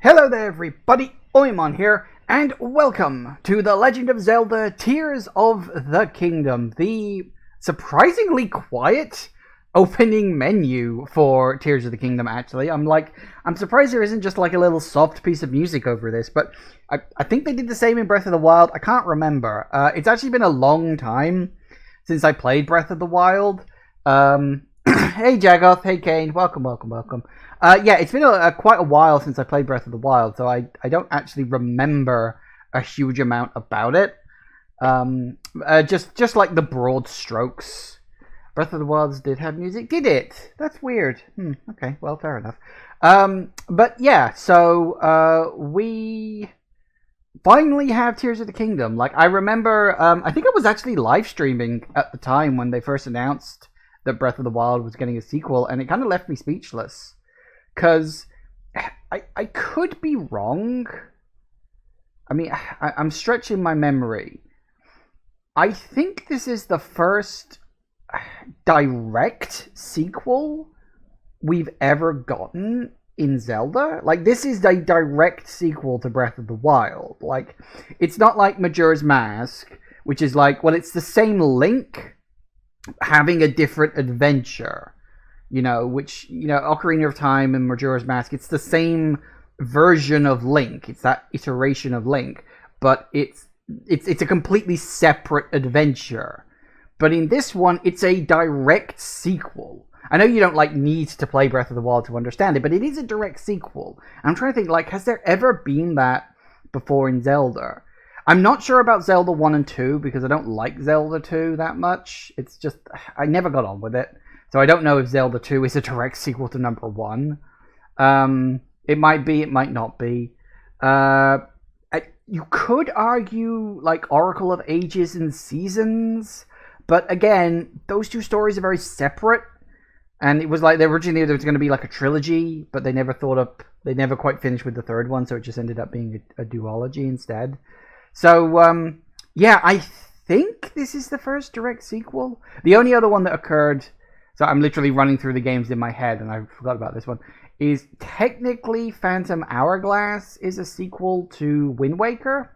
Hello there everybody, Oimon here, and welcome to The Legend of Zelda Tears of the Kingdom, the surprisingly quiet opening menu for Tears of the Kingdom, actually. I'm surprised there isn't just like a little soft piece of music over this, but I think they did the same in Breath of the Wild. I can't remember. It's actually been a long time since I played Breath of the Wild. Hey Jagoth, hey Kane, welcome. Yeah, it's been quite a while since I played Breath of the Wild, so I don't actually remember a huge amount about it. Just like the broad strokes. Breath of the Wild did have music, did it? That's weird. Okay, well, fair enough. But yeah, so we finally have Tears of the Kingdom. Like, I remember, I think I was actually live streaming at the time when they first announced that Breath of the Wild was getting a sequel, and it kind of left me speechless. Because I could be wrong. I mean, I'm stretching my memory. I think this is the first direct sequel we've ever gotten in Zelda. Like, this is a direct sequel to Breath of the Wild. Like, it's not like Majora's Mask, which is like, well, it's the same Link having a different adventure. Which, Ocarina of Time and Majora's Mask, it's the same version of Link. It's that iteration of Link, but it's a completely separate adventure. But in this one, it's a direct sequel. I know you don't need to play Breath of the Wild to understand it, but it is a direct sequel. I'm trying to think, has there ever been that before in Zelda? I'm not sure about Zelda 1 and 2 because I don't like Zelda 2 that much. It's just, I never got on with it. So I don't know if Zelda 2 is a direct sequel to number 1. It might be, it might not be. You could argue, Oracle of Ages and Seasons, but again, those two stories are very separate. And it was originally there was going to be a trilogy, but they never quite finished with the third one, so it just ended up being a duology instead. So, yeah, I think this is the first direct sequel. The only other one that occurred... So I'm literally running through the games in my head, and I forgot about this one. Is technically Phantom Hourglass is a sequel to Wind Waker.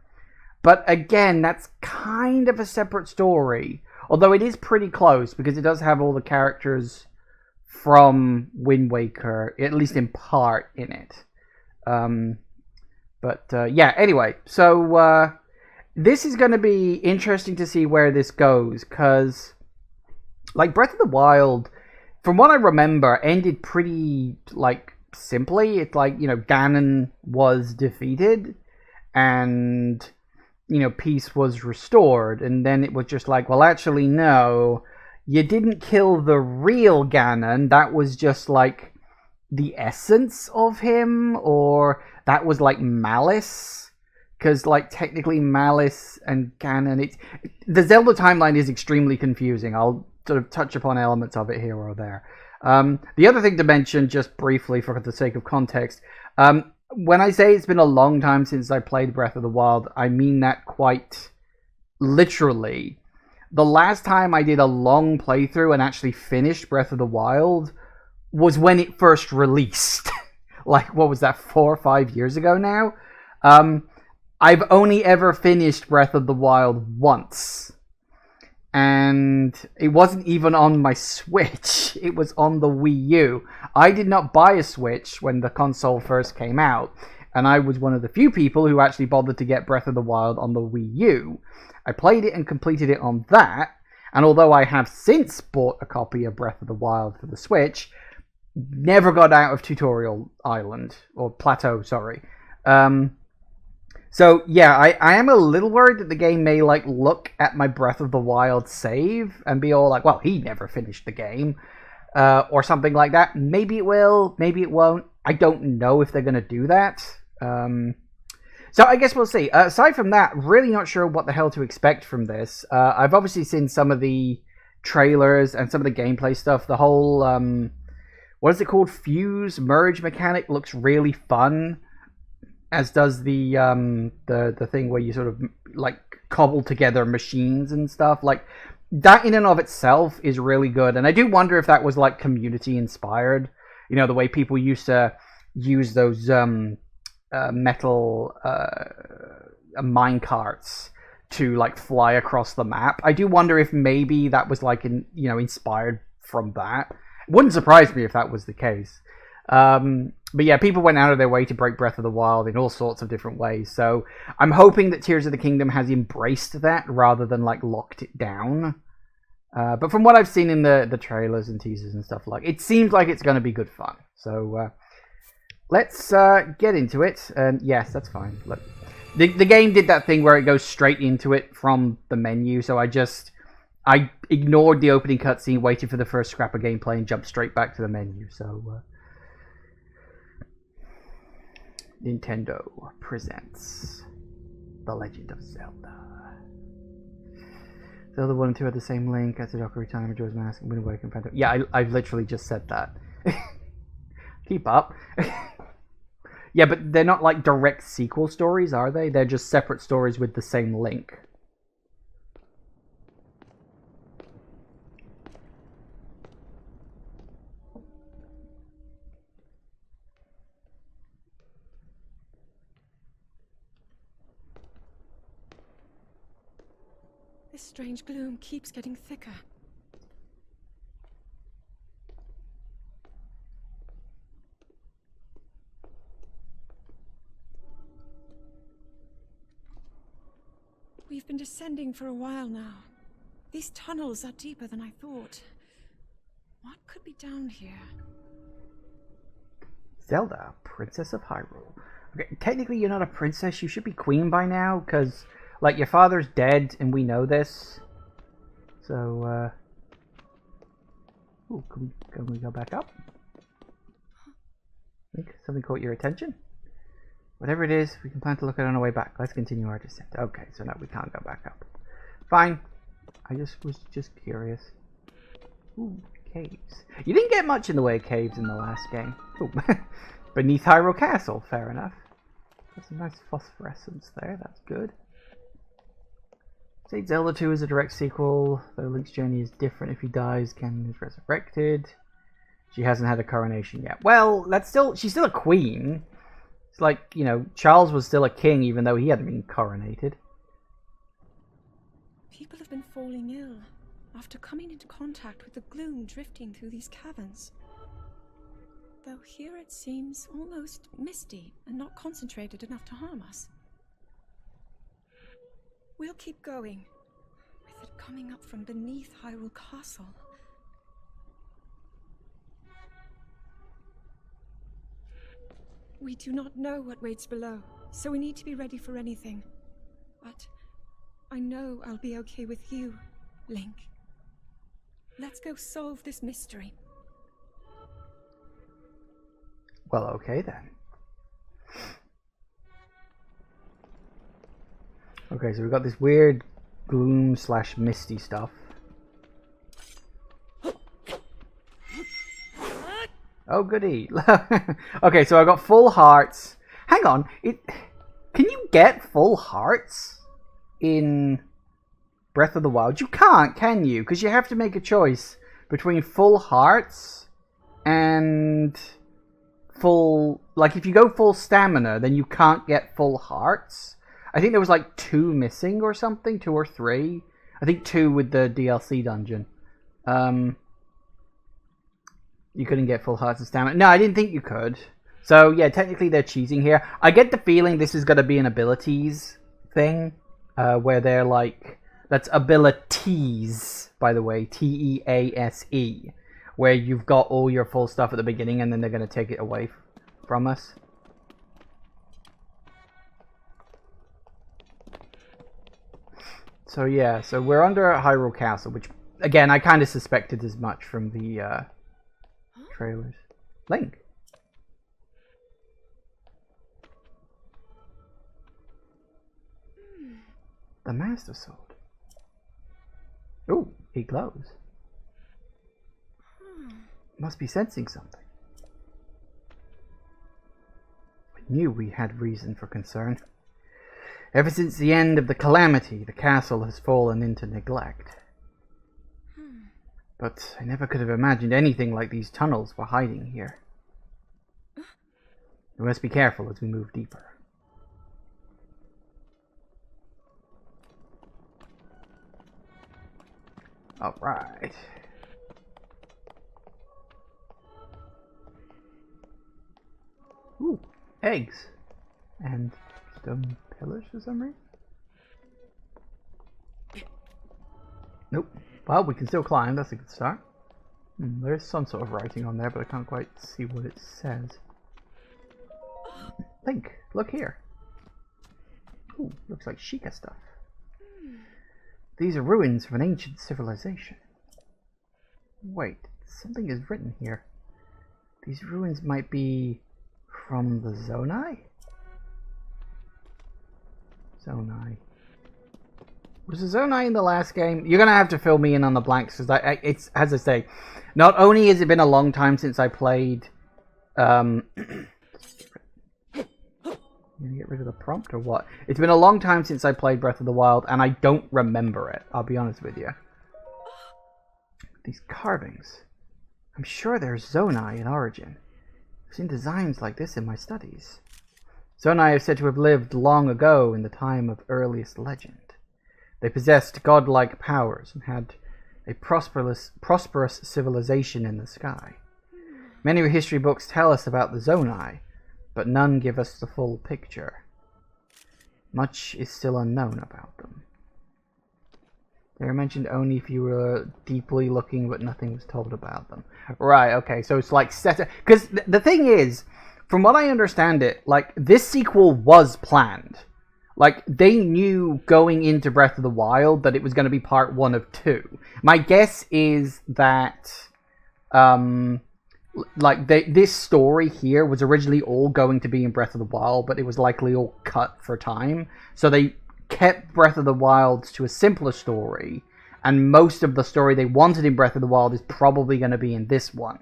But again, that's kind of a separate story. Although it is pretty close, because it does have all the characters from Wind Waker, at least in part, in it. Yeah, anyway. So this is going to be interesting to see where this goes, because... Breath of the Wild, from what I remember, ended pretty, simply. It's Ganon was defeated, and, peace was restored. And then it was just well, actually, no, you didn't kill the real Ganon. That was just, the essence of him, or that was, malice. Because, technically, Malice and Ganon, the Zelda timeline is extremely confusing. I'll sort of touch upon elements of it here or there. The other thing to mention, just briefly for the sake of context, when I say it's been a long time since I played Breath of the Wild, I mean that quite literally. The last time I did a long playthrough and actually finished Breath of the Wild was when it first released. What was that, 4 or 5 years ago now? I've only ever finished Breath of the Wild once. And it wasn't even on my Switch. It was on the Wii U. I did not buy a Switch when the console first came out. And I was one of the few people who actually bothered to get Breath of the Wild on the Wii U. I played it and completed it on that. And although I have since bought a copy of Breath of the Wild for the Switch, never got out of Tutorial Island. Or Plateau, sorry. So, yeah, I am a little worried that the game may, look at my Breath of the Wild save and be all well, he never finished the game, or something like that. Maybe it will, maybe it won't. I don't know if they're going to do that. So I guess we'll see. Aside from that, really not sure what the hell to expect from this. I've obviously seen some of the trailers and some of the gameplay stuff. The whole, what is it called? Fuse merge mechanic looks really fun. As does the thing where you sort of cobble together machines and stuff. That in and of itself is really good. And I do wonder if that was community inspired. The way people used to use those metal mine carts to like fly across the map. I do wonder if maybe that was like inspired from that. It wouldn't surprise me if that was the case. But yeah, people went out of their way to break Breath of the Wild in all sorts of different ways. So I'm hoping that Tears of the Kingdom has embraced that rather than like locked it down. But from what I've seen in the trailers and teasers and stuff, like, it seems like it's going to be good fun. So let's get into it. And yes, that's fine. Look, the game did that thing where it goes straight into it from the menu. So I ignored the opening cutscene, waited for the first scrap of gameplay, and jumped straight back to the menu. So Nintendo presents The Legend of Zelda. Zelda 1 and 2 had the same link as the Ocarina of Majora's Mask and Wind Waker and Phantom. Yeah, I've literally just said that. Keep up. Yeah, but they're not like direct sequel stories, are they? They're just separate stories with the same link. This strange gloom keeps getting thicker. We've been descending for a while now. These tunnels are deeper than I thought. What could be down here? Zelda, Princess of Hyrule. Okay, technically you're not a princess, you should be queen by now, because, like, your father's dead, and we know this. So, ooh, can we go back up? I think something caught your attention? Whatever it is, we can plan to look at it on our way back. Let's continue our descent. Okay, so no, we can't go back up. Fine. I was just curious. Ooh, caves. You didn't get much in the way of caves in the last game. Ooh. Beneath Hyrule Castle, fair enough. There's some nice phosphorescence there, that's good. Say Zelda 2 is a direct sequel, though Link's journey is different if he dies, Ganon is resurrected. She hasn't had a coronation yet. Well, she's still a queen. It's like, Charles was still a king even though he hadn't been coronated. People have been falling ill after coming into contact with the gloom drifting through these caverns. Though here it seems almost misty and not concentrated enough to harm us. We'll keep going, with it coming up from beneath Hyrule Castle. We do not know what waits below, so we need to be ready for anything. But I know I'll be okay with you, Link. Let's go solve this mystery. Well, okay then. Okay, so we've got this weird gloom / misty stuff. Oh, goody. Okay, so I got full hearts. Hang on. Can you get full hearts in Breath of the Wild? You can't, can you? Because you have to make a choice between full hearts and full... Like, if you go full stamina, then you can't get full hearts. I think there was like 2 missing or something, 2 or 3. I think 2 with the DLC dungeon. You couldn't get full hearts and stamina. No, I didn't think you could. So yeah, technically they're cheating here. I get the feeling this is going to be an abilities thing, where they're like, that's abilities, by the way, Tease, where you've got all your full stuff at the beginning and then they're going to take it away from us. So yeah, so we're under Hyrule Castle, which, again, I kind of suspected as much from the trailers. Link. The Master Sword. Oh, he glows. Must be sensing something. I knew we had reason for concern. Ever since the end of the calamity, the castle has fallen into neglect. But I never could have imagined anything like these tunnels were hiding here. We must be careful as we move deeper. Alright. Ooh, eggs. And stone pillars for some reason? Nope. Well, we can still climb, that's a good start. There's some sort of writing on there, but I can't quite see what it says. Link, look here. Ooh, looks like Sheikah stuff. These are ruins of an ancient civilization. Wait, something is written here. These ruins might be from the Zonai? Zonai. Was the Zonai in the last game? You're gonna have to fill me in on the blanks, because it's, as I say, not only has it been a long time since I played, I'm gonna get rid of the prompt or what? It's been a long time since I played Breath of the Wild, and I don't remember it, I'll be honest with you. These carvings. I'm sure they're Zonai in origin. I've seen designs like this in my studies. Zonai are said to have lived long ago in the time of earliest legend. They possessed godlike powers and had a prosperous civilization in the sky. Many history books tell us about the Zonai, but none give us the full picture. Much is still unknown about them. They were mentioned only if you were deeply looking, but nothing was told about them. Right, okay, so it's like set... Because the thing is, from what I understand it, like, this sequel was planned. Like, they knew going into Breath of the Wild that it was going to be part 1 of 2. My guess is that... this story here was originally all going to be in Breath of the Wild, but it was likely all cut for time. So they kept Breath of the Wild to a simpler story, and most of the story they wanted in Breath of the Wild is probably going to be in this one.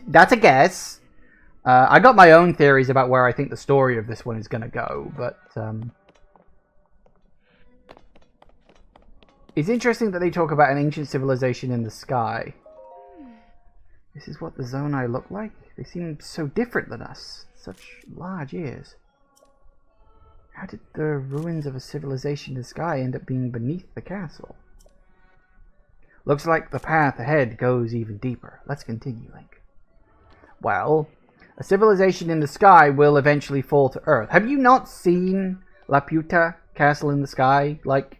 That's a guess. I got my own theories about where I think the story of this one is going to go, but it's interesting that they talk about an ancient civilization in the sky. This is what the Zonai look like? They seem so different than us. Such large ears. How did the ruins of a civilization in the sky end up being beneath the castle? Looks like the path ahead goes even deeper. Let's continue, Link. Well, a civilization in the sky will eventually fall to Earth. Have you not seen Laputa, Castle in the Sky? Like,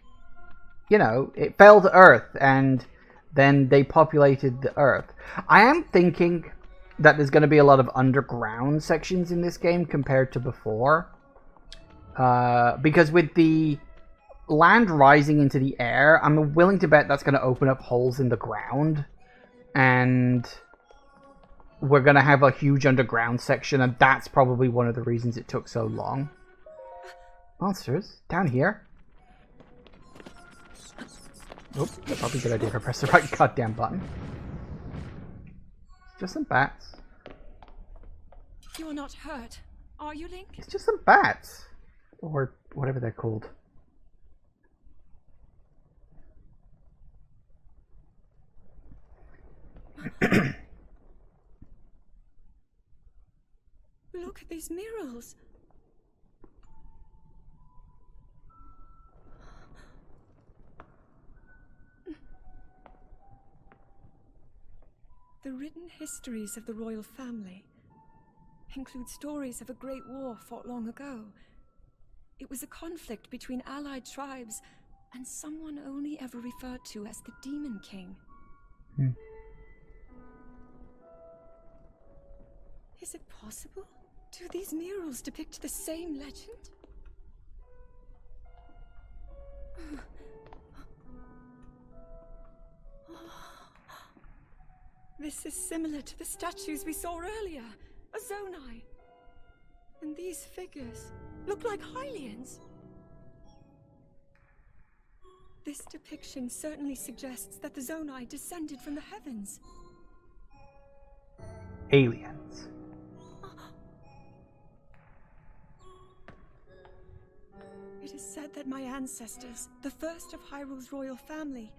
you know, it fell to Earth and then they populated the Earth. I am thinking that there's going to be a lot of underground sections in this game compared to before. Because with the land rising into the air, I'm willing to bet that's going to open up holes in the ground. And we're going to have a huge underground section, and that's probably one of the reasons it took so long. Monsters, down here. Oh, probably a good idea if I press the right goddamn button. It's just some bats. You are not hurt, are you, Link? It's just some bats. Or whatever they're called. Look at these murals. The written histories of the royal family include stories of a great war fought long ago. It was a conflict between allied tribes and someone only ever referred to as the Demon King. Is it possible? Do these murals depict the same legend? This is similar to the statues we saw earlier, a Zonai. And these figures look like Hylians. This depiction certainly suggests that the Zonai descended from the heavens. Aliens. It is said that my ancestors, the first of Hyrule's royal family,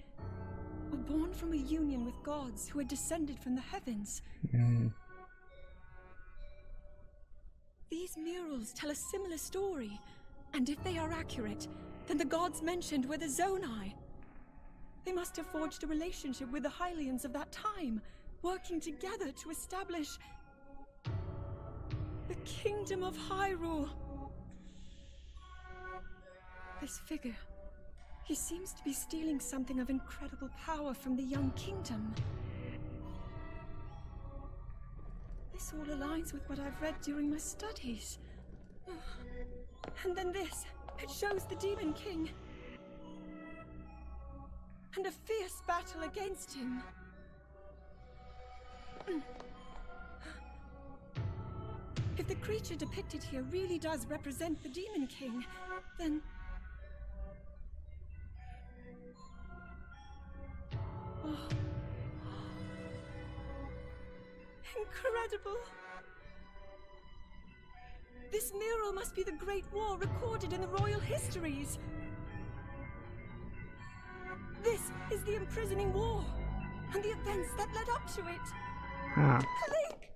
were born from a union with gods who had descended from the heavens. These These murals tell a similar story, and if they are accurate, then the gods mentioned were the Zonai. They must have forged a relationship with the Hylians of that time, working together to establish the Kingdom of Hyrule. This figure, he seems to be stealing something of incredible power from the young kingdom. This all aligns with what I've read during my studies. And then this, it shows the Demon King. And a fierce battle against him. If the creature depicted here really does represent the Demon King, then... Oh. Incredible! This mural must be the Great War recorded in the royal histories. This is the imprisoning war, and the events that led up to it. Link!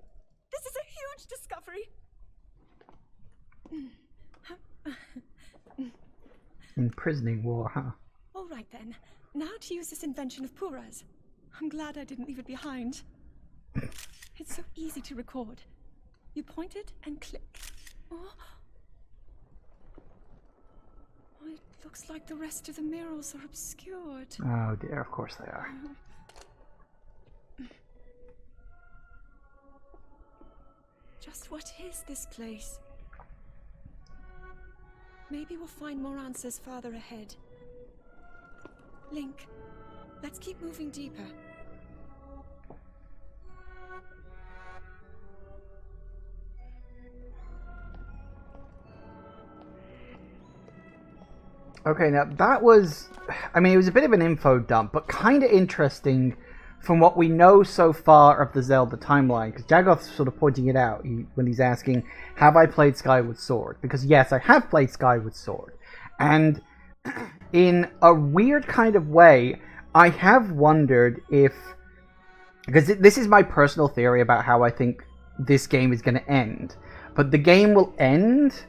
This is a huge discovery. Imprisoning war, huh? All right then. Now to use this invention of Pura's. I'm glad I didn't leave it behind. It's so easy to record. You point it and click. Oh, it looks like the rest of the murals are obscured. Oh dear, of course they are. Just what is this place? Maybe we'll find more answers farther ahead. Link, let's keep moving deeper. Okay, now that was... I mean, it was a bit of an info dump, but kind of interesting from what we know so far of the Zelda timeline. Because Jagoth's sort of pointing it out when he's asking, have I played Skyward Sword? Because yes, I have played Skyward Sword. And in a weird kind of way, I have wondered if... Because this is my personal theory about how I think this game is going to end. But the game will end...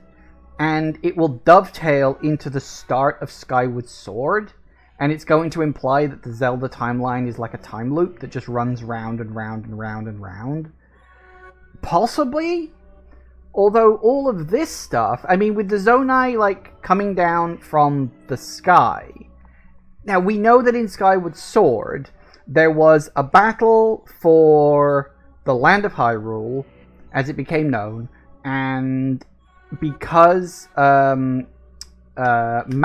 and it will dovetail into the start of Skyward Sword, and it's going to imply that the Zelda timeline is like a time loop that just runs round and round and round and round. Possibly? Although all of this stuff, I mean, with the Zonai, like, coming down from the sky... Now, we know that in Skyward Sword, there was a battle for the land of Hyrule, as it became known, and... because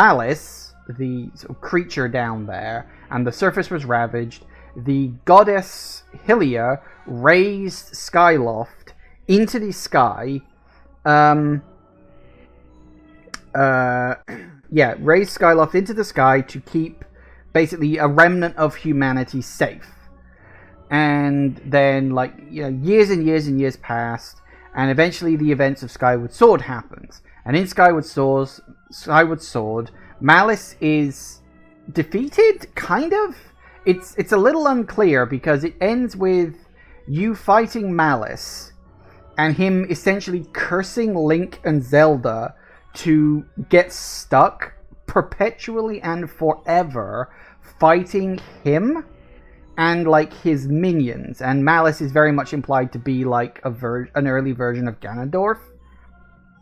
Malice, the sort of creature down there, and the surface was ravaged, the goddess Hylia raised Skyloft into the sky. Raised Skyloft into the sky to keep basically a remnant of humanity safe. And then, like, you know, years and years and years passed. And eventually the events of Skyward Sword happens. And in Skyward Sword, Malice is defeated, kind of? It's a little unclear because it ends with you fighting Malice and him essentially cursing Link and Zelda to get stuck perpetually and forever fighting him and like his minions, and Malice is very much implied to be like an early version of Ganondorf.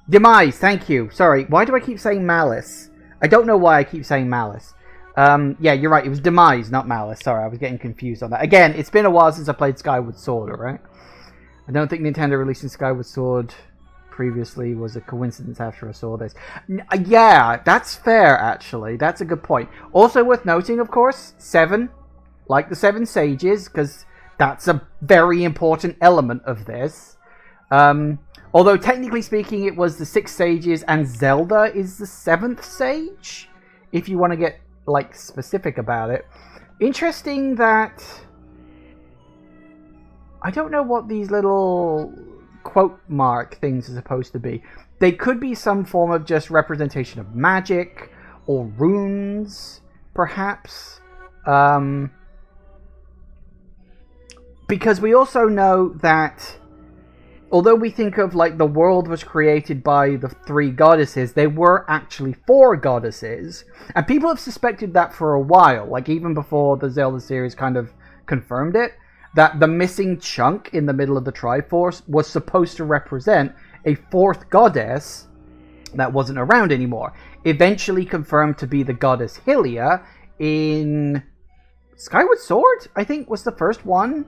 Demise, thank you. Sorry, why do I keep saying Malice? I don't know why I keep saying Malice. Yeah, you're right, it was Demise, not Malice. Sorry, I was getting confused on that. Again, it's been a while since I played Skyward Sword, alright? I don't think Nintendo releasing Skyward Sword previously was a coincidence after I saw this. Yeah, that's fair, actually. That's a good point. Also worth noting, of course, 7... like the 7 Sages, because that's a very important element of this. Although, technically speaking, it was the 6 Sages, and Zelda is the 7th Sage, if you want to get, like, specific about it. Interesting that... I don't know what these little quote mark things are supposed to be. They could be some form of just representation of magic, or runes, perhaps. Because we also know that although we think of like the world was created by the 3 goddesses, they were actually 4 goddesses, and people have suspected that for a while, like even before the Zelda series kind of confirmed it, that the missing chunk in the middle of the Triforce was supposed to represent a 4th goddess that wasn't around anymore. Eventually confirmed to be the goddess Hylia in Skyward Sword, I think was the first one.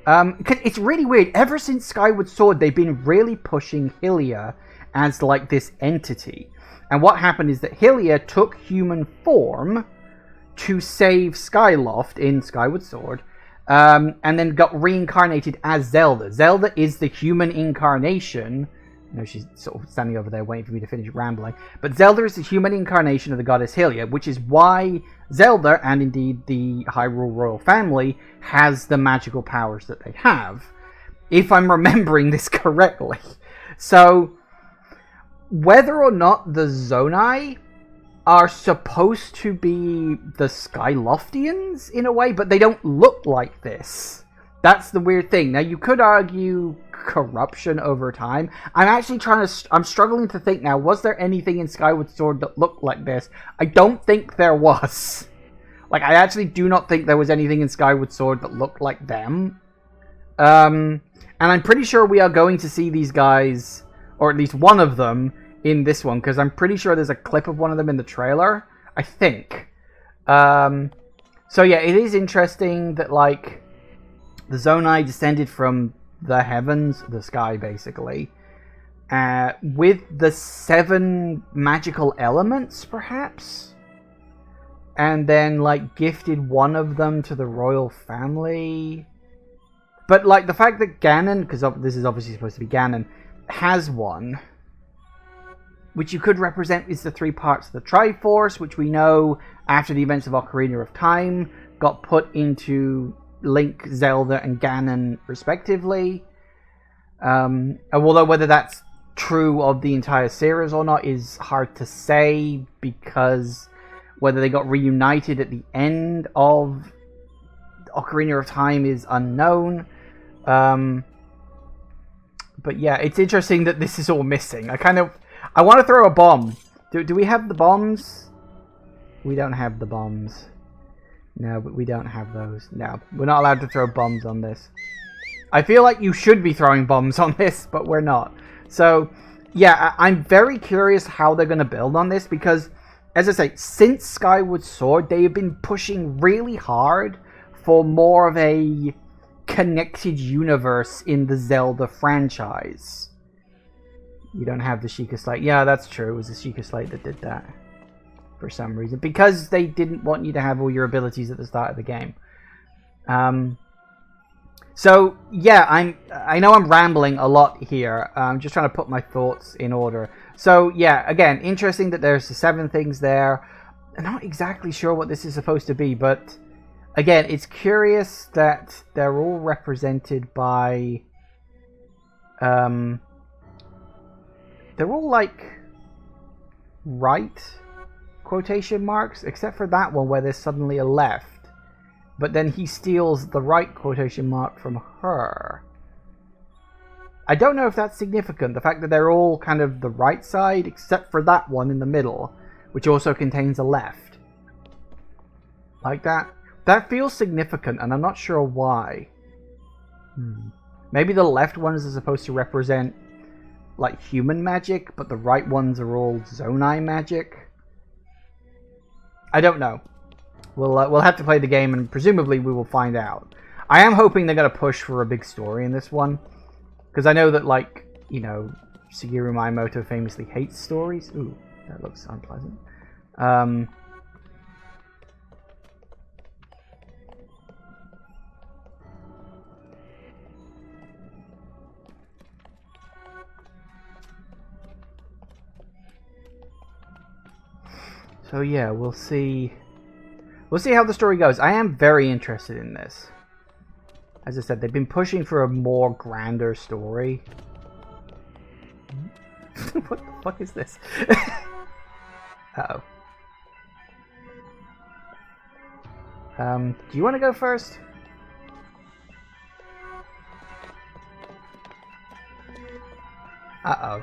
It's really weird. Ever since Skyward Sword, they've been really pushing Hylia as like this entity. And what happened is that Hylia took human form to save Skyloft in Skyward Sword, and then got reincarnated as Zelda. Zelda is the human incarnation. No, she's sort of standing over there waiting for me to finish rambling. But Zelda is the human incarnation of the goddess Hylia, which is why Zelda, and indeed the Hyrule royal family, has the magical powers that they have. If I'm remembering this correctly. So, whether or not the Zonai are supposed to be the Skyloftians in a way, but they don't look like this. That's the weird thing. Now, you could argue corruption over time. I'm struggling to think now, was there anything in Skyward Sword that looked like this? I don't think there was. Like, I actually do not think there was anything in Skyward Sword that looked like them. And I'm pretty sure we are going to see these guys, or at least one of them, in this one, because I'm pretty sure there's a clip of one of them in the trailer. I think. So yeah, it is interesting that, like, the Zonai descended from the heavens, the sky, basically, with the 7 magical elements, perhaps, and then, like, gifted one of them to the royal family. But, like, the fact that Ganon, because this is obviously supposed to be Ganon, has one, which you could represent is the 3 parts of the Triforce, which we know, after the events of Ocarina of Time, got put into Link, Zelda, and Ganon, respectively. Although whether that's true of the entire series or not is hard to say, because whether they got reunited at the end of Ocarina of Time is unknown. But yeah, it's interesting that this is all missing. I want to throw a bomb. Do we have the bombs? We don't have the bombs. No, but we don't have those. No, we're not allowed to throw bombs on this. I feel like you should be throwing bombs on this, but we're not. So, yeah, I'm very curious how they're going to build on this, because, as I say, since Skyward Sword, they have been pushing really hard for more of a connected universe in the Zelda franchise. You don't have the Sheikah Slate. Yeah, that's true. It was the Sheikah Slate that did that. For some reason. Because they didn't want you to have all your abilities at the start of the game. So, yeah, I know I'm rambling a lot here. I'm just trying to put my thoughts in order. So, yeah, again, interesting that there's the 7 things there. I'm not exactly sure what this is supposed to be, but again, it's curious that they're all represented by... they're all, like, right quotation marks, except for that one where there's suddenly a left. But then he steals the right quotation mark from her. I don't know if that's significant, the fact that they're all kind of the right side, except for that one in the middle, which also contains a left. Like that. That feels significant, and I'm not sure why. Maybe the left ones are supposed to represent, like, human magic, but the right ones are all Zonai magic. I don't know. We'll have to play the game, and presumably we will find out. I am hoping they're going to push for a big story in this one, because I know that, like, you know, Shigeru Miyamoto famously hates stories. Ooh, that looks unpleasant. So yeah, we'll see. We'll see how the story goes. I am very interested in this. As I said, they've been pushing for a more grander story. What the fuck is this? Uh-oh. Do you want to go first? Uh-oh.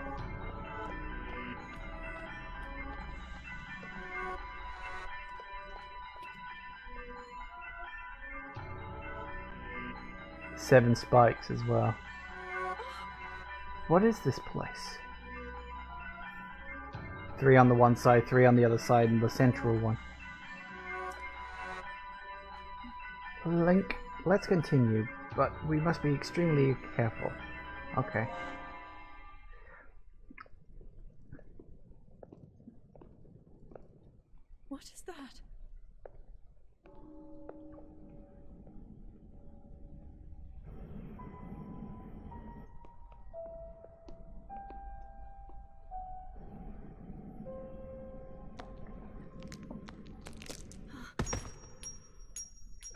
Seven spikes as well. What is this place? 3 on the one side, 3 on the other side, and the central one. Link, let's continue, but we must be extremely careful. Okay. What is that?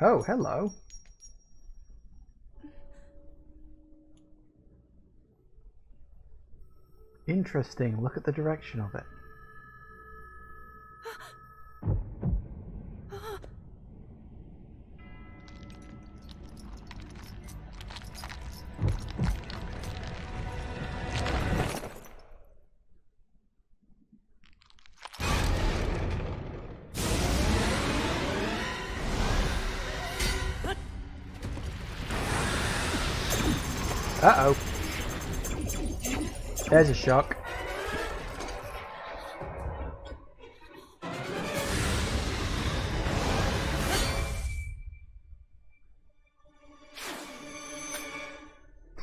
Oh, hello. Interesting. Look at the direction of it. Uh-oh. There's a shock.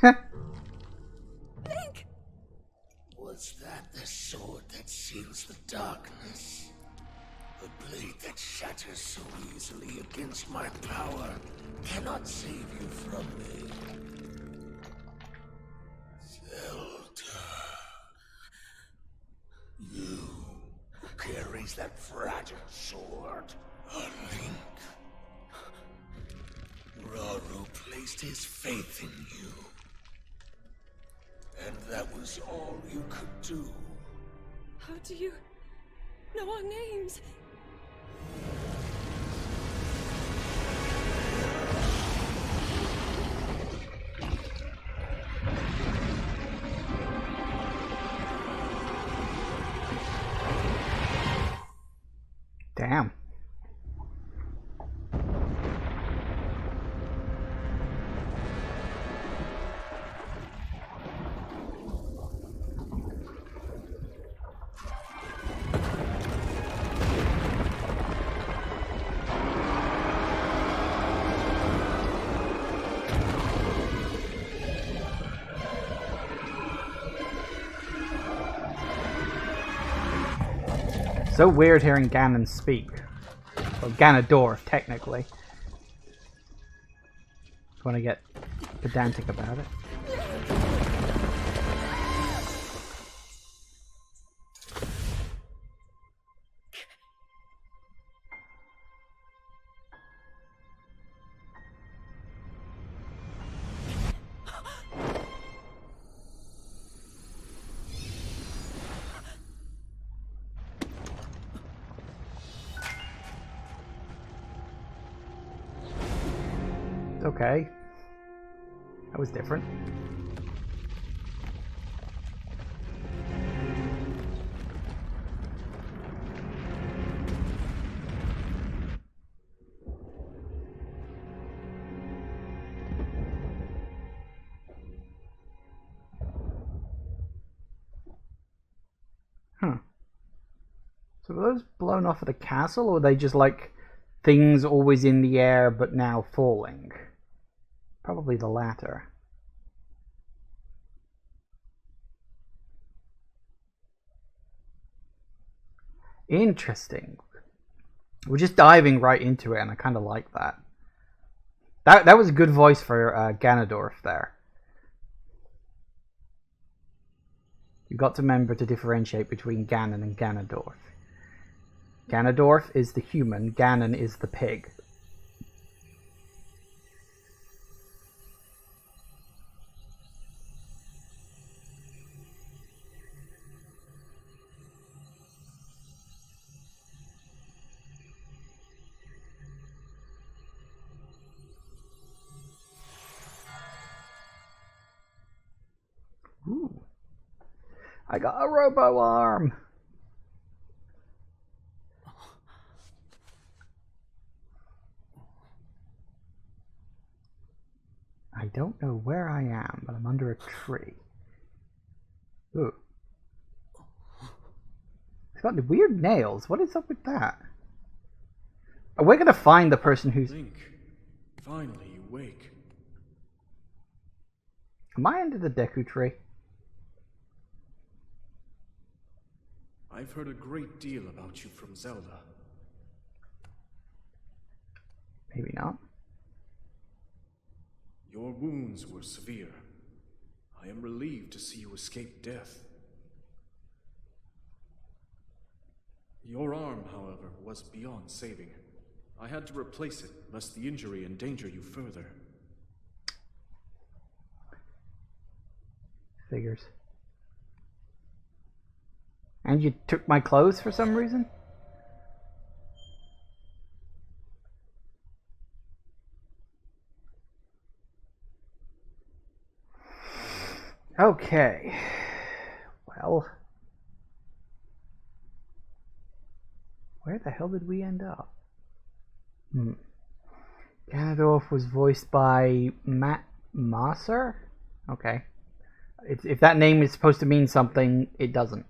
Link! Was that the sword that seals the darkness? A blade that shatters so easily against my power cannot save you from me. Zelda. You who carries that fragile sword. A Link. Raru placed his faith in you. And that was all you could do. How do you know our names? Damn. So weird hearing Ganon speak. Or Ganondorf, technically. If you want to get pedantic about it. Okay. That was different. Huh. So were those blown off of the castle, or were they just like things always in the air but now falling? Probably the latter. Interesting. We're just diving right into it, and I kind of like that. That was a good voice for Ganondorf there. You've got to remember to differentiate between Ganon and Ganondorf. Ganondorf is the human, Ganon is the pig. Ooh. I got a robo arm. I don't know where I am, but I'm under a tree. Ooh. It's got the weird nails. What is up with that? Oh, we're gonna find the person who's... Link, finally you wake. Am I under the Deku tree? I've heard a great deal about you from Zelda. Maybe not. Your wounds were severe. I am relieved to see you escape death. Your arm, however, was beyond saving. I had to replace it, lest the injury endanger you further. Figures. And you took my clothes for some reason? Okay. Well. Where the hell did we end up? Ganondorf was voiced by Matt Mercer? Okay. If that name is supposed to mean something, it doesn't.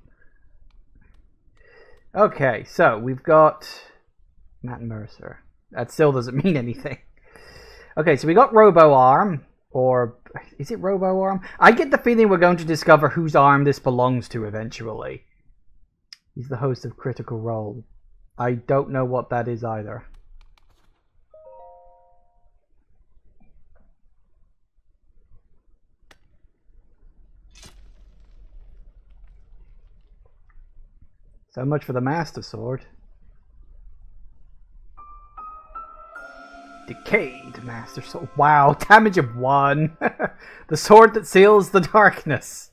Okay, so we've got Matt Mercer. That still doesn't mean anything. Okay, so we got Robo Arm, or is it Robo Arm? I get the feeling we're going to discover whose arm this belongs to eventually. He's the host of Critical Role. I don't know what that is either. So much for the Master Sword. Decayed Master Sword. Wow, damage of 1. The sword that seals the darkness.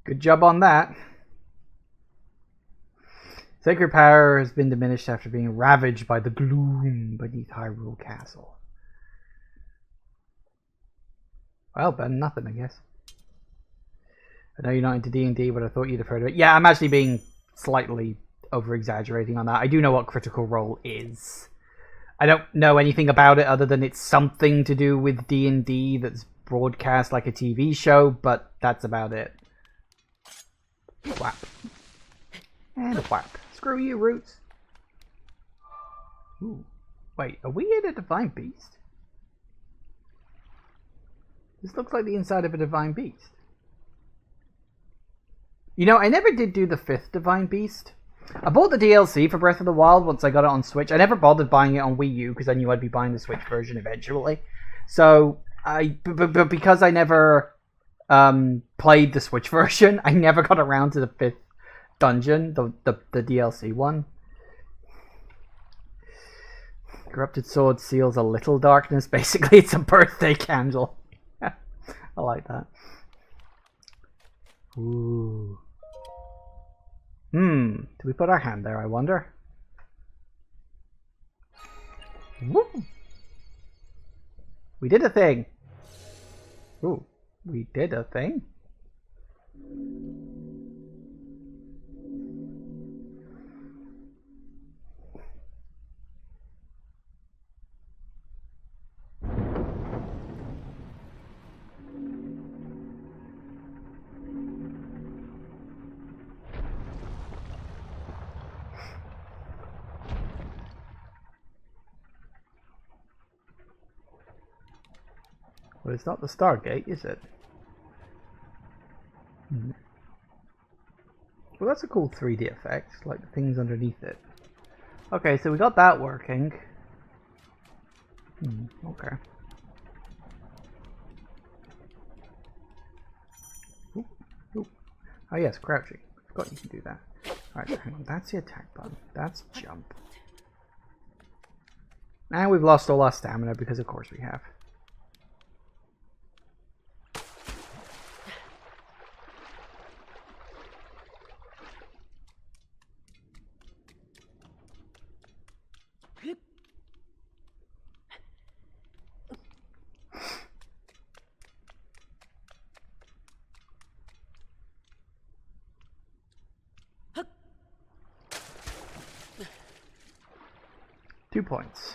Good job on that. Sacred power has been diminished after being ravaged by the gloom beneath Hyrule Castle. Well, better than nothing, I guess. I know you're not into D&D, but I thought you'd have heard of it. Yeah, I'm actually being slightly over-exaggerating on that. I do know what Critical Role is. I don't know anything about it other than it's something to do with D&D that's broadcast like a TV show, but that's about it. Whap. And a whap. Screw you, Roots. Ooh. Wait, are we in a Divine Beast? This looks like the inside of a Divine Beast. You know, I never did do the 5th Divine Beast. I bought the DLC for Breath of the Wild once I got it on Switch. I never bothered buying it on Wii U because I knew I'd be buying the Switch version eventually. So, but because I never played the Switch version, I never got around to the 5th dungeon, the DLC one. Corrupted sword seals a little darkness. Basically, it's a birthday candle. I like that. Ooh. Do we put our hand there, I wonder? Woo! We did a thing! Ooh, we did a thing? Well, it's not the Stargate, is it? Well, that's a cool 3D effect, like the things underneath it. Okay, so we got that working. Okay. Ooh, ooh. Oh yes, crouching. Forgot you can do that. Alright, hang on. That's the attack button. That's jump. And we've lost all our stamina because of course we have. 2 points.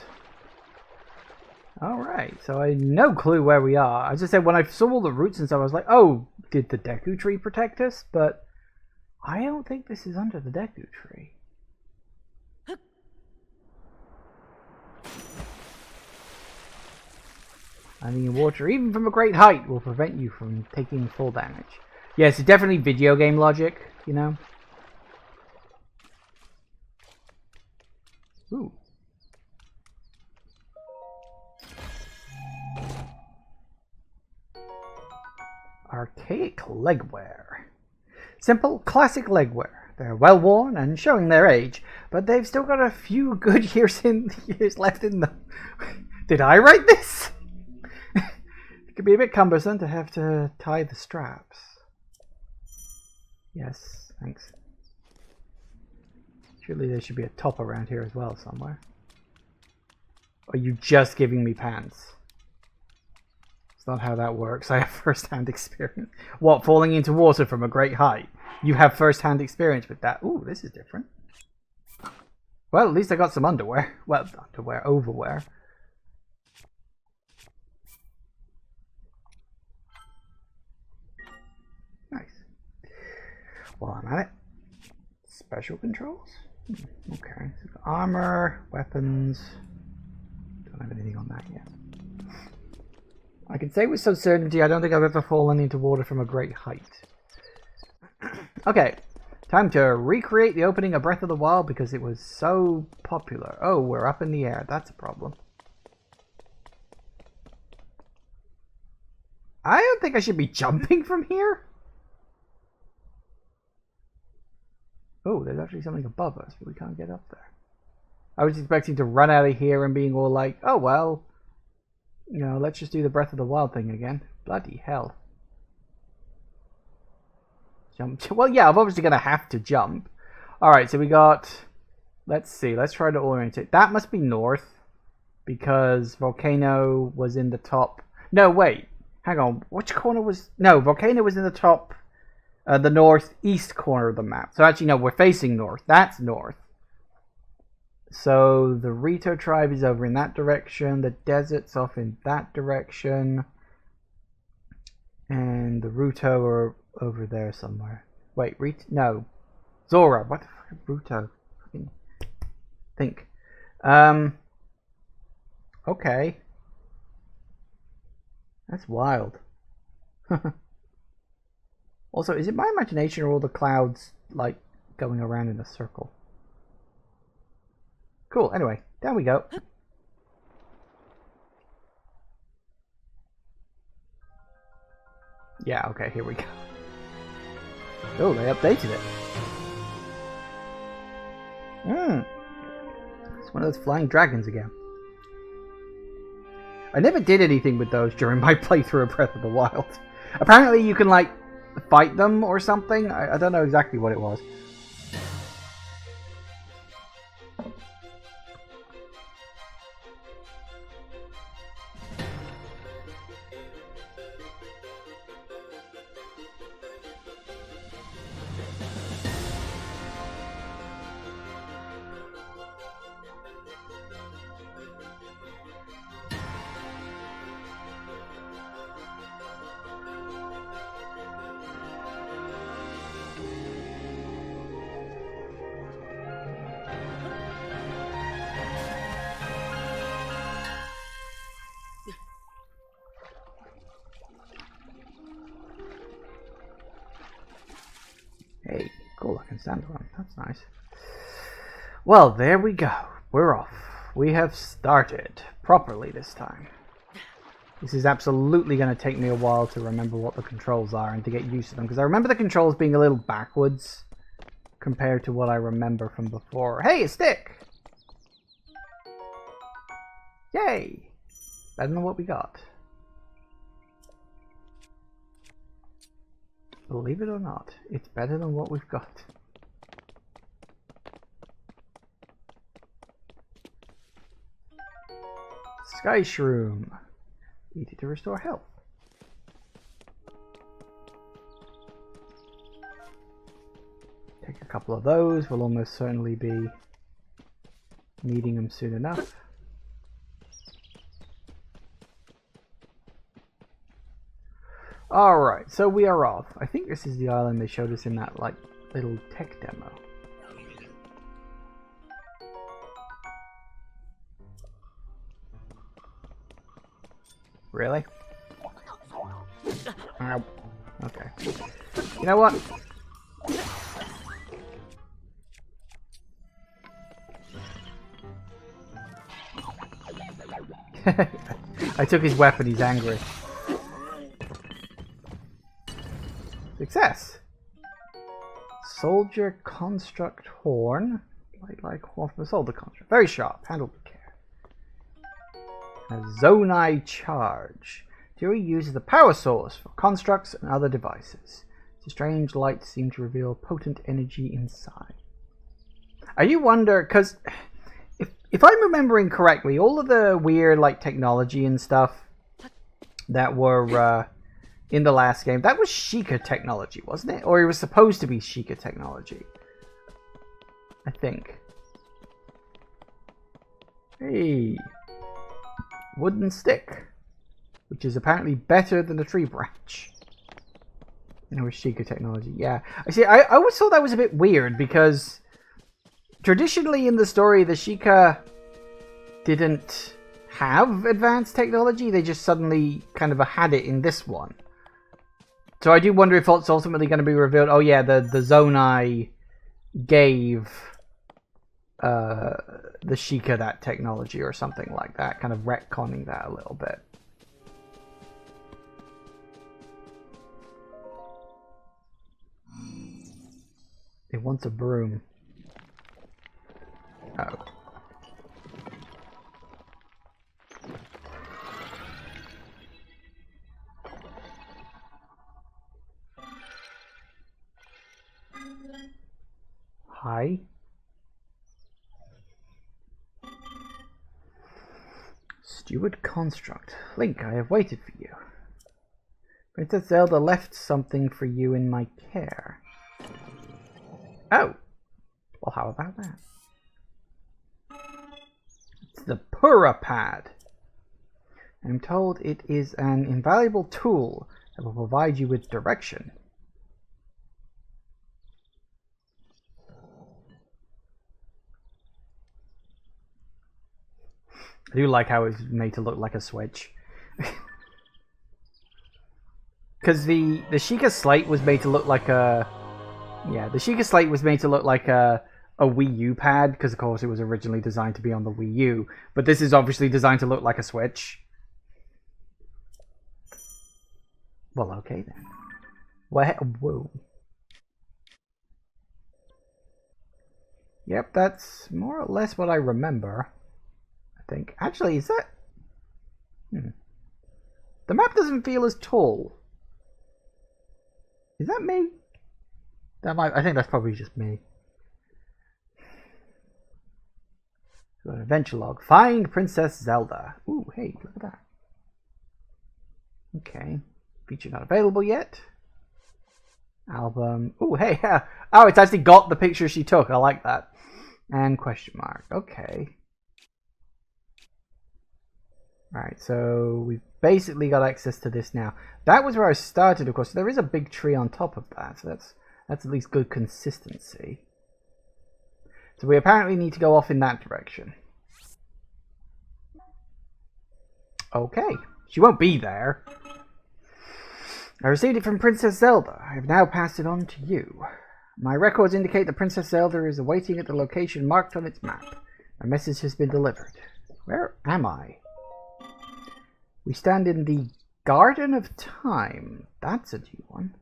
Alright, so I had no clue where we are. As I said, when I saw all the roots and stuff, I was like, oh, did the Deku Tree protect us? But I don't think this is under the Deku Tree. Landing in water, even from a great height, will prevent you from taking full damage. Yes, it's definitely video game logic, you know? Ooh. Archaic legwear. Simple, classic legwear. They're well worn and showing their age, but they've still got a few good years left in them. Did I write this? It could be a bit cumbersome to have to tie the straps. Yes, thanks. Surely there should be a top around here as well somewhere. Or are you just giving me pants? It's not how that works. I have first-hand experience. What, falling into water from a great height? You have first-hand experience with that. Ooh, this is different. Well, at least I got some underwear. Well, underwear, overwear. Nice. While I'm at it. Special controls? Okay. So armor, weapons. Don't have anything on that yet. I can say with some certainty I don't think I've ever fallen into water from a great height. Okay, time to recreate the opening of Breath of the Wild because it was so popular. Oh, we're up in the air. That's a problem. I don't think I should be jumping from here. Oh, there's actually something above us, but we can't get up there. I was expecting to run out of here and being all like, oh well, you know, let's just do the Breath of the Wild thing again. Bloody hell. Jump. Well, yeah, I'm obviously going to have to jump. Alright, so we got... Let's see, let's try to orientate. That must be north, because Volcano was in the top... No, wait. Hang on. Which corner was... No, Volcano was in the top... the northeast corner of the map. So actually, no, we're facing north. That's north. So the Rito tribe is over in that direction. The desert's off in that direction. And the Ruto are over there somewhere. Wait, no. Zora. What the fuck is Ruto? Fucking think. Okay. That's wild. Also, is it my imagination or all the clouds, like, going around in a circle? Cool, anyway, down we go. Yeah, okay, here we go. Oh, they updated it. It's one of those flying dragons again. I never did anything with those during my playthrough of Breath of the Wild. Apparently you can, like, fight them or something. I don't know exactly what it was. Hey, cool, I can stand on. That's nice. Well, there we go. We're off. We have started. Properly this time. This is absolutely going to take me a while to remember what the controls are and to get used to them. Because I remember the controls being a little backwards compared to what I remember from before. Hey, a stick! Yay! Better than what we got. Believe it or not, it's better than what we've got. Sky Shroom. Eat it to restore health. Take a couple of those. We'll almost certainly be Meeting him soon enough. Alright, so we are off. I think this is the island they showed us in that, like, little tech demo. Really? Ow. Okay. You know what? I took his weapon, he's angry. Success! Soldier construct horn. Like horn from a soldier construct. Very sharp, handled with care. A Zonai charge. Theory uses the power source for constructs and other devices. The strange lights seem to reveal potent energy inside. Are you wonder, because if I'm remembering correctly, all of the weird like technology and stuff that were in the last game, that was Sheikah technology, wasn't it? Or it was supposed to be Sheikah technology. I think. Hey. Wooden stick. Which is apparently better than a tree branch. And it was Sheikah technology. Yeah. I see, I always thought that was a bit weird because traditionally in the story, the Sheikah didn't have advanced technology. They just suddenly kind of had it in this one. So I do wonder if it's ultimately going to be revealed. Oh yeah, the Zonai gave the Sheikah that technology or something like that. Kind of retconning that a little bit. It wants a broom. Oh. Hi. Steward construct. Link, I have waited for you. Princess Zelda left something for you in my care. Oh. Well, how about that? It's the Pura Pad. I'm told it is an invaluable tool that will provide you with direction. I do like how it's made to look like a Switch. Because the Sheikah Slate was made to look like a... Yeah, the Sheikah Slate was made to look like a Wii U pad, because of course it was originally designed to be on the Wii U. But this is obviously designed to look like a Switch. Well, okay then. Whoa. Yep, that's more or less what I remember. I think. Actually, is that... The map doesn't feel as tall. Is that me? That might... I think that's probably just me. So an adventure log. Find Princess Zelda. Ooh, hey, look at that. Okay. Feature not available yet. Album. Ooh, hey. Oh, it's actually got the picture she took. I like that. And question mark. Okay. Alright, so we've basically got access to this now. That was where I started, of course. So there is a big tree on top of that. So that's at least good consistency. So we apparently need to go off in that direction. Okay. She won't be there. I received it from Princess Zelda. I have now passed it on to you. My records indicate that Princess Zelda is awaiting at the location marked on its map. My message has been delivered. Where am I? We stand in the Garden of Time. That's a new one.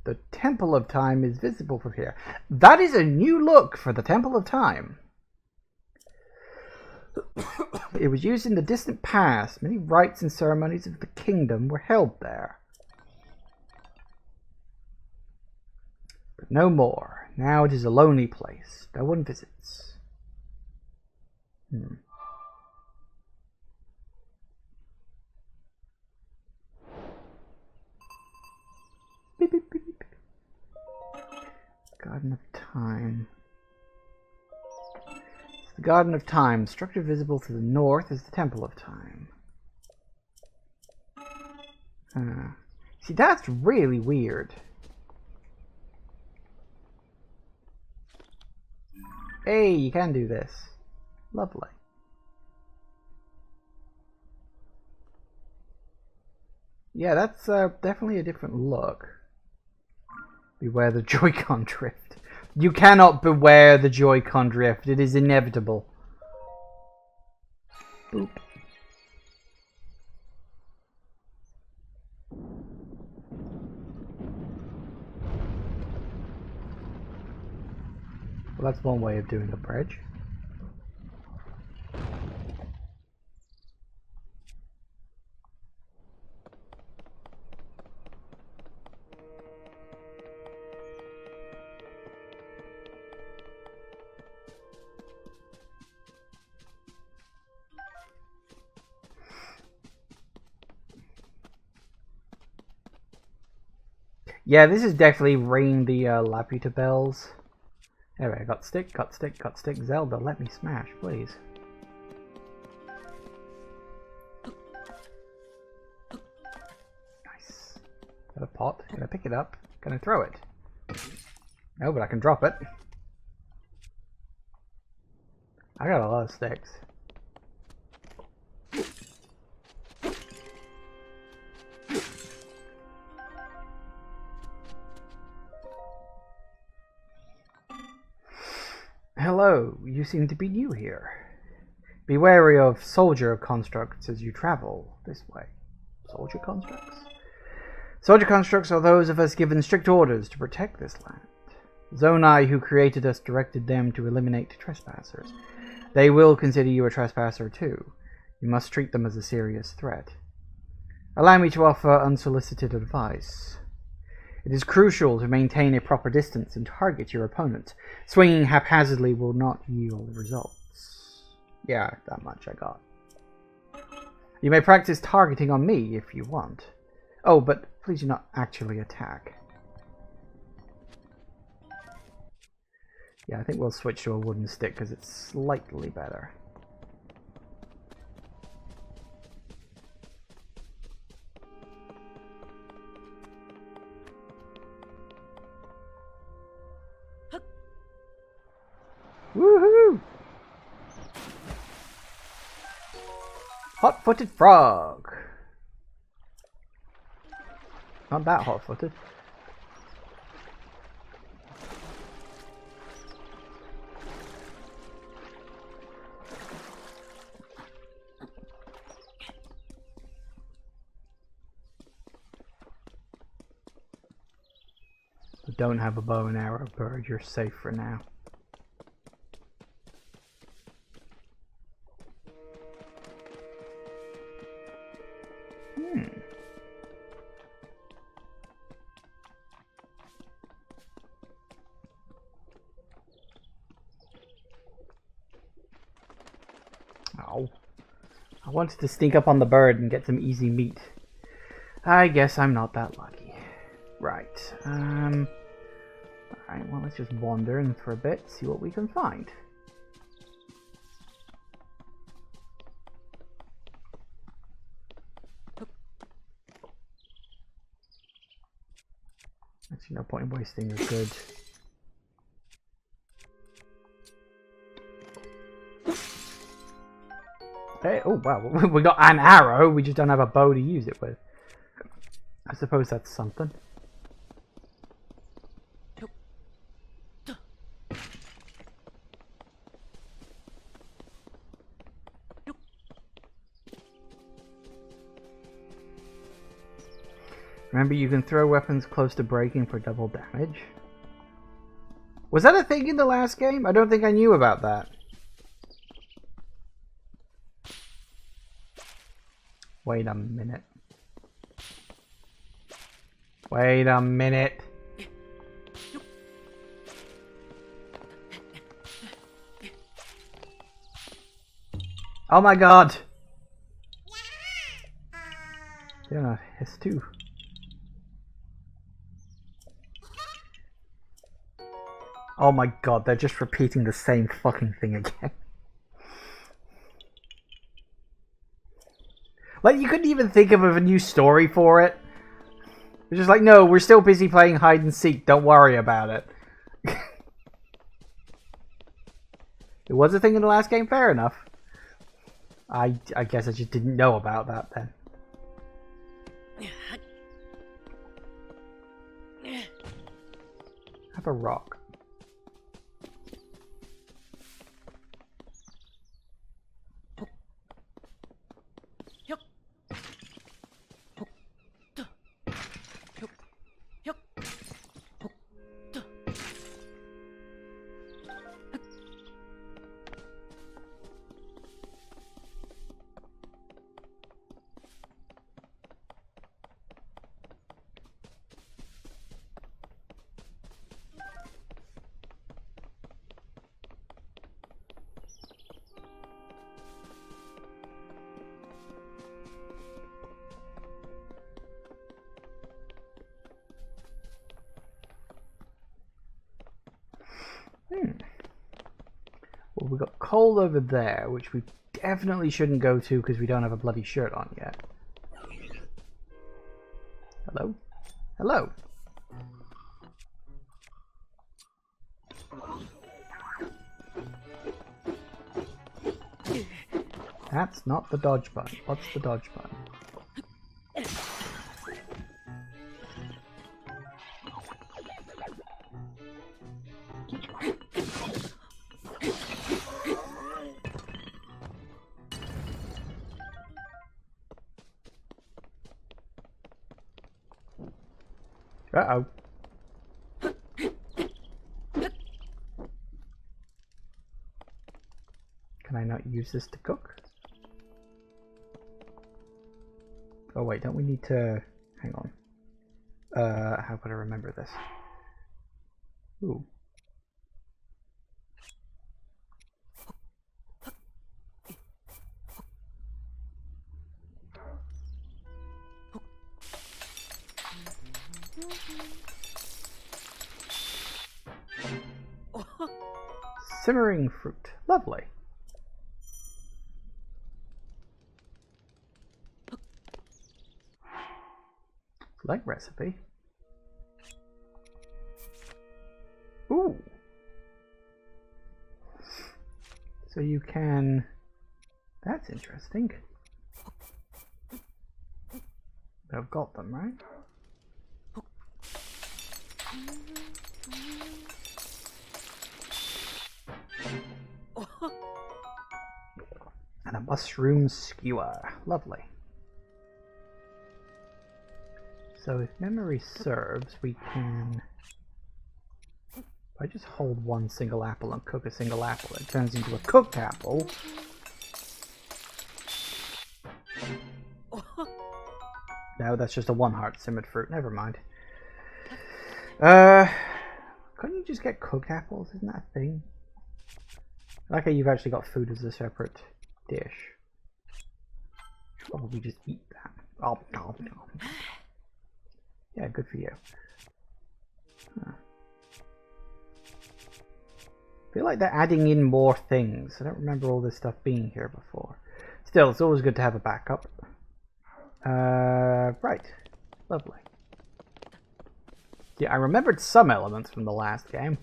The Temple of Time is visible from here. That is a new look for the Temple of Time. It was used in the distant past. Many rites and ceremonies of the kingdom were held there. But no more. Now it is a lonely place. No one visits. Beep, beep, beep, beep. God, Garden of Time. It's the Garden of Time. Structure visible to the north is the Temple of Time. See, that's really weird. Hey, you can do this. Lovely. Yeah, that's definitely a different look. Beware the Joy-Con drift. You cannot beware the Joy-Con drift. It is inevitable. Boop. Well, that's one way of doing a bridge. Yeah, this is definitely ring the Laputa bells. Anyway, I got stick, got stick, got stick. Zelda, let me smash, please. Nice. Got a pot. Can I pick it up? Can I throw it? No, but I can drop it. I got a lot of sticks. Hello, you seem to be new here. Be wary of soldier constructs as you travel this way. Soldier constructs? Soldier constructs are those of us given strict orders to protect this land. Zonai, who created us, directed them to eliminate trespassers. They will consider you a trespasser too. You must treat them as a serious threat. Allow me to offer unsolicited advice. It is crucial to maintain a proper distance and target your opponent. Swinging haphazardly will not yield results. Yeah, that much I got. You may practice targeting on me if you want. Oh, but please do not actually attack. Yeah, I think we'll switch to a wooden stick because it's slightly better. Woohoo! Hot-footed frog. Not that hot-footed. But don't have a bow and arrow, bird. You're safe for now. Oh. I wanted to sneak up on the bird and get some easy meat. I guess I'm not that lucky. Right. Alright, well, let's just wander in for a bit, see what we can find. Actually, no point in wasting a good... Hey, oh wow, we got an arrow, we just don't have a bow to use it with. I suppose that's something. Remember, you can throw weapons close to breaking for double damage. Was that a thing in the last game? I don't think I knew about that. Wait a minute. Wait a minute. Oh my god! Yeah, hiss too. Oh my god, they're just repeating the same fucking thing again. Like, you couldn't even think of a new story for it. It's just like, no, we're still busy playing hide and seek, don't worry about it. It was a thing in the last game, fair enough. I guess I just didn't know about that then. Have a rock. Well, we got coal over there, which we definitely shouldn't go to because we don't have a bloody shirt on yet. Hello? Hello? That's not the dodge button. What's the dodge button? Uh-oh. Can I not use this to cook? Oh wait, don't we need to... Hang on. How could I remember this? Ooh. Simmering fruit. Lovely. Select recipe. Ooh. So you can... That's interesting. I've got them, right? And a mushroom skewer. Lovely. So if memory serves, we can... If I just hold one single apple and cook a single apple, it turns into a cooked apple. No, that's just a one-heart simmered fruit. Never mind. Couldn't you just get cooked apples? Isn't that a thing? I like how you've actually got food as a separate dish. Probably just eat that. Oh, no, no. Yeah, good for you. Huh. I feel like they're adding in more things. I don't remember all this stuff being here before. Still, it's always good to have a backup. Right. Lovely. Yeah, I remembered some elements from the last game.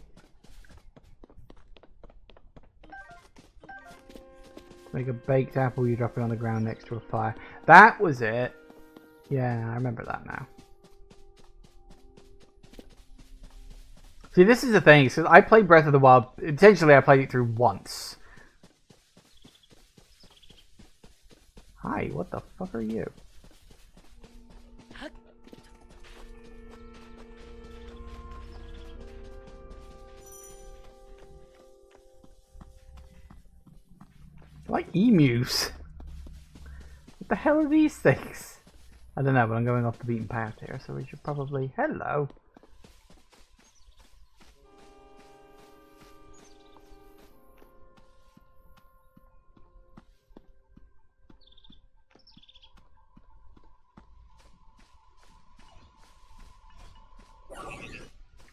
Make a baked apple, you drop it on the ground next to a fire. That was it. Yeah, I remember that now. See, this is the thing. So I played Breath of the Wild. Intentionally, I played it through once. Hi, what the fuck are you? Like emus. What the hell are these things? I don't know, but I'm going off the beaten path here, so we should probably... Hello.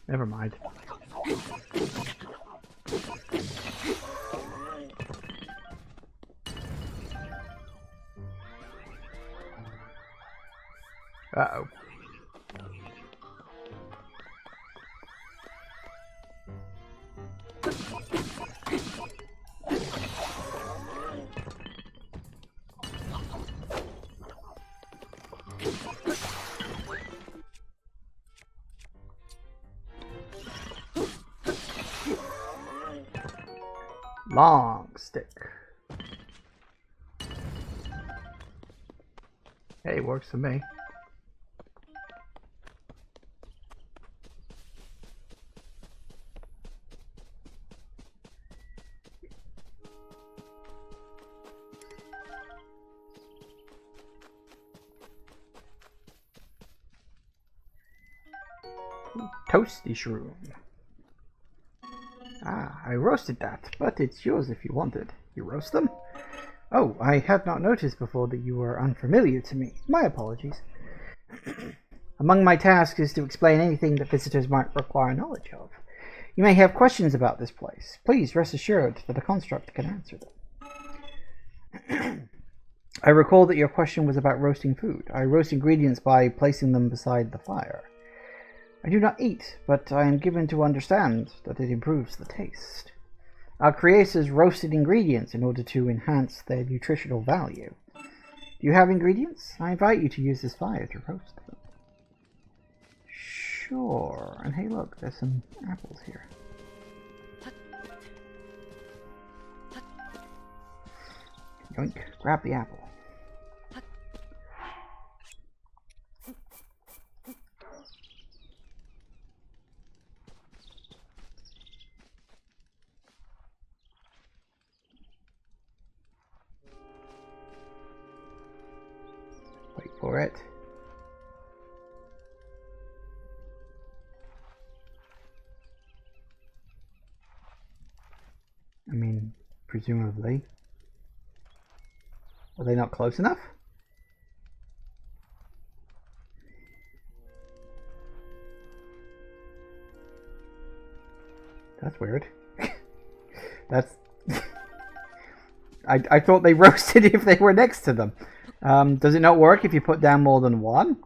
Never mind. Uh-oh. Long stick. Hey, works for me. Toasty shroom. Ah, I roasted that, but it's yours if you want it. You roast them? Oh, I had not noticed before that you were unfamiliar to me. My apologies. Among my tasks is to explain anything that visitors might require knowledge of. You may have questions about this place. Please rest assured that a construct can answer them. I recall that your question was about roasting food. I roast ingredients by placing them beside the fire. I do not eat, but I am given to understand that it improves the taste. Our creators roasted ingredients in order to enhance their nutritional value. Do you have ingredients? I invite you to use this fire to roast them. Sure. And hey look, there's some apples here. Yoink, grab the apple. Wait for it. I mean, presumably. Are they not close enough? That's weird. That's... I thought they roasted if they were next to them. Does it not work if you put down more than one?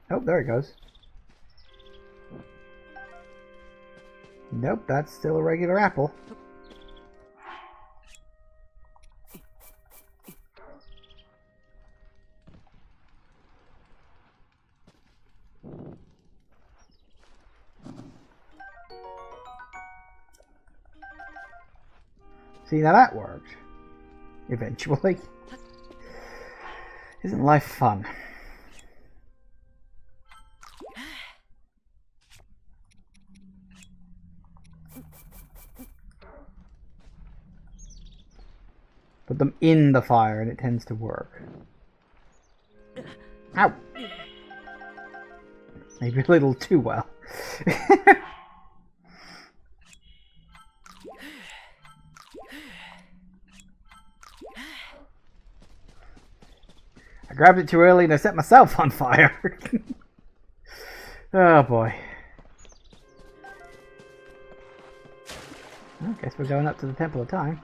Oh, there it goes. Nope, that's still a regular apple. See, now that worked. Eventually. Isn't life fun? Put them in the fire and it tends to work. Ow! Maybe a little too well. I grabbed it too early and I set myself on fire. Oh boy. I guess we're going up to the Temple of Time.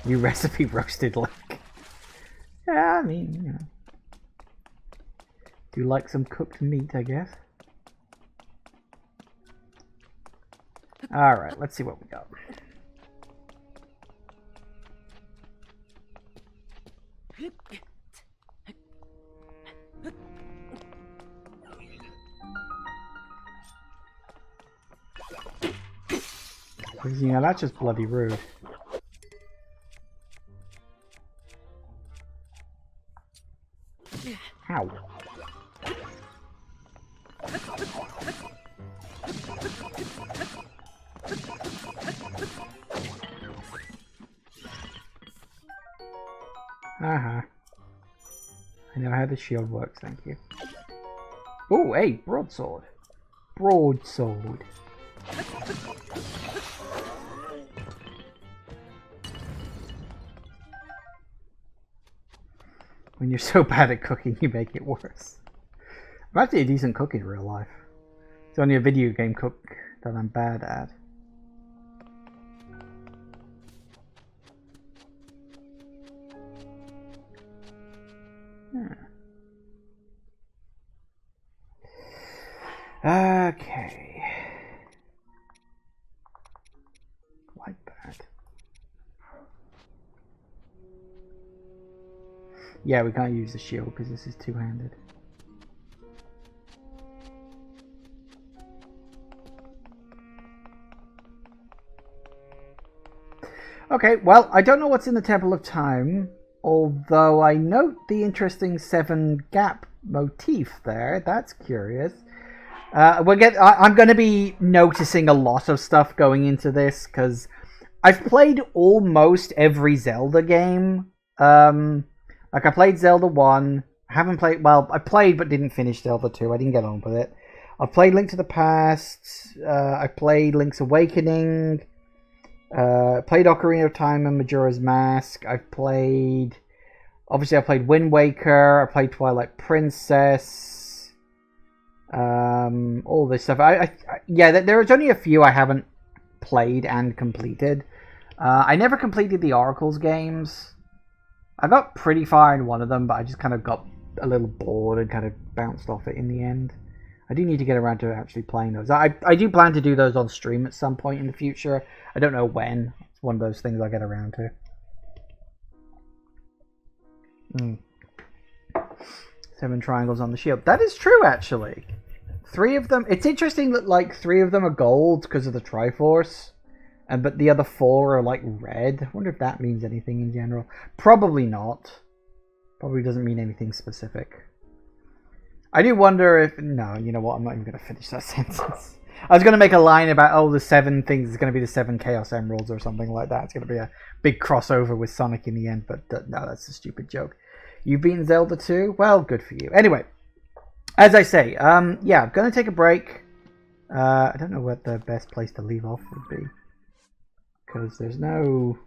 New recipe roasted Link. Yeah, I mean, you know. Do you like some cooked meat, I guess? Alright, let's see what we got. Because, you know, that's just bloody rude. Ow. Uh-huh. I know how the shield works, thank you. Oh, hey, broadsword. Broadsword. When you're so bad at cooking, you make it worse. I'm actually a decent cook in real life. It's only a video game cook that I'm bad at. Okay. Like that. Yeah, we can't use the shield because this is two-handed. Okay, well, I don't know what's in the Temple of Time, although I note the interesting 7-gap motif there. That's curious. I'm going to be noticing a lot of stuff going into this, because I've played almost every Zelda game. Like, I played Zelda 1. I haven't played... Well, I played but didn't finish Zelda 2. I didn't get on with it. I've played Link to the Past. I played Link's Awakening. Played Ocarina of Time and Majora's Mask. I've played... Obviously, I played Wind Waker. I played Twilight Princess. All this stuff. Yeah, there's only a few I haven't played and completed. I never completed the Oracles games. I got pretty far in one of them, but I just kind of got a little bored and kind of bounced off it in the end. I do need to get around to actually playing those. I do plan to do those on stream at some point in the future. I don't know when. It's one of those things I get around to. 7 triangles on the shield. That is true, actually. 3 of them... It's interesting that, like, 3 of them are gold because of the Triforce. But the other 4 are, like, red. I wonder if that means anything in general. Probably not. Probably doesn't mean anything specific. I do wonder if... No, you know what? I'm not even going to finish that sentence. I was going to make a line about, oh, the 7 things is going to be the 7 Chaos Emeralds or something like that. It's going to be a big crossover with Sonic in the end. But no, that's a stupid joke. You've beaten Zelda 2? Well, good for you. Anyway, as I say, yeah, I'm going to take a break. I don't know what the best place to leave off would be. Because there's no...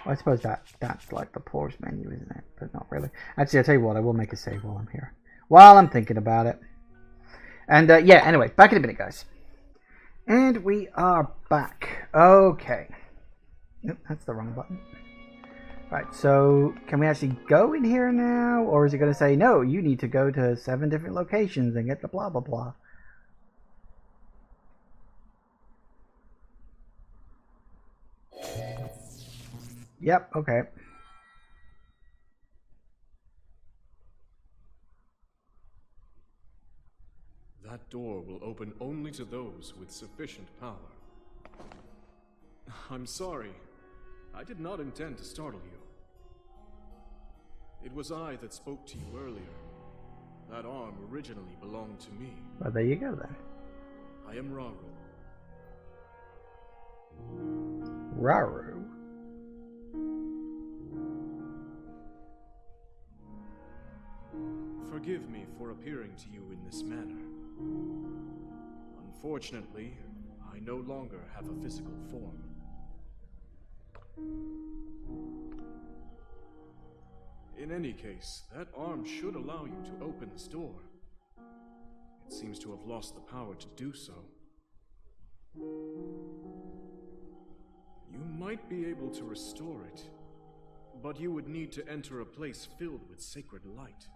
Well, I suppose that's like the pause menu, isn't it? But not really. Actually, I'll tell you what, I will make a save while I'm here. While I'm thinking about it. And yeah, anyway, back in a minute, guys. And we are back. Okay. Nope, that's the wrong button. Right, so can we actually go in here now? Or is it going to say, no, you need to go to 7 different locations and get the blah, blah, blah. Yep, okay. That door will open only to those with sufficient power. I'm sorry. I did not intend to startle you. It was I that spoke to you earlier. That arm originally belonged to me. Well, there you go then. I am Raru. Raru? Forgive me for appearing to you in this manner. Unfortunately, I no longer have a physical form. In any case, that arm should allow you to open this door. It seems to have lost the power to do so. You might be able to restore it, but you would need to enter a place filled with sacred light.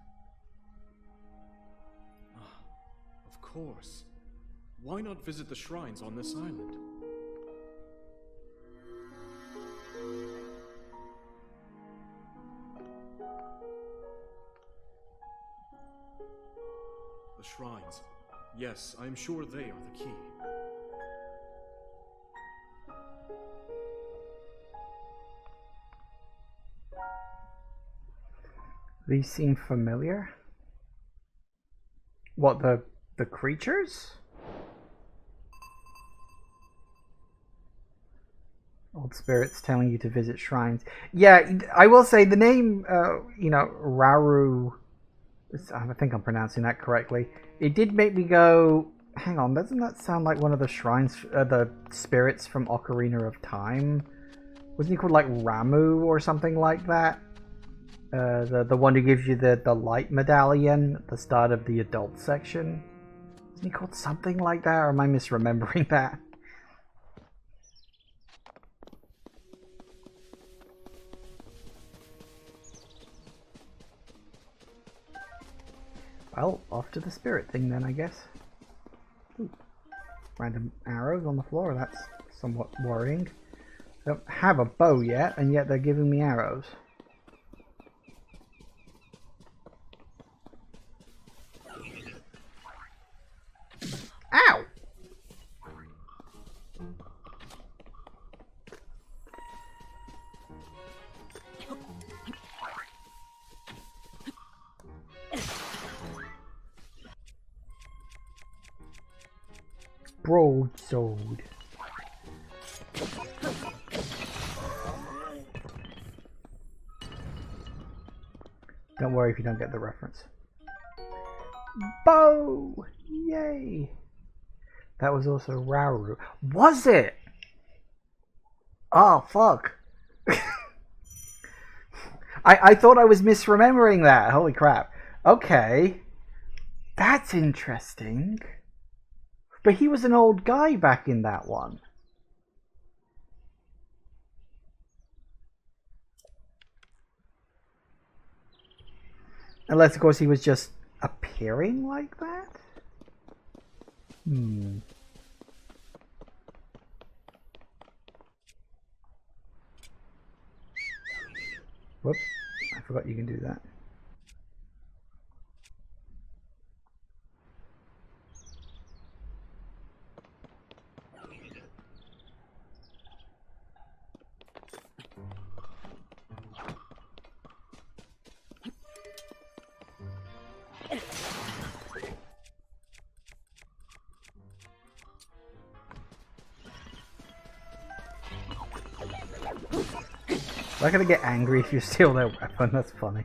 Of course. Why not visit the shrines on this island? The shrines. Yes, I am sure they are the key. These seem familiar. What, the creatures? Old spirits telling you to visit shrines. Yeah, I will say the name, Raru, I think I'm pronouncing that correctly. It did make me go, hang on, doesn't that sound like one of the shrines, the spirits from Ocarina of Time? Wasn't he called like Ramu or something like that? The one who gives you the light medallion at the start of the adult section. Isn't he called something like that, or am I misremembering that? Well, off to the spirit thing then, I guess. Ooh. Random arrows on the floor, that's somewhat worrying. I don't have a bow yet, and yet they're giving me arrows. Ow! Broadsword. Don't worry if you don't get the reference. Bow! Yay! That was also rewrote. Was it? Oh, fuck. I thought I was misremembering that. Holy crap. Okay. That's interesting. But he was an old guy back in that one. Unless, of course, he was just appearing like that? Whoop. I forgot you can do that. I'm not gonna get angry if you steal their weapon, that's funny.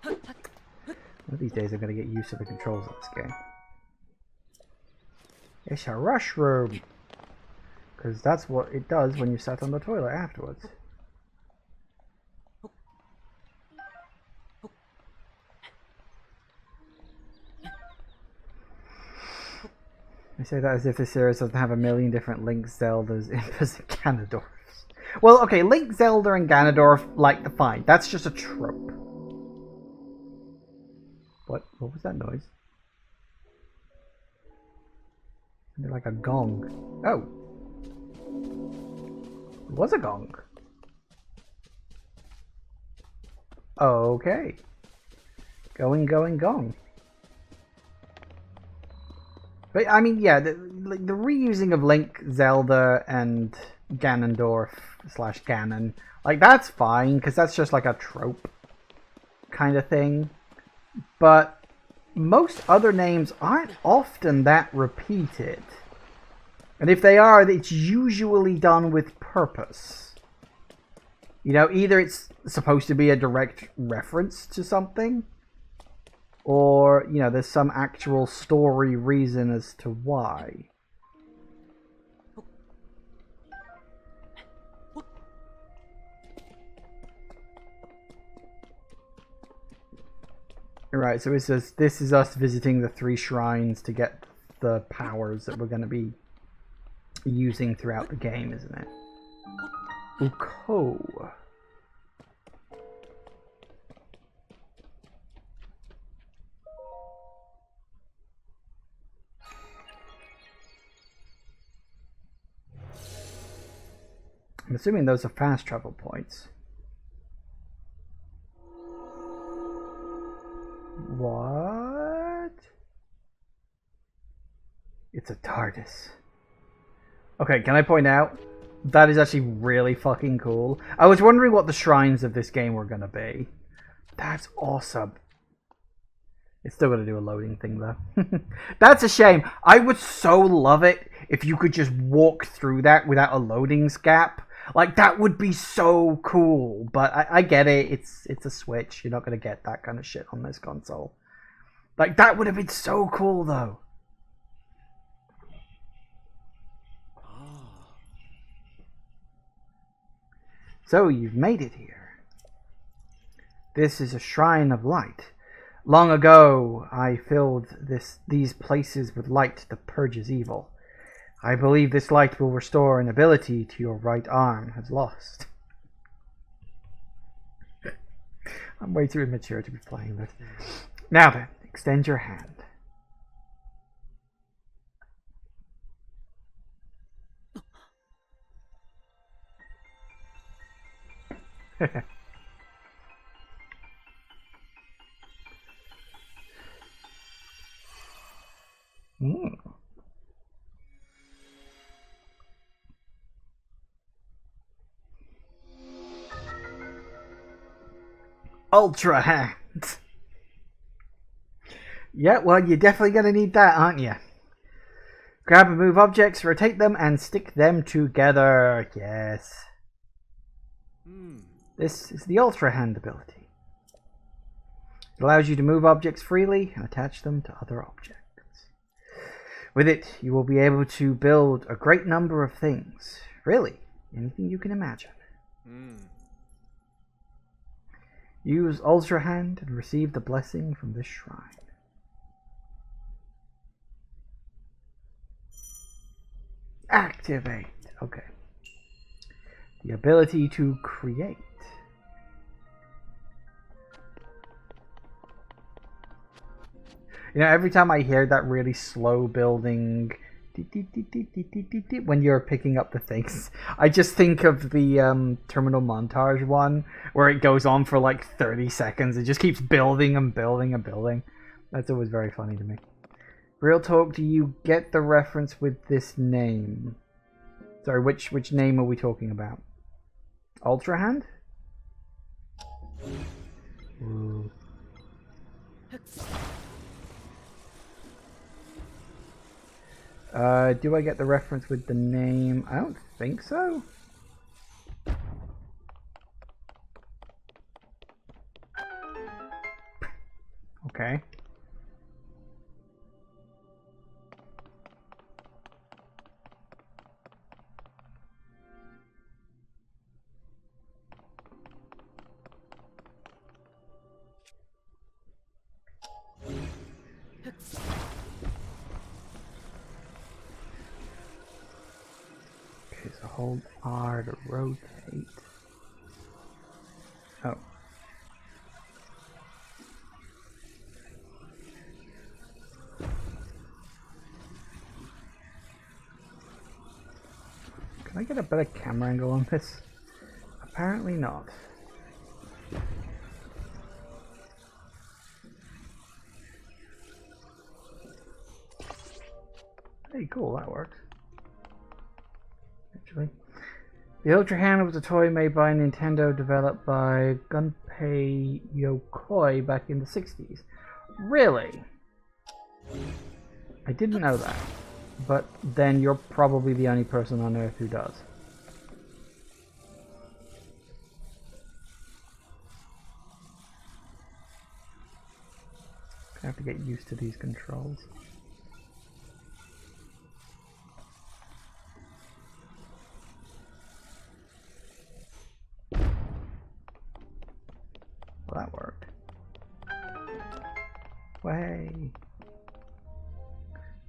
One of these days I'm gonna get used to the controls of this game. It's a rush room! Because that's what it does when you sat on the toilet afterwards. I say that as if this series doesn't have a million different Link, Zeldas, Impas, and Ganondorfs. Well, okay, Link, Zelda, and Ganondorf, like, fine. That's just a trope. What was that noise? Sounded like a gong. Oh. It was a gong. Okay. Going, gong. But, I mean, yeah, the reusing of Link, Zelda, and Ganondorf / Ganon, like, that's fine, because that's just like a trope kind of thing. But most other names aren't often that repeated. And if they are, it's usually done with purpose. You know, either it's supposed to be a direct reference to something, or, you know, there's some actual story reason as to why. Right, so it says, this is us visiting the 3 shrines to get the powers that we're going to be using throughout the game, isn't it? Uko. I'm assuming those are fast travel points. What? It's a TARDIS. Okay, can I point out? That is actually really fucking cool. I was wondering what the shrines of this game were gonna be. That's awesome. It's still gonna do a loading thing though. That's a shame. I would so love it if you could just walk through that without a loadings gap. Like, that would be so cool. But I get it. It's a Switch. You're not gonna get that kind of shit on this console. Like, that would have been so cool, though. Ah. So, you've made it here. This is a shrine of light. Long ago, I filled these places with light that purges evil. I believe this light will restore an ability to your right arm has lost. I'm way too immature to be playing this. Now then, extend your hand. Mm. Ultra hand. Yeah, well, you're definitely going to need that, aren't you? Grab and move objects, rotate them, and stick them together. Yes. This is the Ultra Hand ability. It allows you to move objects freely and attach them to other objects. With it, you will be able to build a great number of things. Really, anything you can imagine. Use Ultra Hand and receive the blessing from this shrine. Activate. Okay. The ability to create. You know, every time I hear that really slow building when you're picking up the things, I just think of the terminal montage one where it goes on for like 30 seconds. It just keeps building and building and building. That's always very funny to me. Real talk, do you get the reference with this name? Sorry, which name are we talking about? Ultra Hand? Ooh. Do I get the reference with the name? I don't think so. Okay. So hold R to rotate. Oh. Can I get a better camera angle on this? Apparently not. Hey, cool, that worked. Actually. The Ultra Hand was a toy made by Nintendo, developed by Gunpei Yokoi back in the 60s. Really? I didn't know that. But then you're probably the only person on Earth who does. I have to get used to these controls. Well, that worked. Way.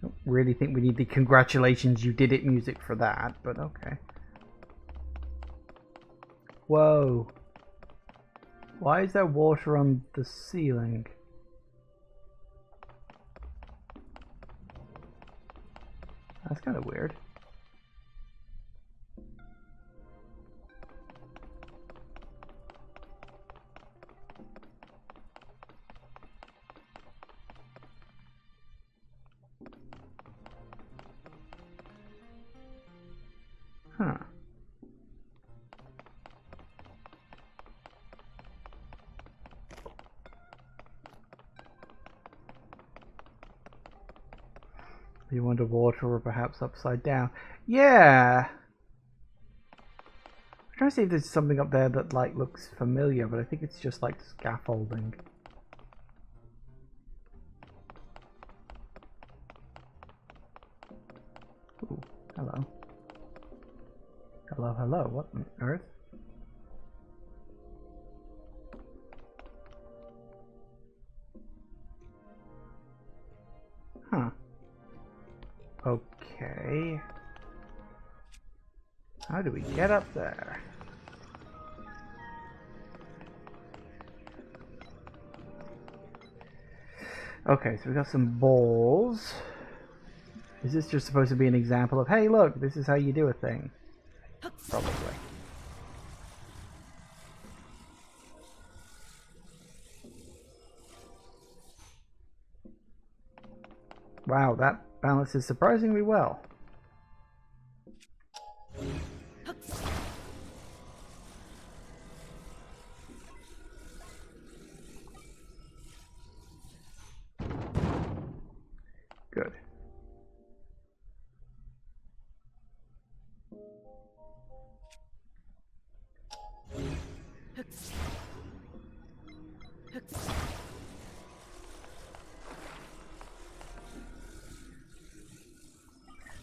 Don't really think we need the congratulations you did it music for that, but okay. Whoa. Why is there water on the ceiling? That's kind of weird. Huh. You want water or perhaps upside down? Yeah. I'm trying to see if there's something up there that like looks familiar, but I think it's just like scaffolding. hello. Hello, hello. What on earth? Huh. Okay. How do we get up there? Okay, so we got some balls. Is this just supposed to be an example of, hey, look, this is how you do a thing? Probably. Wow, that balances surprisingly well. Good.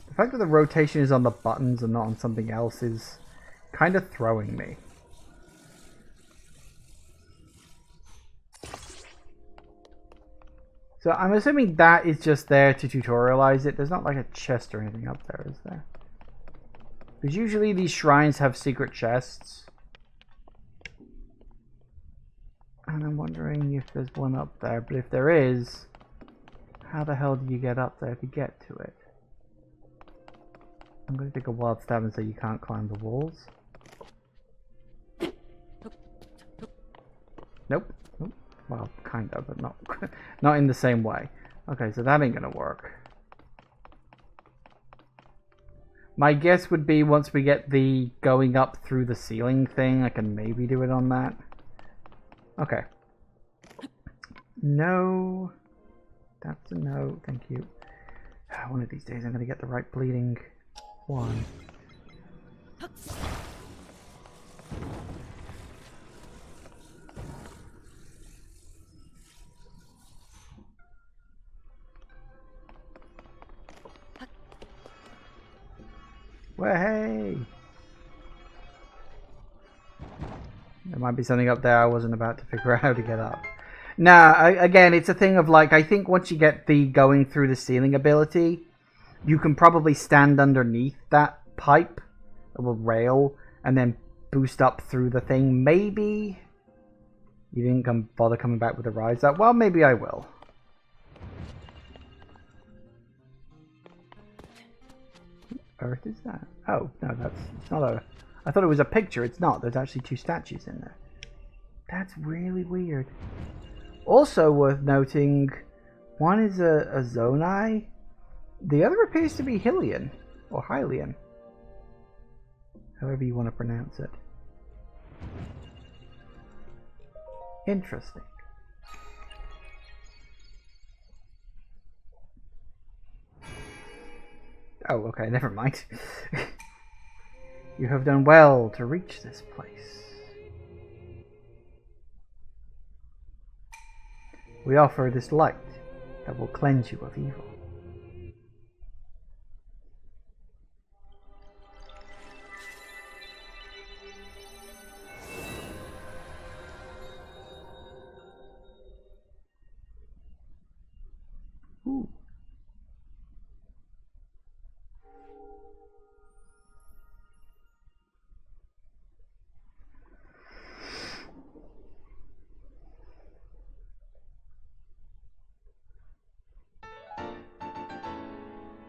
The fact that the rotation is on the buttons and not on something else is kind of throwing me. So I'm assuming that is just there to tutorialize it. There's not like a chest or anything up there, is there? Because usually these shrines have secret chests. And I'm wondering if there's one up there. But if there is, how the hell do you get up there to get to it? I'm going to take a wild stab and say you can't climb the walls. Nope. Nope. Well, kind of, but not not in the same way. Okay, so that ain't gonna work. My guess would be once we get the going up through the ceiling thing, I can maybe do it on that. Okay. No. That's a no. Thank you. One of these days I'm gonna get the right bleeding one. Well, hey! There might be something up there I wasn't about to figure out how to get up. Nah, again, it's a thing of like, I think once you get the going through the ceiling ability, you can probably stand underneath that pipe, or rail, and then boost up through the thing. Maybe you didn't bother coming back with a rise up. Well, maybe I will. Earth is that? Oh, no, it's not a... I thought it was a picture. It's not. There's actually two statues in there. That's really weird. Also worth noting, one is a Zonai. The other appears to be Hylian, or Hylian. However you want to pronounce it. Interesting. Oh, okay, never mind. You have done well to reach this place. We offer this light that will cleanse you of evil. Ooh.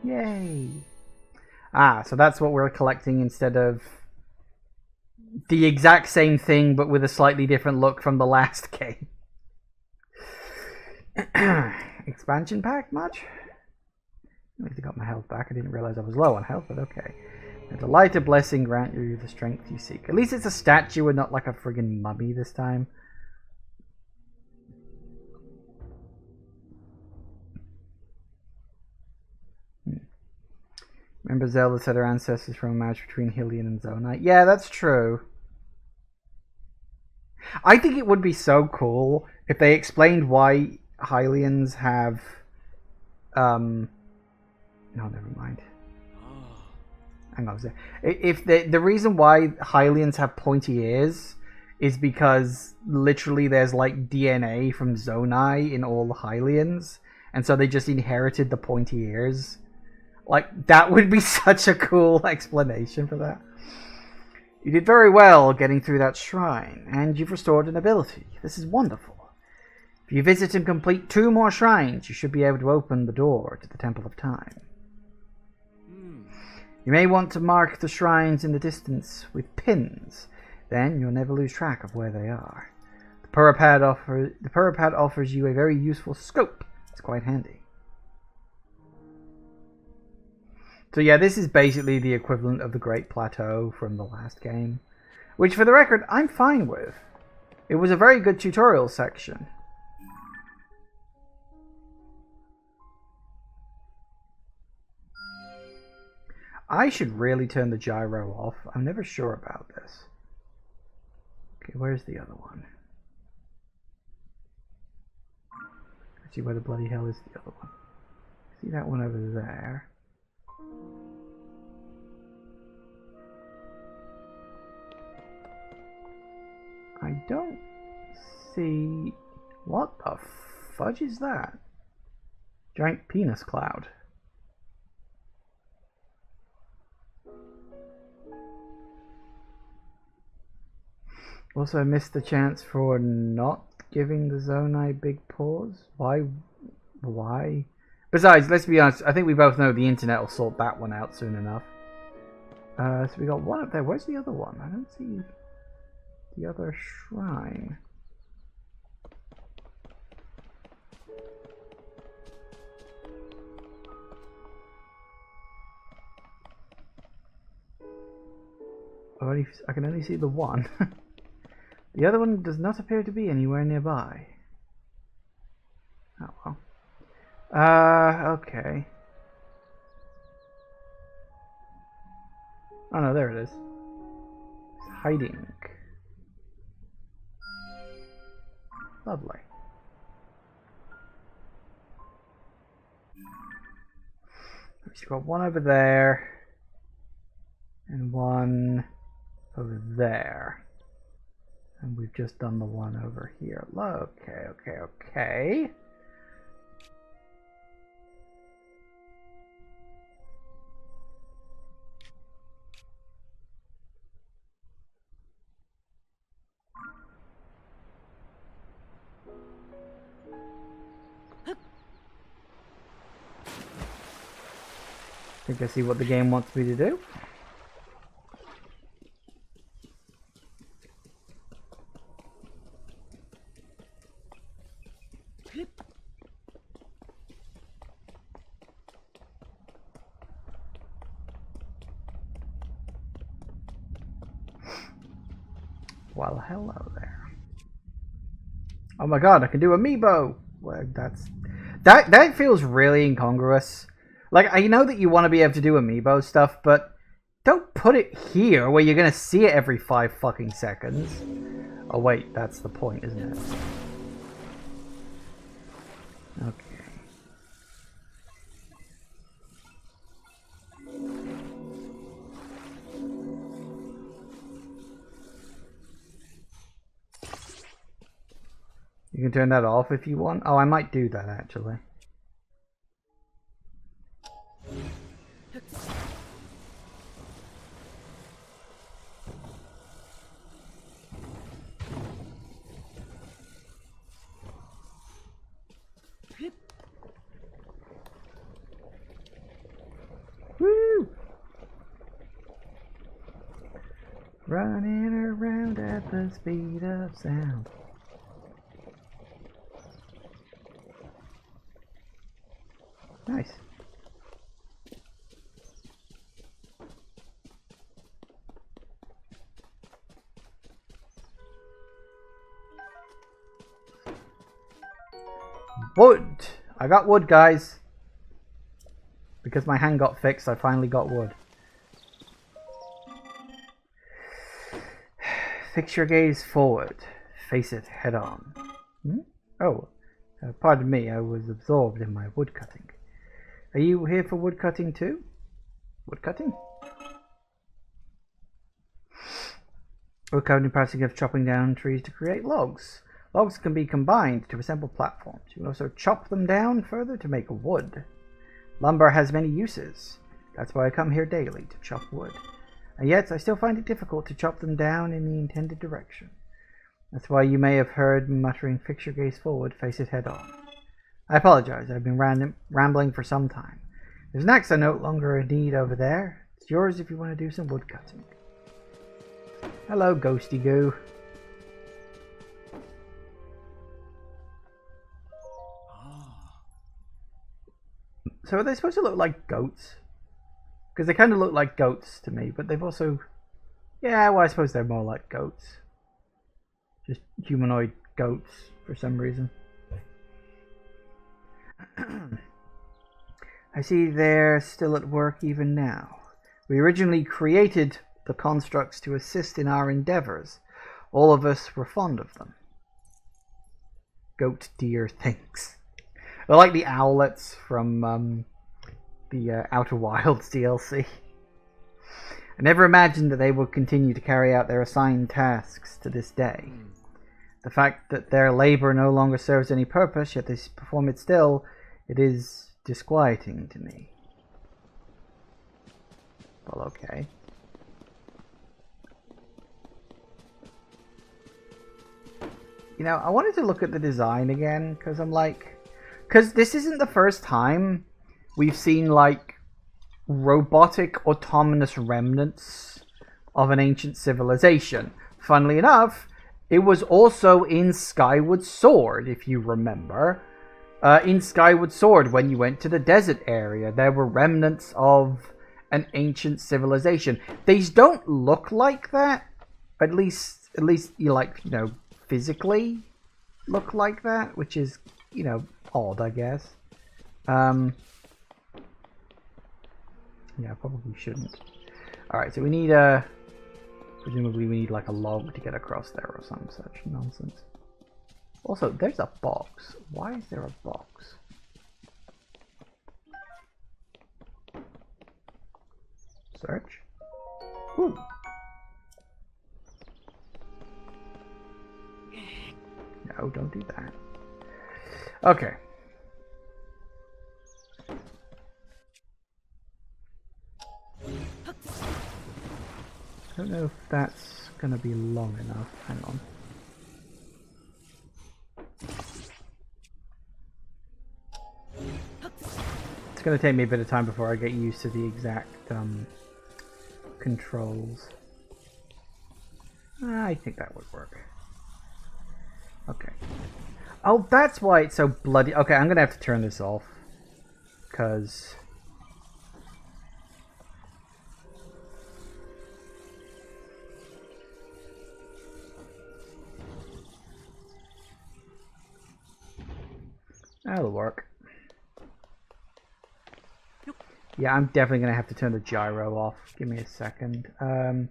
Yay! Ah, so that's what we're collecting instead of the exact same thing but with a slightly different look from the last game. Expansion pack much? At least I got my health back. I didn't realize I was low on health, but okay. May the light of blessing grant you the strength you seek. At least it's a statue and not like a friggin' mummy this time. Remember Zelda said her ancestors from a match between Hylian and Zonai? Yeah, that's true. I think it would be so cool if they explained why Hylians have... No, never mind. Ah, Hang on a sec. If the reason why Hylians have pointy ears is because literally there's like DNA from Zonai in all the Hylians, and so they just inherited the pointy ears. Like, that would be such a cool explanation for that. You did very well getting through that shrine, and you've restored an ability. This is wonderful. If you visit and complete 2 more shrines, you should be able to open the door to the Temple of Time. You may want to mark the shrines in the distance with pins. Then you'll never lose track of where they are. The Purapad offers you a very useful scope. It's quite handy. So yeah, this is basically the equivalent of the Great Plateau from the last game. Which, for the record, I'm fine with. It was a very good tutorial section. I should really turn the gyro off. I'm never sure about this. Okay, where's the other one? Let's see where the bloody hell is the other one. See that one over there? I don't see... What the fudge is that? Giant penis cloud. Also, I missed the chance for not giving the Zonai big paws. Why? Besides, let's be honest, I think we both know the internet will sort that one out soon enough. So we got one up there. Where's the other one? I don't see the other shrine. I can only see the one. The other one does not appear to be anywhere nearby. Oh well. Okay. Oh no, there it is. It's hiding. Lovely. We've got one over there. And one over there. And we've just done the one over here. Okay. I think I see what the game wants me to do. Well, hello there. Oh my god, I can do amiibo! Well, that feels really incongruous. Like, I know that you want to be able to do amiibo stuff, but don't put it here where you're gonna see it every 5 fucking seconds. Oh wait, that's the point, isn't it? Okay. You can turn that off if you want. Oh, I might do that actually. Woo! Running around at the speed of sound. Nice. Wood! I got wood, guys. Because my hand got fixed, I finally got wood. Fix your gaze forward. Face it head on. Oh, pardon me, I was absorbed in my wood cutting. Are you here for wood cutting too? Wood cutting? We're currently practicing of chopping down trees to create logs. Logs can be combined to assemble platforms. You can also chop them down further to make wood. Lumber has many uses. That's why I come here daily, to chop wood. And yet, I still find it difficult to chop them down in the intended direction. That's why you may have heard me muttering, "Fix your gaze forward, face it head on." I apologize, I've been rambling for some time. There's an axe I no longer need over there. It's yours if you want to do some wood cutting. Hello, Ghosty Goo. So are they supposed to look like goats? Because they kind of look like goats to me, but they've also... Yeah, well, I suppose they're more like goats. Just humanoid goats, for some reason. I see they're still at work even now. We originally created the constructs to assist in our endeavors. All of us were fond of them. Goat deer things. They're like the owlets from the Outer Wilds DLC. I never imagined that they would continue to carry out their assigned tasks to this day. The fact that their labor no longer serves any purpose, yet they perform it still, it is disquieting to me. Well, okay. You know, I wanted to look at the design again, because I'm like... Because this isn't the first time we've seen, like, robotic autonomous remnants of an ancient civilization. Funnily enough, it was also in Skyward Sword, if you remember. In Skyward Sword, when you went to the desert area, there were remnants of an ancient civilization. These don't look like that. At least you like, you know, physically look like that, which is, you know, odd, I guess. Yeah, probably shouldn't. Alright, so we need a... Presumably we need like a log to get across there or some such nonsense. Also, there's a box. Why is there a box? Search. Ooh. No, don't do that. Okay. I don't know if that's gonna be long enough. Hang on. It's gonna take me a bit of time before I get used to the exact controls. I think that would work. Okay. Oh, that's why it's so bloody... Okay, I'm gonna have to turn this off. Because... That'll work. Yeah, I'm definitely going to have to turn the gyro off. Give me a second. Can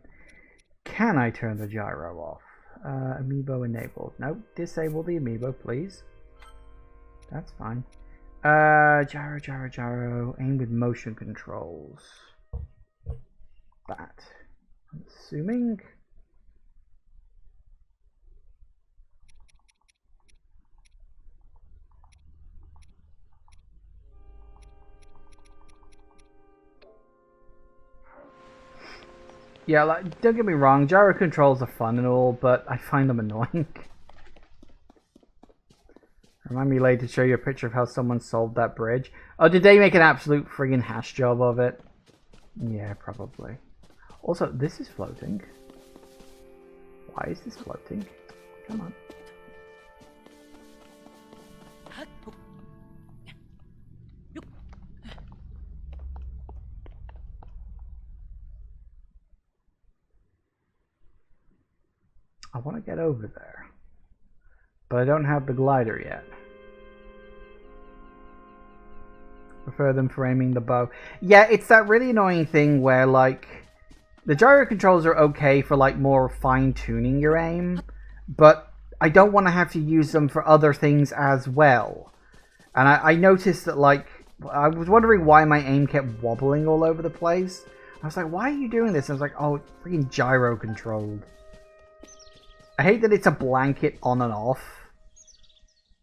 I turn the gyro off? Amiibo enabled. No, disable the amiibo, please. That's fine. Gyro. Aim with motion controls. That. I'm assuming... Yeah, like, don't get me wrong, gyro controls are fun and all, but I find them annoying. Remind me later to show you a picture of how someone solved that bridge. Oh, did they make an absolute friggin' hash job of it? Yeah, probably. Also, this is floating. Why is this floating? Come on. I want to get over there, but I don't have the glider yet. Prefer them for aiming the bow. Yeah, it's that really annoying thing where, like, the gyro controls are okay for, like, more fine-tuning your aim, but I don't want to have to use them for other things as well. And I noticed that, like, I was wondering why my aim kept wobbling all over the place. I was like, why are you doing this? I was like, oh, it's freaking gyro controlled. I hate that it's a blanket on and off.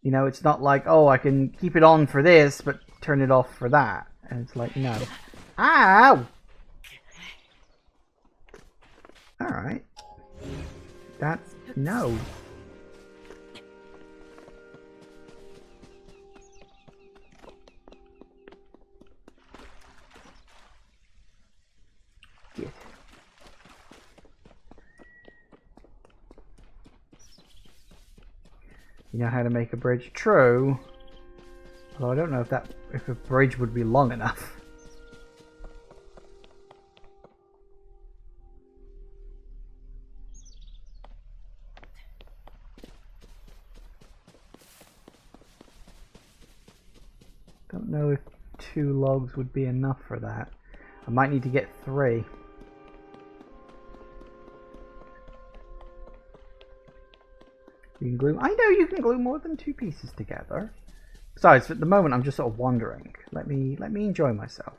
You know, it's not like, oh, I can keep it on for this, but turn it off for that. And it's like, no. Ow! Alright. That's... no. Get. You know how to make a bridge? True. Although I don't know if a bridge would be long enough. Don't know if 2 logs would be enough for that. I might need to get 3. You can glue. I know you can glue more than 2 pieces together. Besides, at the moment, I'm just sort of wandering. Let me enjoy myself.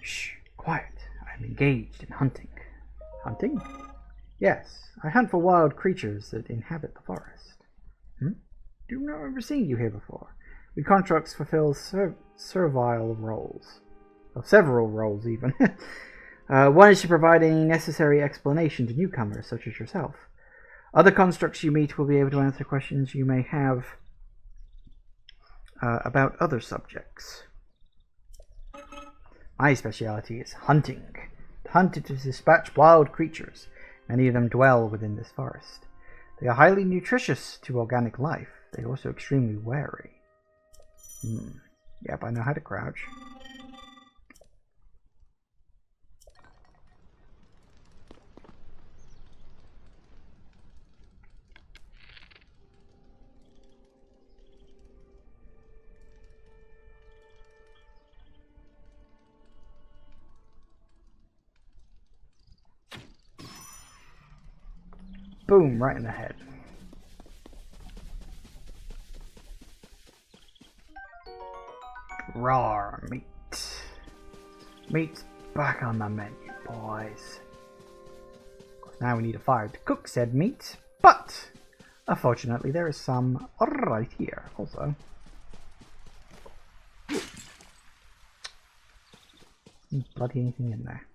Shh, quiet. I'm engaged in hunting. Hunting? Yes, I hunt for wild creatures that inhabit the forest. Do not remember seeing you here before. We contracts fulfill servile roles. Well, several roles, even. One is to provide any necessary explanation to newcomers, such as yourself. Other constructs you meet will be able to answer questions you may have about other subjects. My speciality is hunting. The hunt is to dispatch wild creatures. Many of them dwell within this forest. They are highly nutritious to organic life. They are also extremely wary. Yep, I know how to crouch. Boom, right in the head. Raw meat. Meat's back on the menu, boys. Now we need a fire to cook said meat, but unfortunately there is some right here also. Bloody anything in there.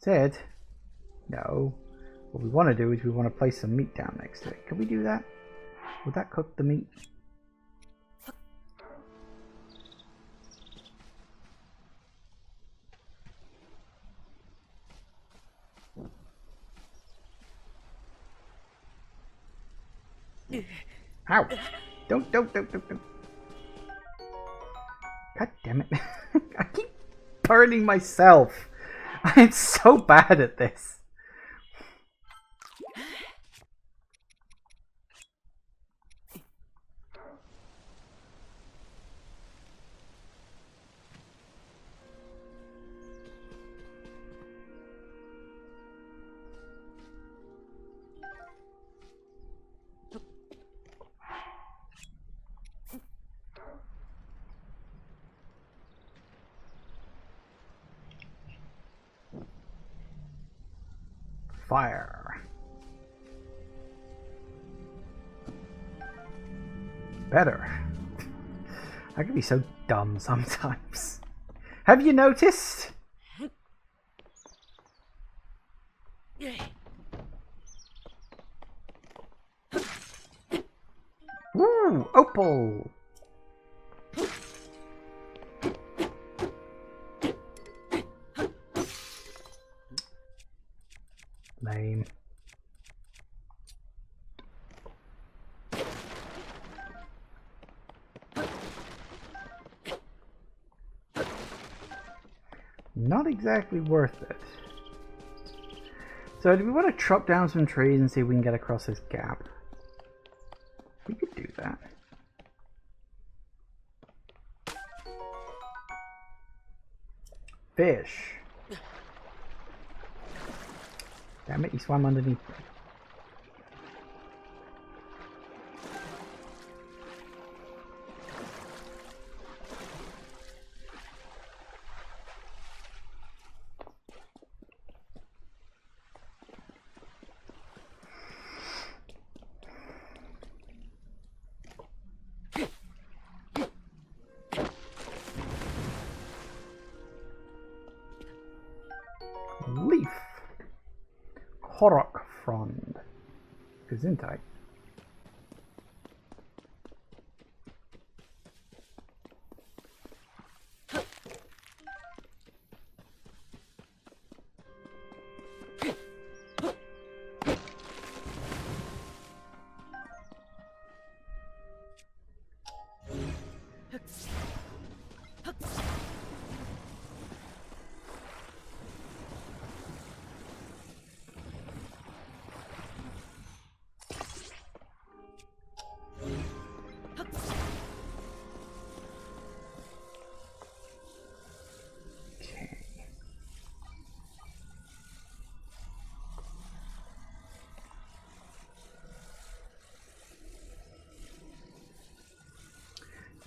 Said, no. What we want to do is we want to place some meat down next to it. Can we do that? Would that cook the meat? Ow! Don't. God damn it. I keep burning myself. I'm so bad at this. Fire. Better. I can be so dumb sometimes. Have you noticed? Ooh, opal. Lame. Not exactly worth it. So do we want to chop down some trees and see if we can get across this gap? We could do that. Fish. Damn it, he swam underneath me. Horrocfrond. Gesundheit.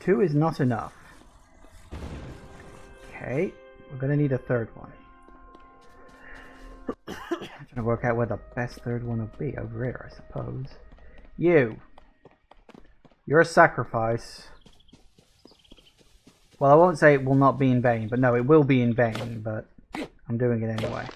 Two is not enough. Okay, we're gonna need a third one. I'm trying to work out where the best third one would be. Over here, I suppose. You're a sacrifice. Well, I won't say it will not be in vain, but no, it will be in vain, but I'm doing it anyway.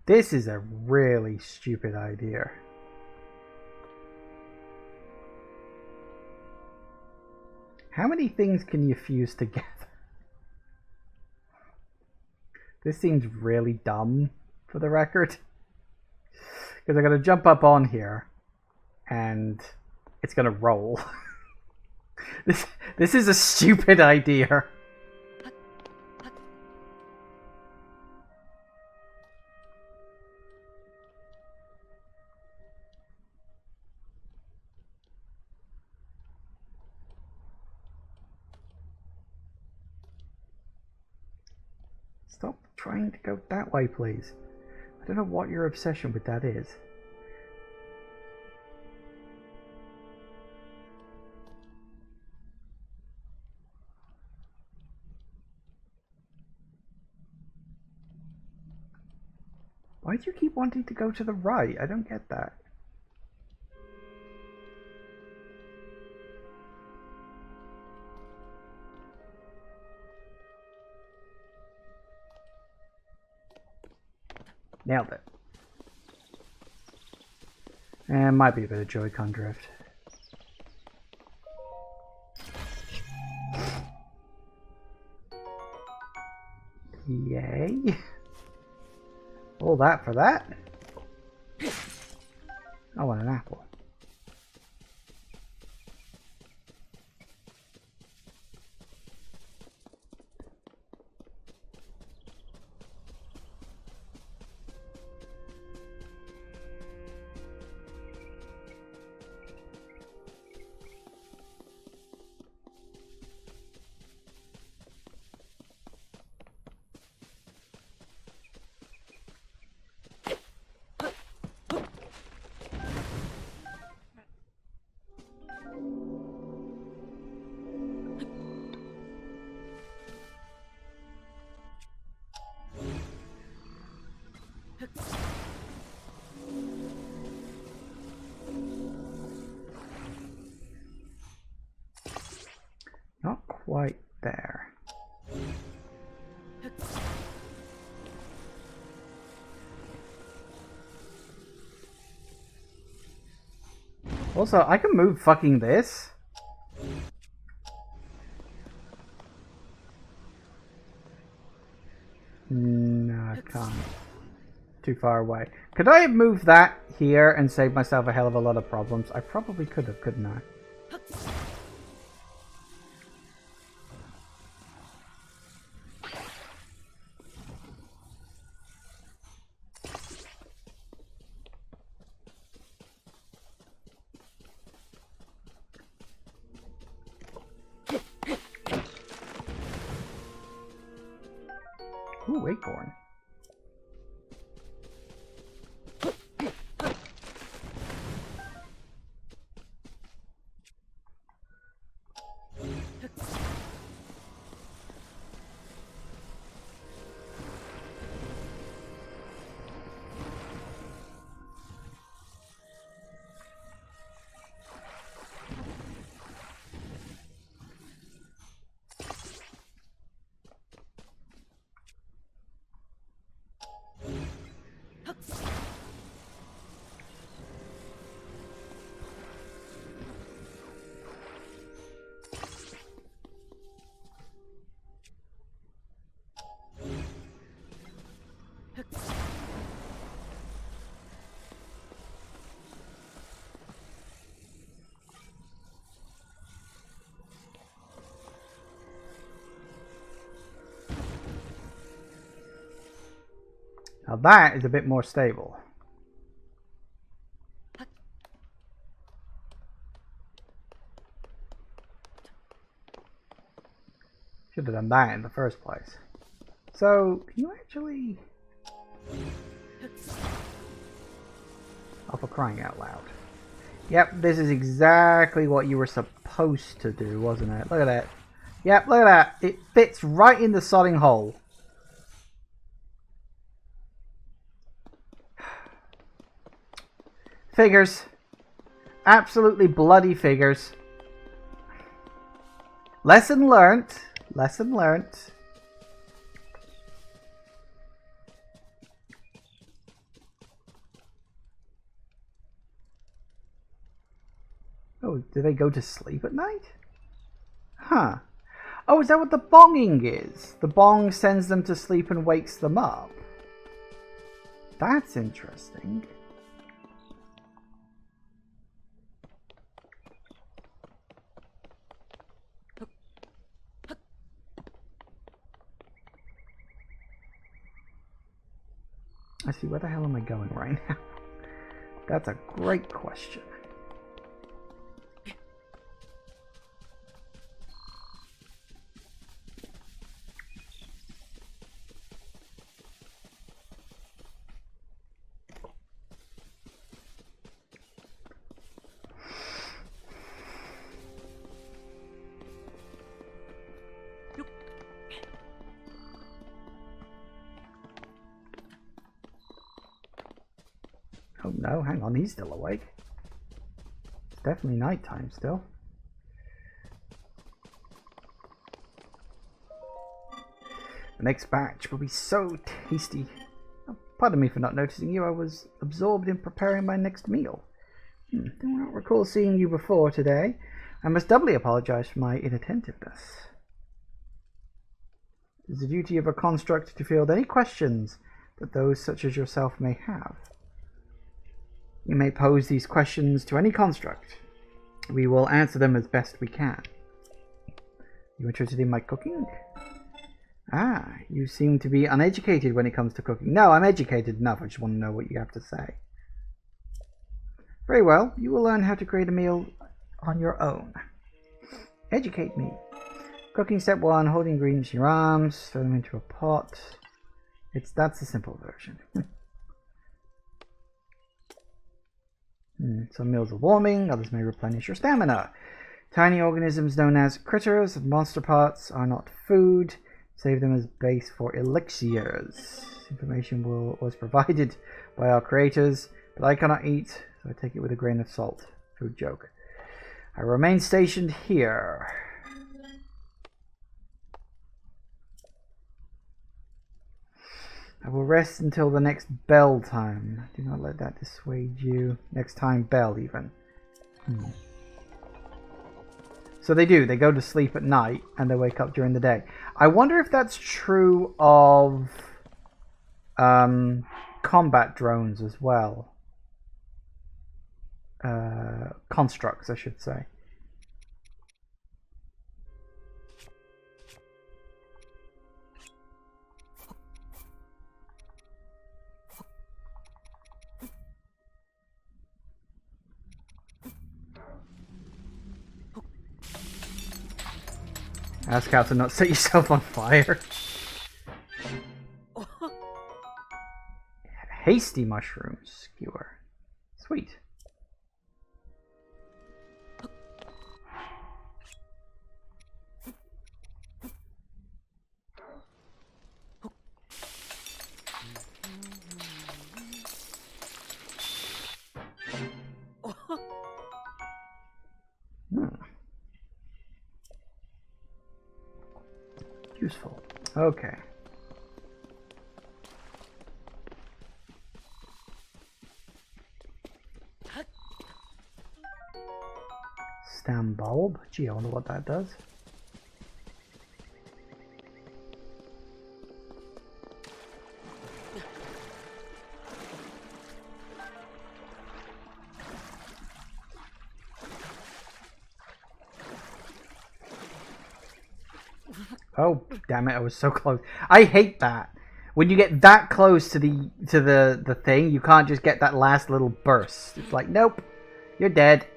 This is a really stupid idea. How many things can you fuse together? This seems really dumb, for the record. Because I'm going to jump up on here, and it's going to roll. This is a stupid idea. Stop trying to go that way, please. I don't know what your obsession with that is. Why do you keep wanting to go to the right? I don't get that. Nailed it. And might be a bit of Joy-Con drift. Yay. All that for that. I want an apple. Not quite there. Also, I can move fucking this. No, I can't. Too far away. Could I have moved that here and saved myself a hell of a lot of problems? I probably could have, couldn't I? Ooh, acorn. Now that is a bit more stable. Should have done that in the first place. So, can you actually... Oh, for crying out loud. Yep, this is exactly what you were supposed to do, wasn't it? Look at that. Yep, look at that. It fits right in the sodding hole. Figures. Absolutely bloody figures. Lesson learnt. Lesson learnt. Oh, do they go to sleep at night? Huh. Oh, is that what the bonging is? The bong sends them to sleep and wakes them up. That's interesting. I see, where the hell am I going right now? That's a great question. Oh no, hang on, he's still awake. It's definitely nighttime still. The next batch will be so tasty. Oh, pardon me for not noticing you. I was absorbed in preparing my next meal. Do not recall seeing you before today. I must doubly apologize for my inattentiveness. It is the duty of a construct to field any questions that those such as yourself may have. You may pose these questions to any construct. We will answer them as best we can. You interested in my cooking? Ah, you seem to be uneducated when it comes to cooking. No, I'm educated enough. I just want to know what you have to say. Very well. You will learn how to create a meal on your own. Educate me. Cooking step 1, hold ingredients in your arms, throw them into a pot. That's the simple version. Some meals are warming, others may replenish your stamina. Tiny organisms known as critters and monster parts are not food. Save them as base for elixirs. Information was provided by our creators, but I cannot eat, so I take it with a grain of salt. Food joke. I remain stationed here. I will rest until the next bell time. Do not let that dissuade you. Next time bell, even. So they do. They go to sleep at night and they wake up during the day. I wonder if that's true of combat drones as well. Constructs, I should say. Ask how to not set yourself on fire. Hasty mushroom skewer. Sweet. Useful. Okay. Stem bulb. Gee, I wonder what that does. Oh, damn it, I was so close. I hate that. When you get that close to the thing, you can't just get that last little burst. It's like, nope, you're dead.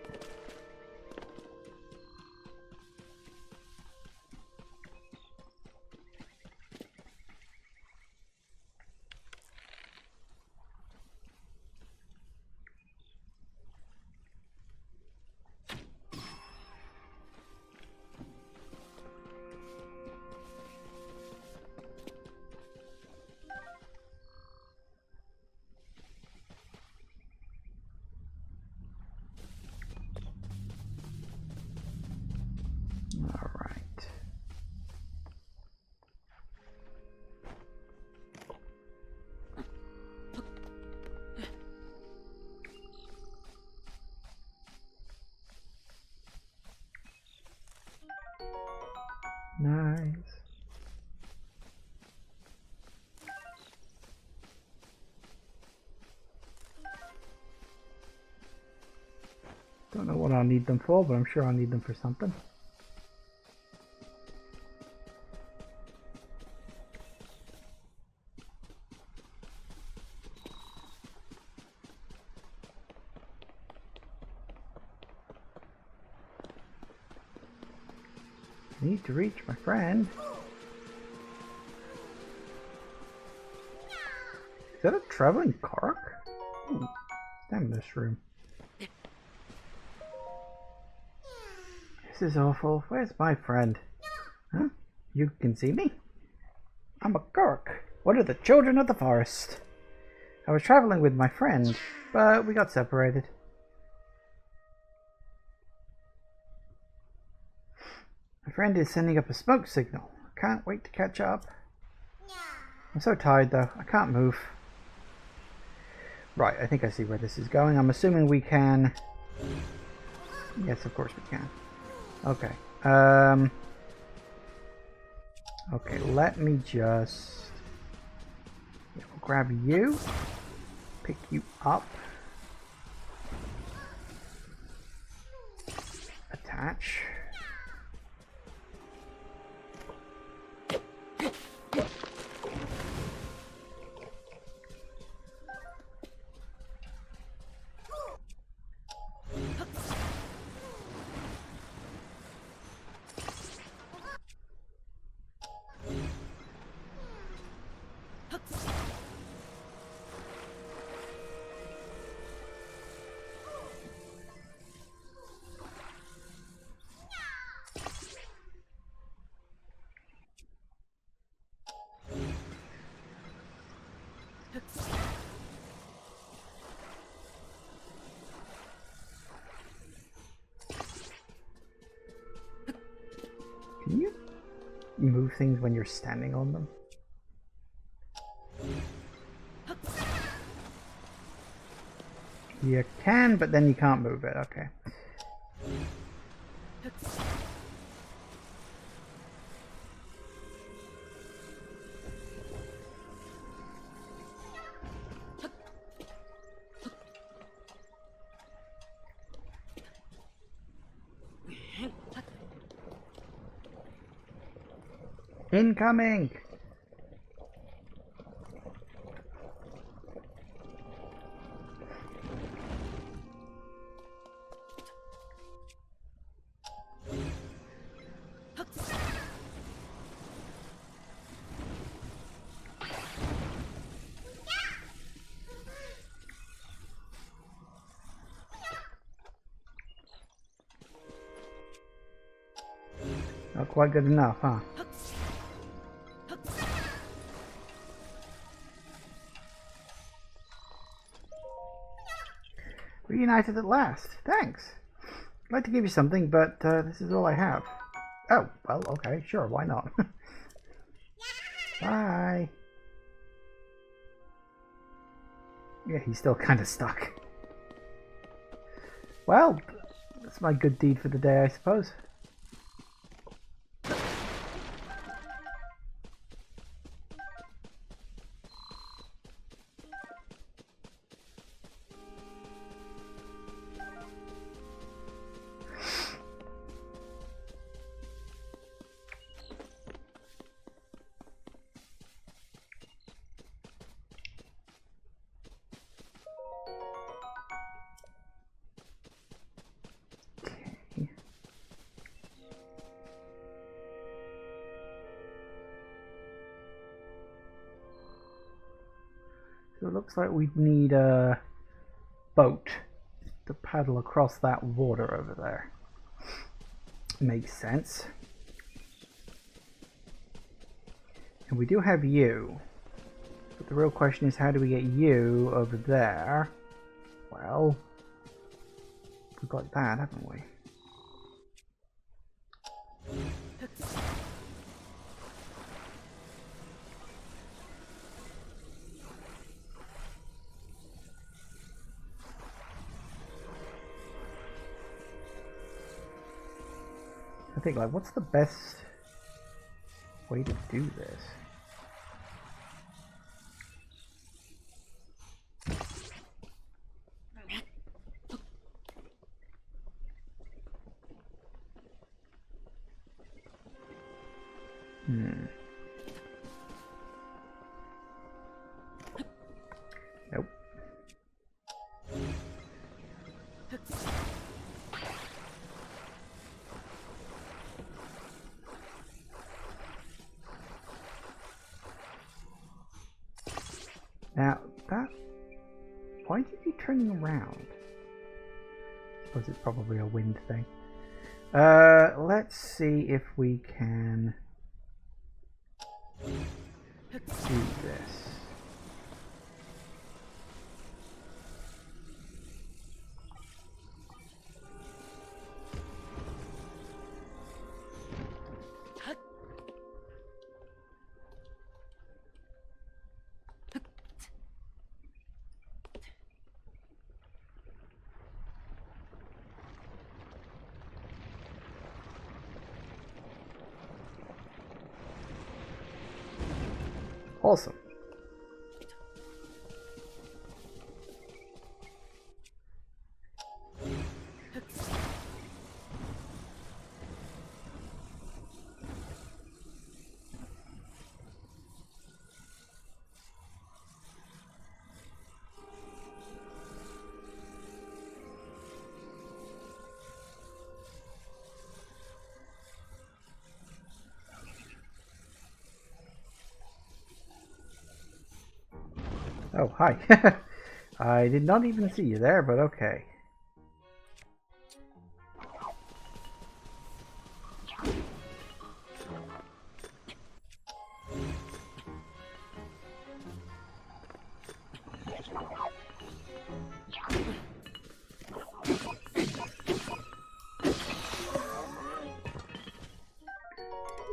All right. Nice. Don't know what I'll need them for, but I'm sure I'll need them for something. I need to reach my friend. Is that a traveling Korok? Ooh, stand in this room. This is awful. Where's my friend? Huh? You can see me? I'm a Korok. One of the children of the forest. I was traveling with my friend, but we got separated. My friend is sending up a smoke signal. I can't wait to catch up. I'm so tired though. I can't move. Right, I think I see where this is going. I'm assuming we can... Yes, of course we can. Okay. Okay, let me just... We'll grab you. Pick you up. Attach. Can you move things when you're standing on them? You can, but then you can't move it. Okay. Incoming! Not quite good enough, huh? Reunited at last. Thanks. I'd like to give you something, but this is all I have. Oh, well, okay, sure, why not? Bye. Yeah, he's still kind of stuck. Well, that's my good deed for the day, I suppose. So it looks like we'd need a boat to paddle across that water over there. Makes sense. And we do have you. But the real question is, how do we get you over there? Well, we've got that, haven't we? I think, like, what's the best way to do this? Nope. Now, that... why did he turn around? I suppose it's probably a wind thing. Let's see if we can do this. Awesome. Oh, hi. I did not even see you there, but okay.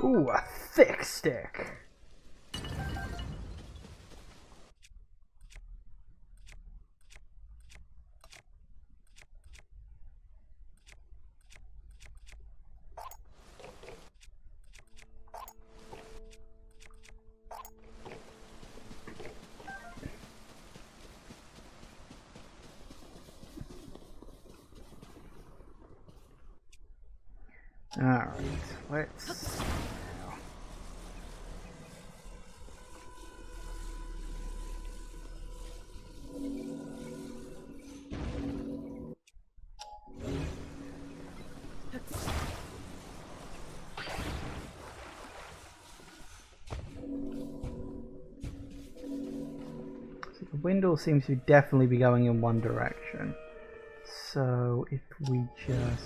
Ooh, a thick stick. Alright, let's... So the window seems to definitely be going in one direction. So if we just...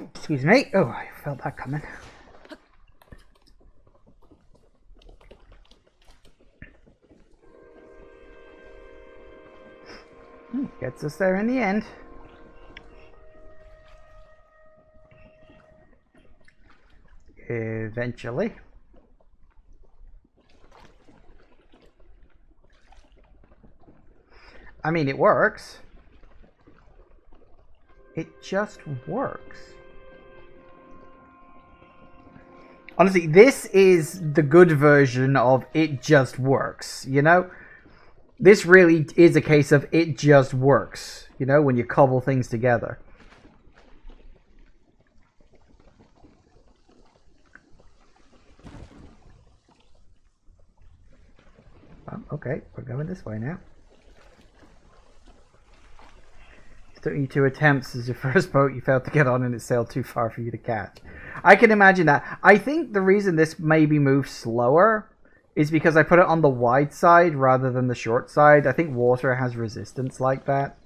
Excuse me. Oh, I felt that coming. Gets us there in the end. Eventually. I mean, it works. It just works. Honestly, this is the good version of it just works, you know? This really is a case of it just works, you know, when you cobble things together. Okay, we're going this way now. It took you 2 attempts as your first boat you failed to get on and it sailed too far for you to catch. I can imagine that. I think the reason this maybe moves slower is because I put it on the wide side rather than the short side. I think water has resistance like that.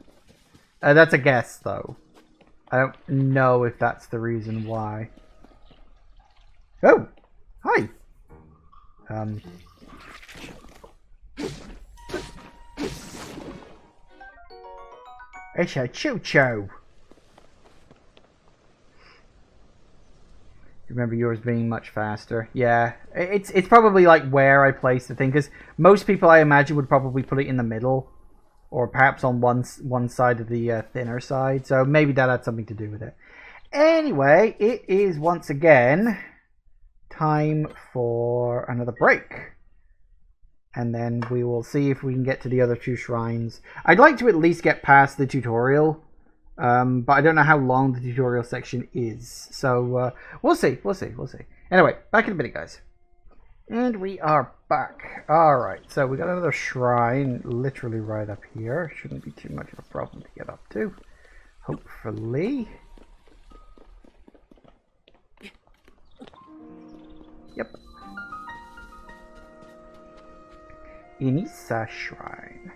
That's a guess, though. I don't know if that's the reason why. Oh! Hi! It's a choo-choo! Remember yours being much faster. Yeah, it's probably like where I place the thing, because most people I imagine would probably put it in the middle, or perhaps on one side of the thinner side. So maybe that had something to do with it. Anyway, it is once again time for another break, and then we will see if we can get to the other 2 shrines. I'd like to at least get past the tutorial. But I don't know how long the tutorial section is. So, we'll see. Anyway, back in a minute, guys. And we are back. Alright, so we got another shrine literally right up here. Shouldn't be too much of a problem to get up to. Hopefully. Yep. Inisa Shrine.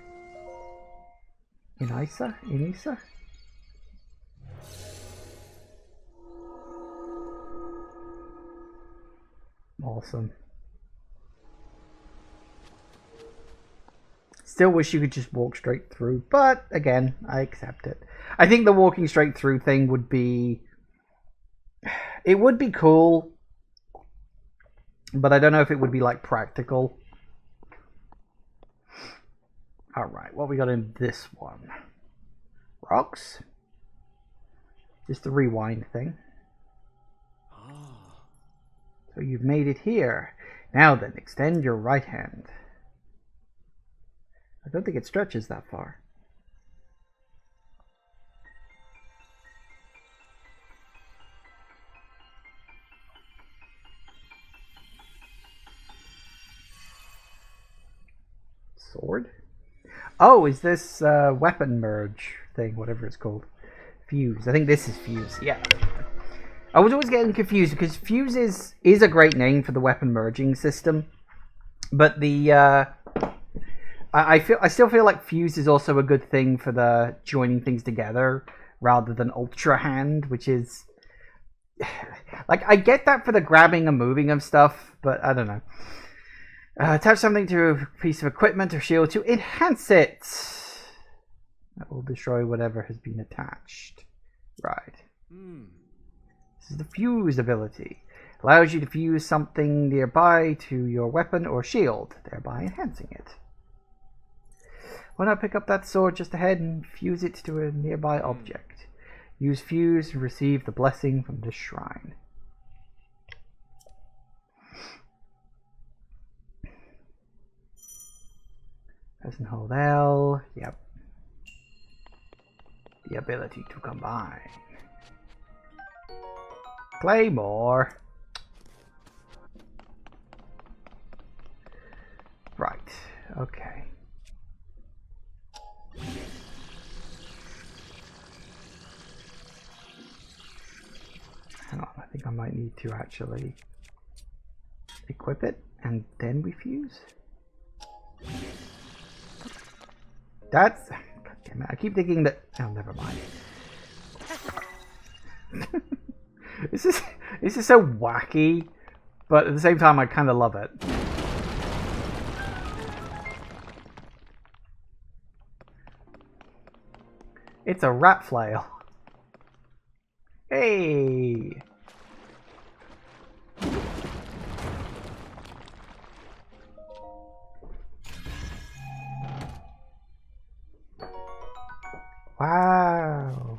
Inisa? Awesome. Still wish you could just walk straight through, but again, I accept it. I think the walking straight through thing would be... It would be cool, but I don't know if it would be, like, practical. Alright, what we got in this one? Rocks? Just the rewind thing. So you've made it here. Now then, extend your right hand. I don't think it stretches that far. Sword? Oh, is this weapon merge thing, whatever it's called? Fuse. I think this is fuse, yeah. I was always getting confused because fuse is a great name for the weapon merging system, but the I still feel like fuse is also a good thing for the joining things together rather than ultra hand, which is like I get that for the grabbing and moving of stuff, but I don't know. Attach something to a piece of equipment or shield to enhance it. That will destroy whatever has been attached. Right. This is the fuse ability. Allows you to fuse something nearby to your weapon or shield, thereby enhancing it. Why not pick up that sword just ahead and fuse it to a nearby object? Use fuse and receive the blessing from this shrine. Press and hold L. Yep. The ability to combine. Claymore. Right. Okay. Hang on. I think I might need to actually equip it and then we fuse. That's... God damn it. I keep thinking that... Oh, never mind. This is so wacky, but at the same time, I kind of love it. It's a rat flail. Hey! Wow!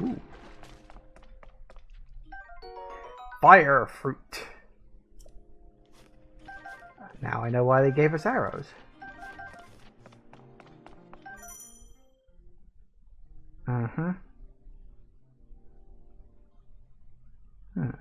Ooh. Fire fruit. Now I know why they gave us arrows. Uh-huh. Huh.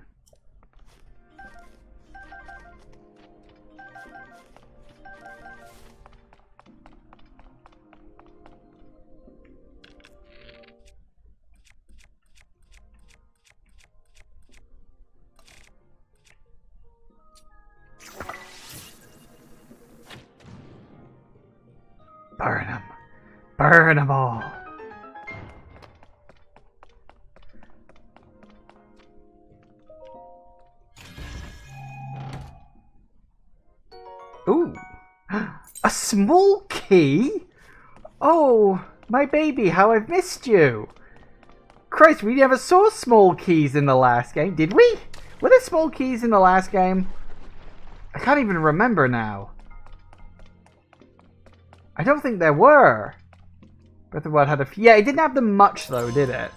Burn them. Burn them all. Ooh. A small key? Oh, my baby, how I've missed you. Christ, we never saw small keys in the last game, did we? Were there small keys in the last game? I can't even remember now. I don't think there were. Breath of the Wild had a few. Yeah, it didn't have them much though, did it?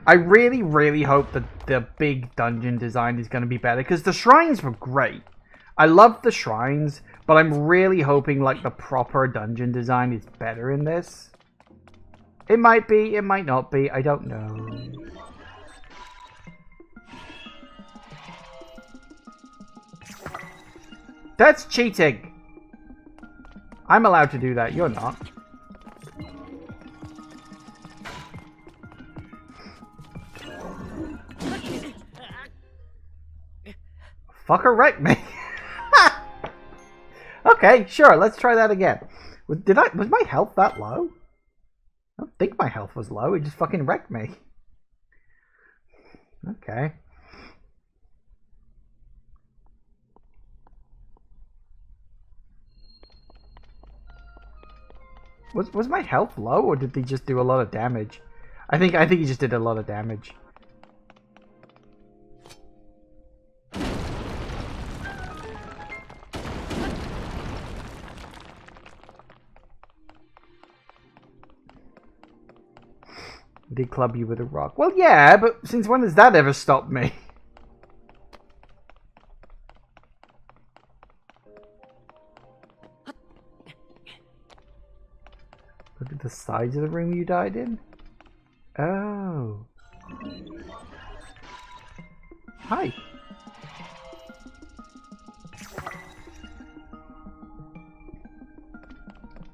I really, really hope that the big dungeon design is going to be better, because the shrines were great. I love the shrines, but I'm really hoping like the proper dungeon design is better in this. It might be, it might not be, I don't know. That's cheating! I'm allowed to do that, you're not. Fucker wrecked me. Okay, sure, let's try that again. Was my health that low? I don't think my health was low, it just fucking wrecked me. Okay. Was my health low, or did he just do a lot of damage? I think he just did a lot of damage. Did club you with a rock? Well, yeah, but since when has that ever stopped me? Look at the sides of the room you died in? Oh. Hi.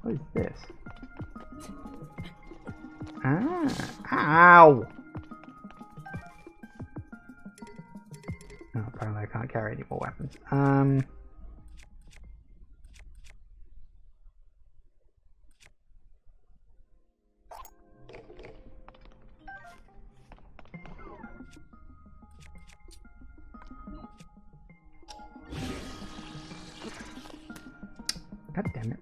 What is this? Ah. Ow! Oh, apparently I can't carry any more weapons. God damn it.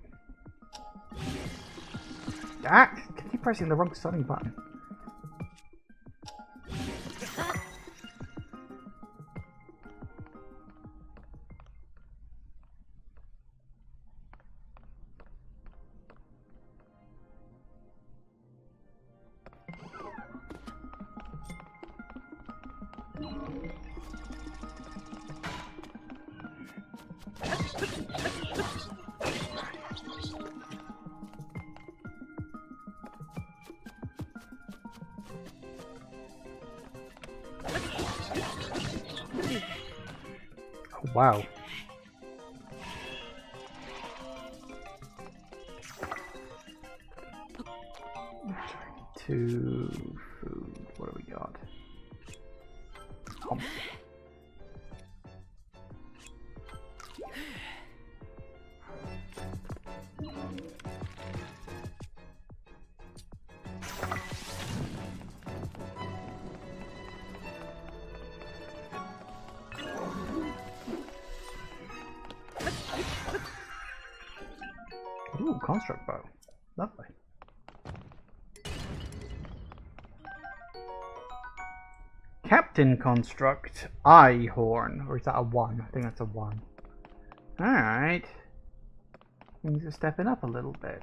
Ah! I keep pressing the wrong starting button. Oh, wow. Two food. What do we got? Oh. construct bow. Lovely. Captain construct eye horn. Or is that a 1? I think that's a 1. Alright. Things are stepping up a little bit.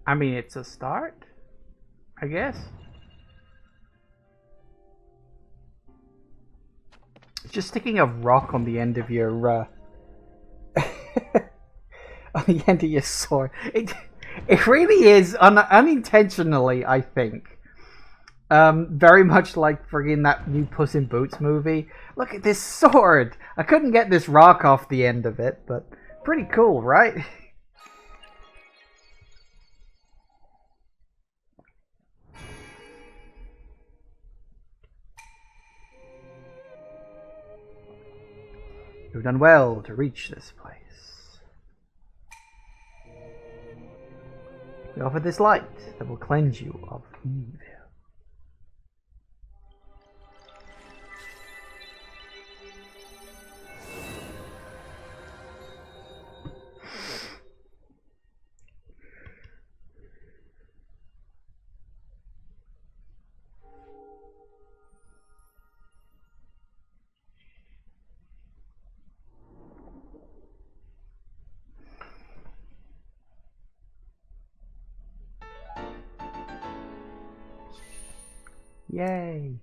I mean, it's a start, I guess. It's just sticking a rock on the end of your on the end of your sword. It really is unintentionally, I think. Very much like friggin' that new Puss in Boots movie. Look at this sword! I couldn't get this rock off the end of it, but pretty cool, right? You've done well to reach this place. We offer this light that will cleanse you of evil. Yay!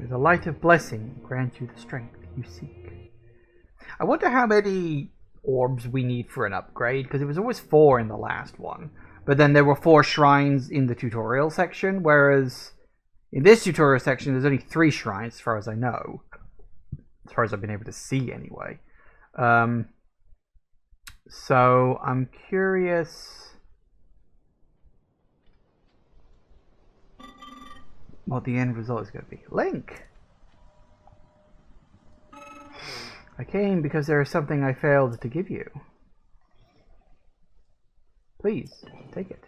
May the light of blessing grant you the strength you seek. I wonder how many orbs we need for an upgrade, because it was always 4 in the last one. But then there were 4 shrines in the tutorial section, whereas in this tutorial section there's only 3 shrines as far as I know. As far as I've been able to see anyway. So I'm curious what the end result is going to be. Link! I came because there is something I failed to give you. Please, take it.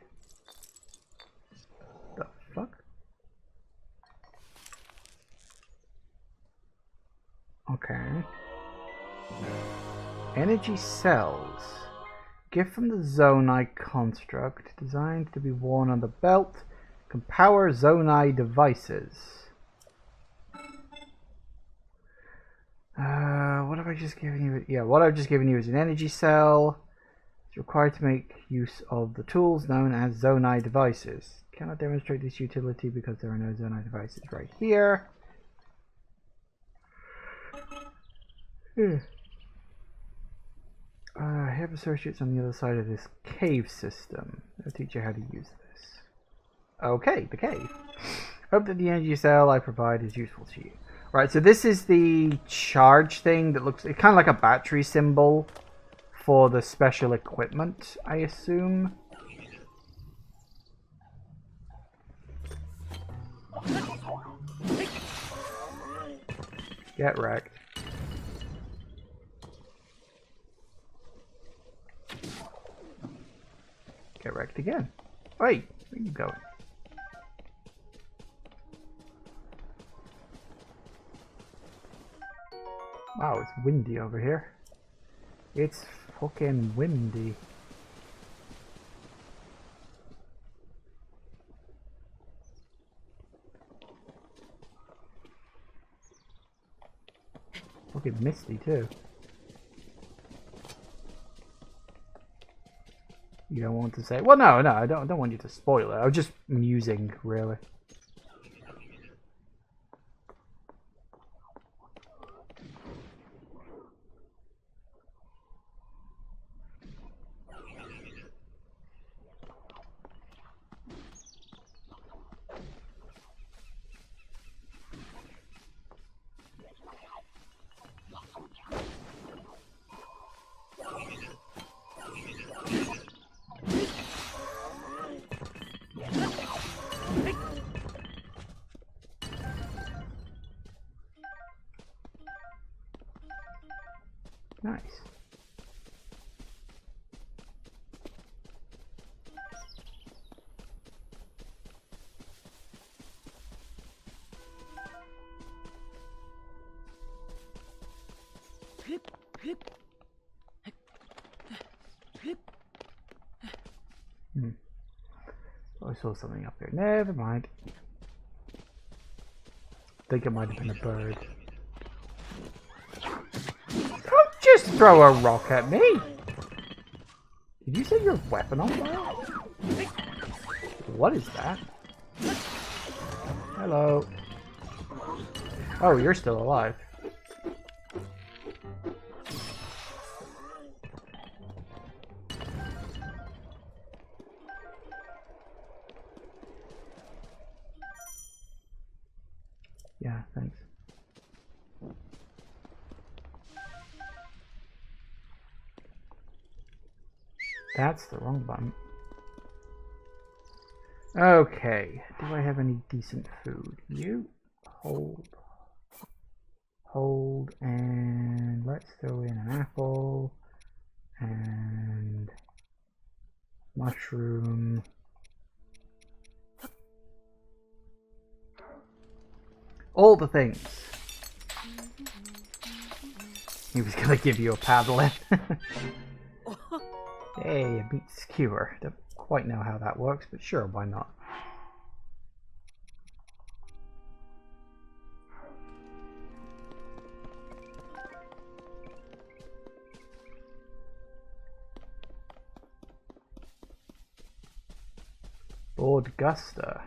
The fuck? Okay. Energy cells. Gift from the Zonai construct, designed to be worn on the belt. Can power Zonai devices. What have I just given you? Yeah, what I've just given you is an energy cell. It's required to make use of the tools known as Zonai devices. Cannot demonstrate this utility because there are no Zonai devices right here. I have associates on the other side of this cave system. I'll teach you how to use this. Okay, the cave. Hope that the energy cell I provide is useful to you. Right, so this is the charge thing that looks kind of like a battery symbol for the special equipment, I assume. Get wrecked. Get wrecked again. Wait, where are you going? Wow, it's windy over here. It's fucking windy. Fucking misty too. You don't want to say? Well, no, I don't want you to spoil it. I was just musing, really. Nice. I saw something up there. Never mind. I think it might have been a bird. Don't just throw a rock at me! Did you set your weapon on fire? What is that? Hello. Oh, you're still alive. Yeah, thanks. That's the wrong button. Okay, do I have any decent food? You hold, and let's throw in an apple and mushroom. All the things. He was gonna give you a paddle in. Hey, a meat skewer. Don't quite know how that works, but sure, why not? Lord Guster.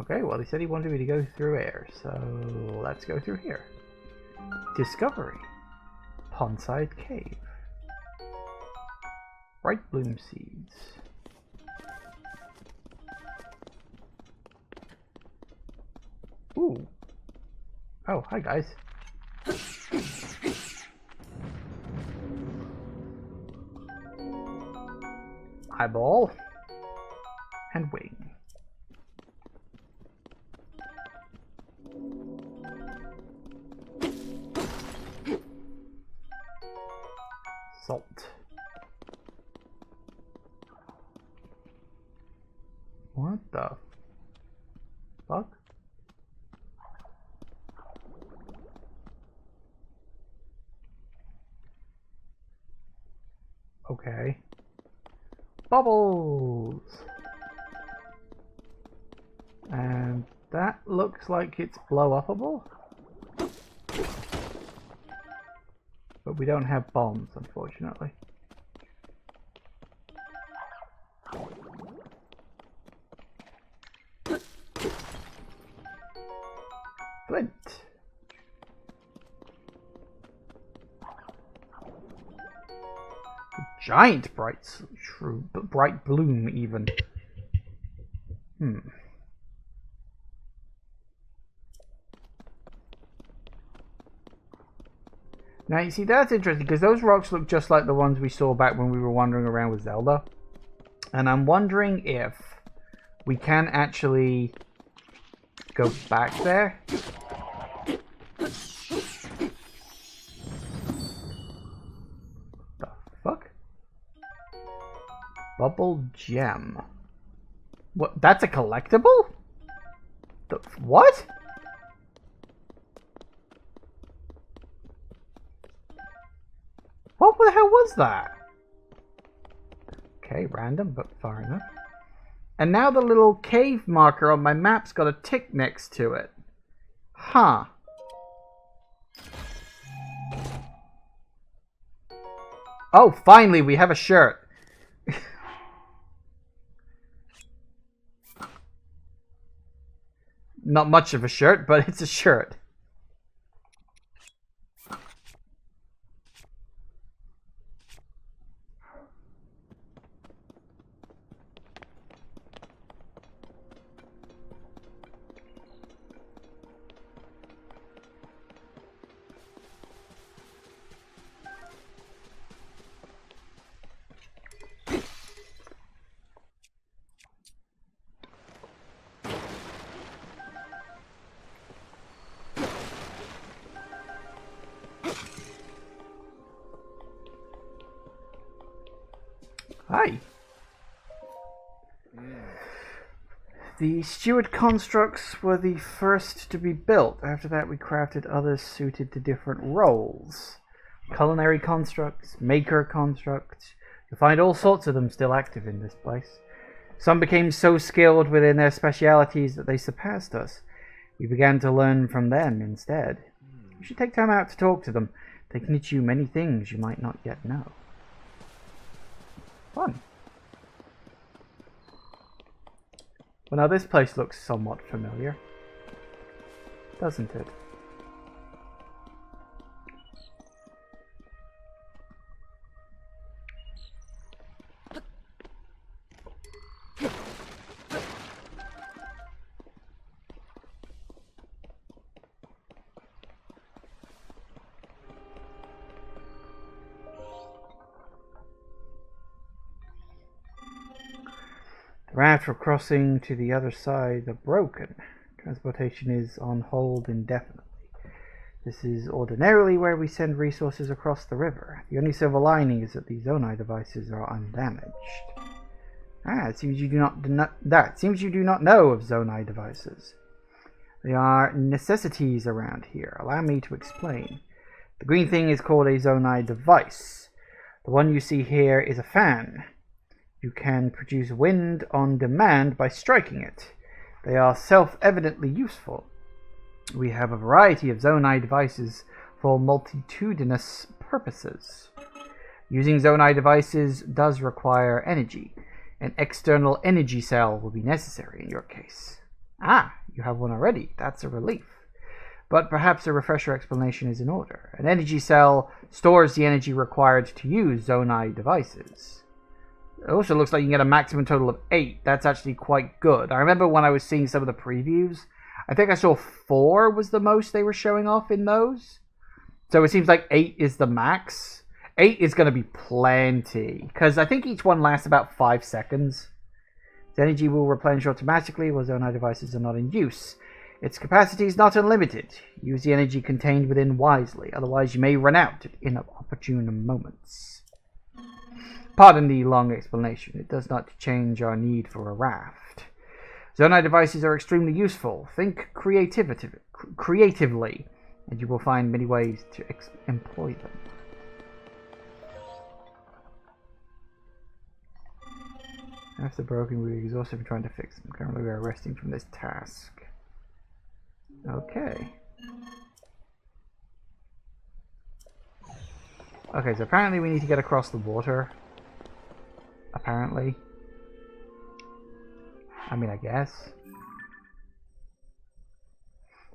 Okay, well, he said he wanted me to go through air, so let's go through here. Discovery. Pondside Cave. Bright bloom seeds. Ooh. Oh, hi guys. Eyeball. And wing. Salt. What the fuck? Okay. Bubbles! And that looks like it's blow-upable. But we don't have bombs, unfortunately. Flint. Giant bright bloom even. Now you see, that's interesting because those rocks look just like the ones we saw back when we were wandering around with Zelda. And I'm wondering if we can actually go back there. The fuck? Bubble gem. What? That's a collectible? The what? What the hell was that? Okay, random, but far enough. And now the little cave marker on my map's got a tick next to it. Huh. Oh, finally, we have a shirt. Not much of a shirt, but it's a shirt. Hi. The steward constructs were the first to be built. After that, we crafted others suited to different roles. Culinary constructs, maker constructs. You'll find all sorts of them still active in this place. Some became so skilled within their specialities that they surpassed us. We began to learn from them instead. You should take time out to talk to them. They can teach you many things you might not yet know. Fun. Well, now this place looks somewhat familiar, doesn't it? The raft for crossing to the other side are broken. Transportation is on hold indefinitely. This is ordinarily where we send resources across the river. The only silver lining is that the Zonai devices are undamaged. It seems you do not know of Zonai devices. They are necessities around here. Allow me to explain. The green thing is called a Zonai device. The one you see here is a fan. You can produce wind on demand by striking it. They are self-evidently useful. We have a variety of Zonai devices for multitudinous purposes. Using Zonai devices does require energy. An external energy cell will be necessary in your case. You have one already. That's a relief. But perhaps a refresher explanation is in order. An energy cell stores the energy required to use Zonai devices. It also looks like you can get a maximum total of 8. That's actually quite good. I remember when I was seeing some of the previews, I think I saw 4 was the most they were showing off in those. So it seems like 8 is the max. 8 is going to be plenty, because I think each one lasts about 5 seconds. Its energy will replenish automatically while Zonai devices are not in use. Its capacity is not unlimited. Use the energy contained within wisely, otherwise you may run out at inopportune moments. Pardon the long explanation. It does not change our need for a raft. Zonai devices are extremely useful. Think creatively, and you will find many ways to employ them. After broken, we were exhausted from trying to fix them. Currently, we are resting from this task. Okay. Okay, so apparently we need to get across the water. Apparently. I mean, I guess.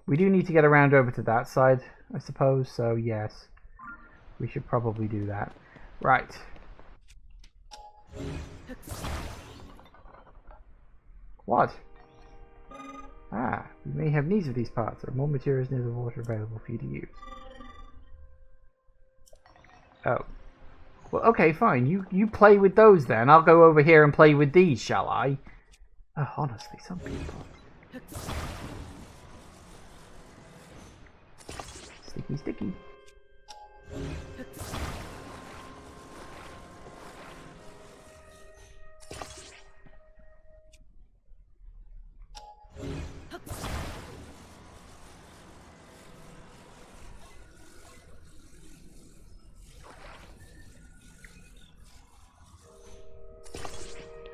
We do need to get around over to that side, I suppose, so yes. We should probably do that. Right. What? We may have needs of these parts. There are more materials near the water available for you to use. Oh. Well, okay, fine. You play with those then. I'll go over here and play with these, shall I? Oh, honestly, some people. Sticky, sticky.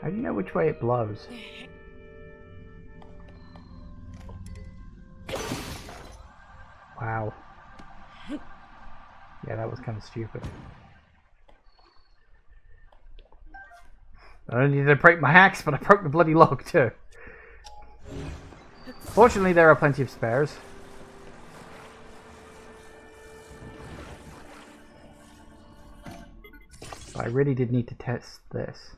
How do you know which way it blows? Wow. Yeah, that was kind of stupid. I only did I break my axe, but I broke the bloody log too. Fortunately, there are plenty of spares. I really did need to test this.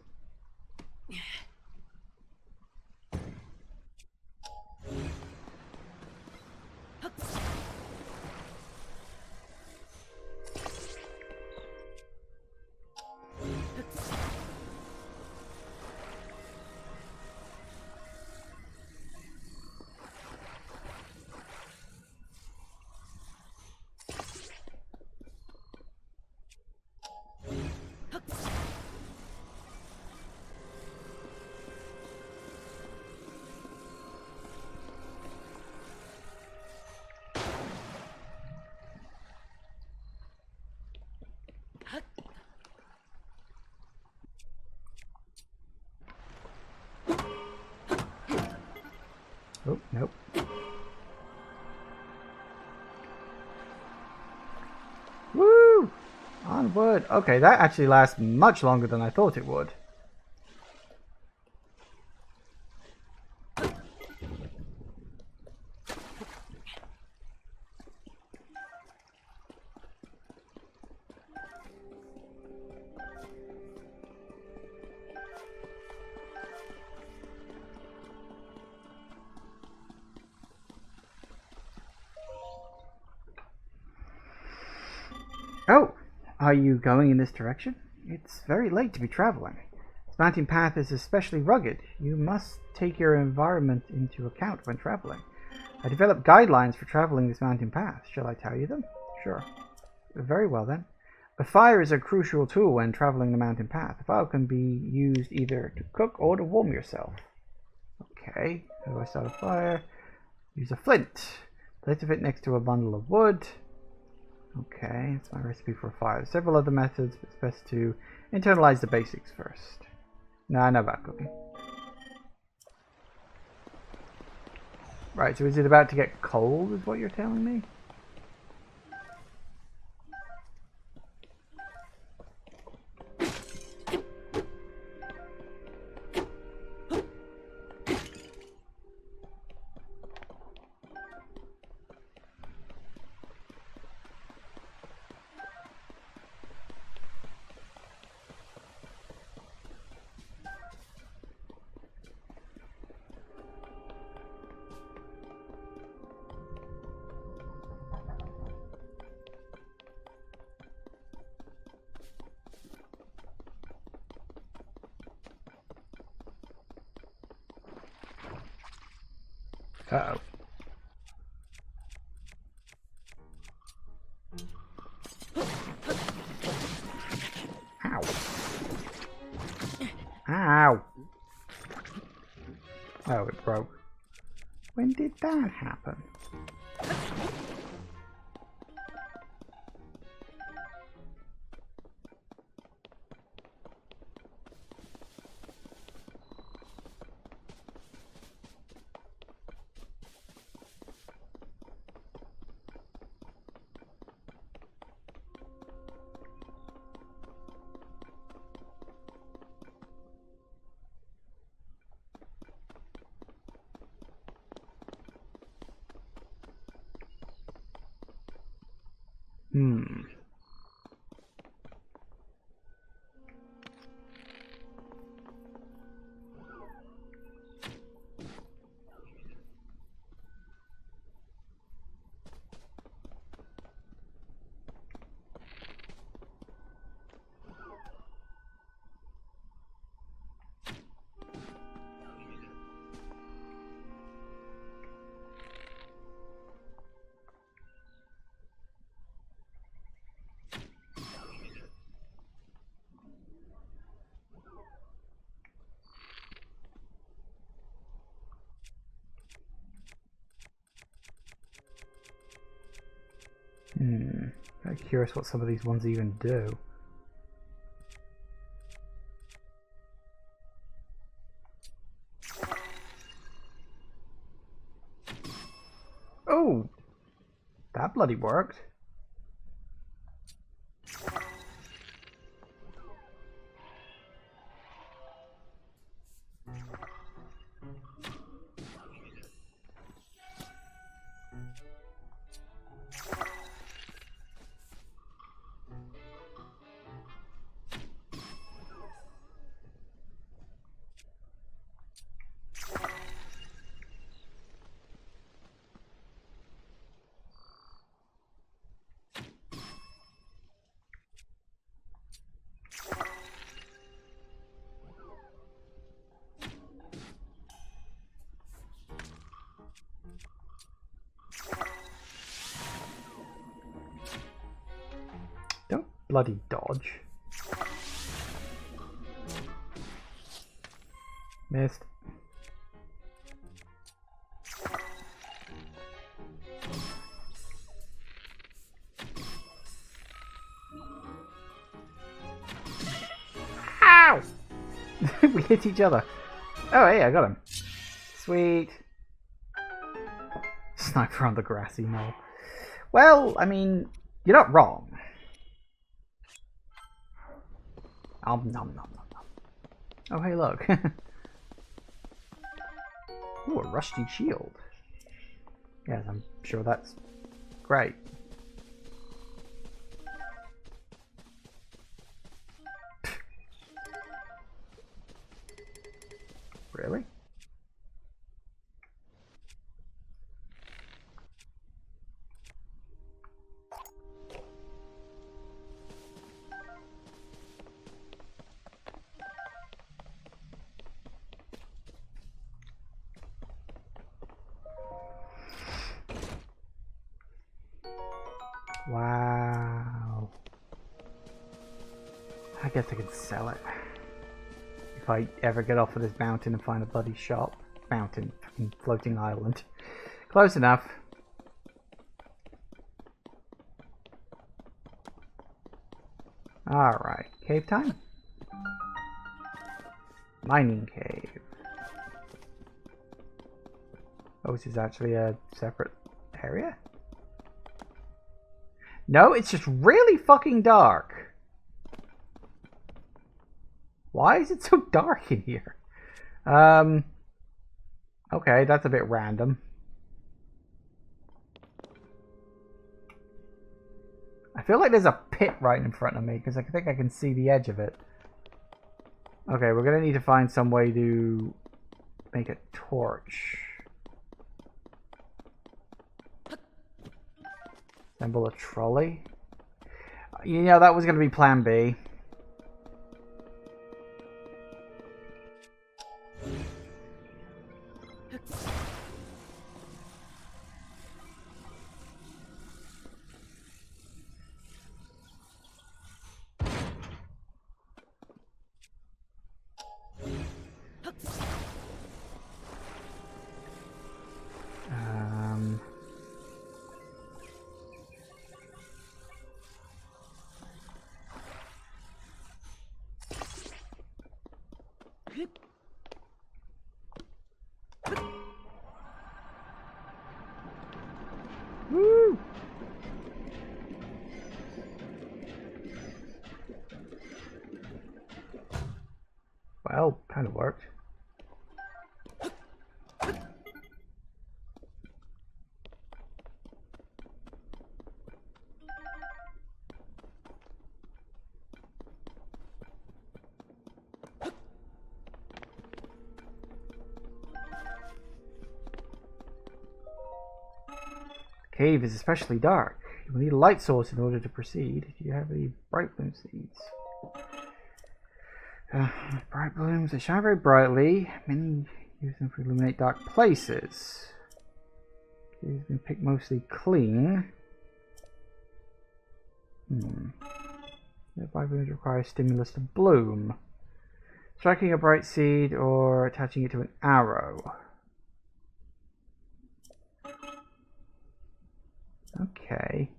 Onward. Okay, that actually lasts much longer than I thought it would. Oh, are you going in this direction? It's very late to be traveling. This mountain path is especially rugged. You must take your environment into account when traveling. I developed guidelines for traveling this mountain path. Shall I tell you them? Sure. Very well then. A fire is a crucial tool when traveling the mountain path. A fire can be used either to cook or to warm yourself. Okay, how do I start a fire? Use a flint. Place of it next to a bundle of wood. Okay, that's my recipe for a fire. There's several other methods, but it's best to internalize the basics first. No, I know about cooking. Right, so is it about to get cold, is what you're telling me? Uh-oh. Ow. Ow. Oh, it broke. When did that happen? Hmm. Very curious what some of these ones even do. Oh! That bloody worked. Don't bloody dodge. Missed. Ow! We hit each other. Oh, hey, I got him. Sweet. Sniper on the grassy knoll. Well, I mean, you're not wrong. Nom nom nom nom nom. Oh, hey, look. Ooh, a rusty shield. Yes, I'm sure that's great. Really? Wow. I guess I can sell it. If I ever get off of this mountain and find a bloody shop. Mountain. Fucking floating island. Close enough. Alright. Cave time? Mining cave. Oh, this is actually a separate area? No, it's just really fucking dark. Why is it so dark in here? Okay, that's a bit random. I feel like there's a pit right in front of me because I think I can see the edge of it. Okay, we're gonna need to find some way to make a torch. Assemble a trolley. You know, that was gonna be plan B. Woo! Well, kind of worked. The cave is especially dark. You will need a light source in order to proceed. Do you have any bright bloom seeds? Bright blooms, they shine very brightly. Many use them to illuminate dark places. Cave's been picked mostly clean. The bright blooms require stimulus to bloom. Striking a bright seed or attaching it to an arrow. Okay.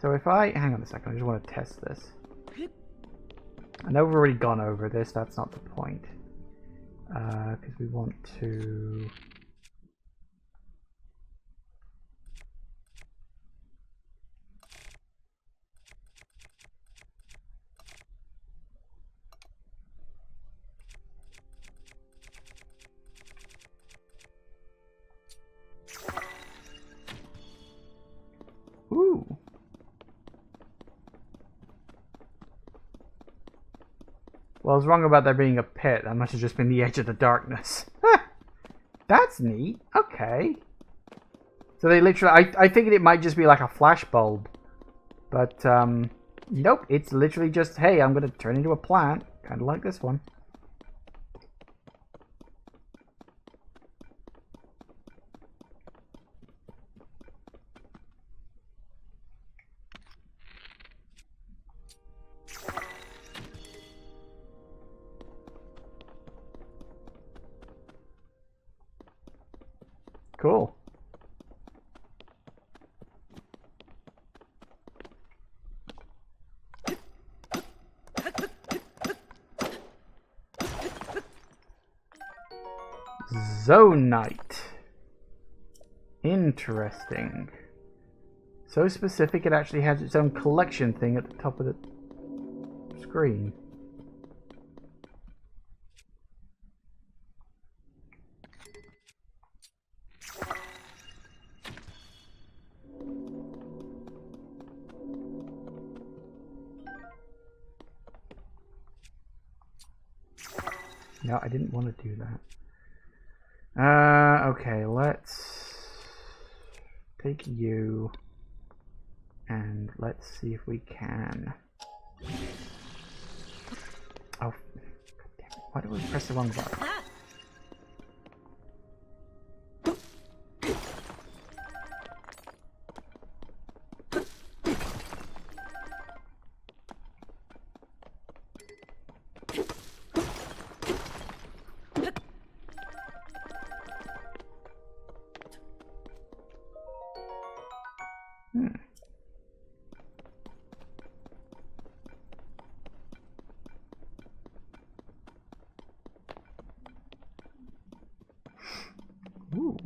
So if I... Hang on a second, I just want to test this. I know we've already gone over this, that's not the point. Because we want to... Ooh. Well, I was wrong about there being a pit. That must have just been the edge of the darkness. That's neat. Okay. So they literally... I figured it might just be like a flash bulb. But, nope. It's literally just, hey, I'm going to turn into a plant. Kind of like this one. Cool. Zonite. Interesting. So specific it actually has its own collection thing at the top of the screen. No, I didn't want to do that. Okay, let's take you and let's see if we can. Oh, damn it. Why did we press the wrong button? Ooh.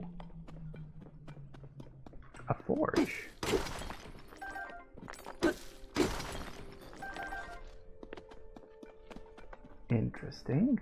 A forge. Interesting.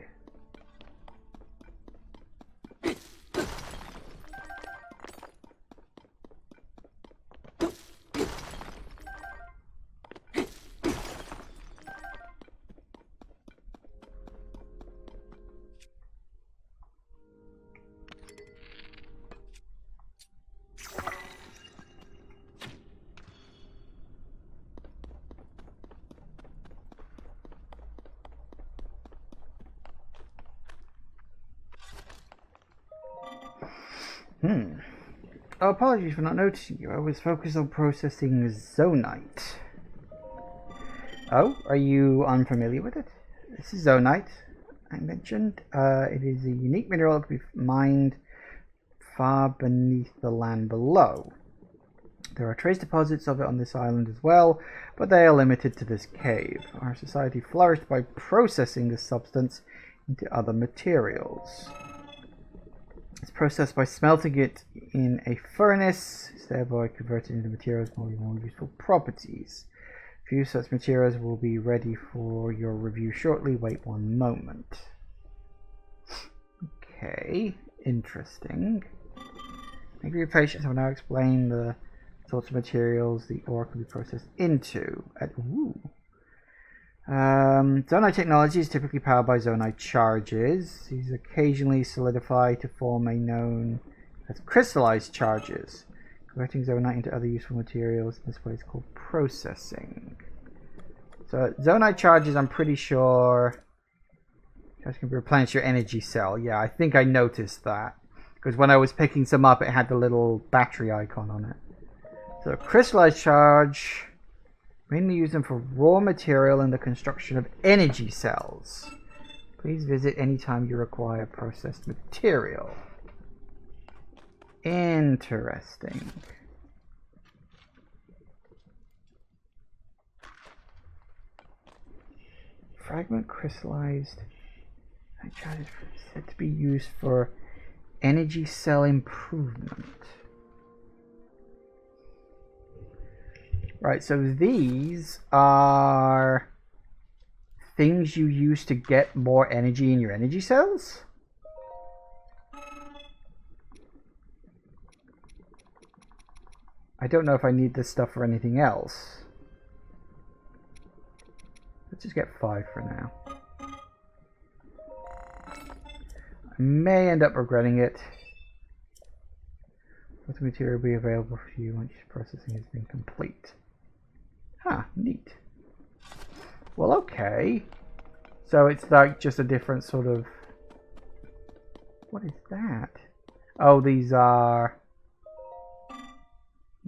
Oh, apologies for not noticing you. I was focused on processing zonite. Oh, are you unfamiliar with it? This is zonite, I mentioned. It is a unique mineral that can be mined far beneath the land below. There are trace deposits of it on this island as well, but they are limited to this cave. Our society flourished by processing this substance into other materials. It's processed by smelting it in a furnace, thereby converted into materials with more useful properties. A few such materials will be ready for your review shortly. Wait one moment. Okay, interesting. Thank you for your patience. I will now explain the sorts of materials the ore can be processed into. Zonite technology is typically powered by zonite charges. These occasionally solidify to form a known as crystallized charges. Converting zonite into other useful materials in this way is called processing. So zonite charges, I'm pretty sure, can replenish your energy cell. Yeah, I think I noticed that because when I was picking some up, it had the little battery icon on it. So crystallized charge. Mainly use them for raw material in the construction of energy cells. Please visit anytime you require processed material. Interesting. Fragment crystallized. That charge is said to be used for energy cell improvement. Right, so these are things you use to get more energy in your energy cells? I don't know if I need this stuff for anything else. Let's just get 5 for now. I may end up regretting it. What material will be available for you once processing has been complete? Huh, neat. Well, okay. So it's like just a different sort of... What is that? Oh, these are... I'm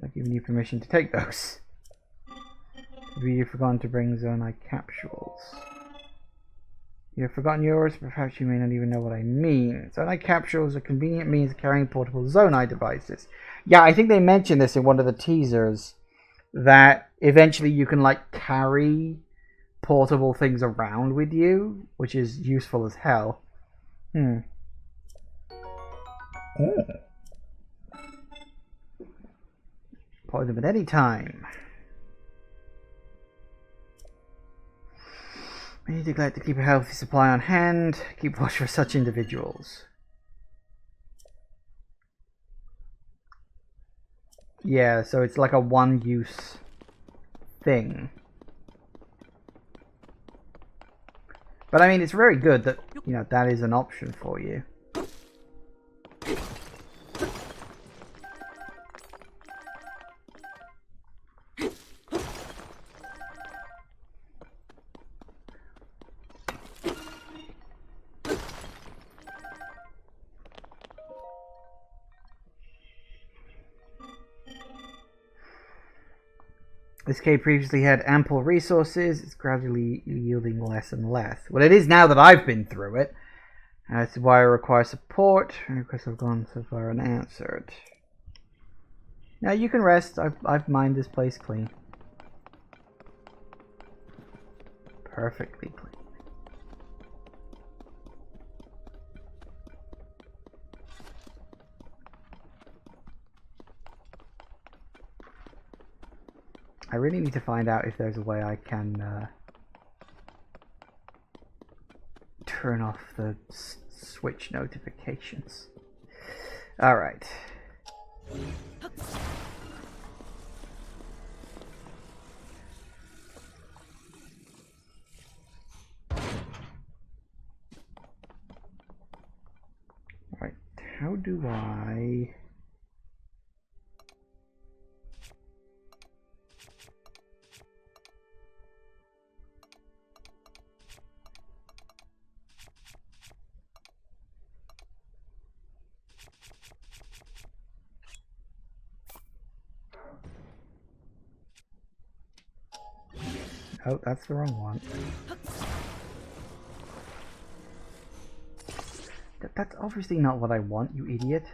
not giving you permission to take those. Maybe you've forgotten to bring zonite capsules. You've forgotten yours, but perhaps you may not even know what I mean. Zonite capsules are convenient means of carrying portable zonite devices. Yeah, I think they mentioned this in one of the teasers, that eventually you can like carry portable things around with you, which is useful as hell. Oh. Deploy them at any time. We need to glad to keep a healthy supply on hand. Keep watch for such individuals. Yeah, so it's like a one-use thing. But I mean, it's very good that you know, that is an option for you. This cave previously had ample resources. It's gradually yielding less and less. Well, it is now that I've been through it. This is why I require support. Requests have gone so far unanswered. Now you can rest. I've mined this place clean. Perfectly clean. I really need to find out if there's a way I can turn off the Switch notifications. Alright. Alright, how do I... Oh, that's the wrong one. That's obviously not what I want, you idiot.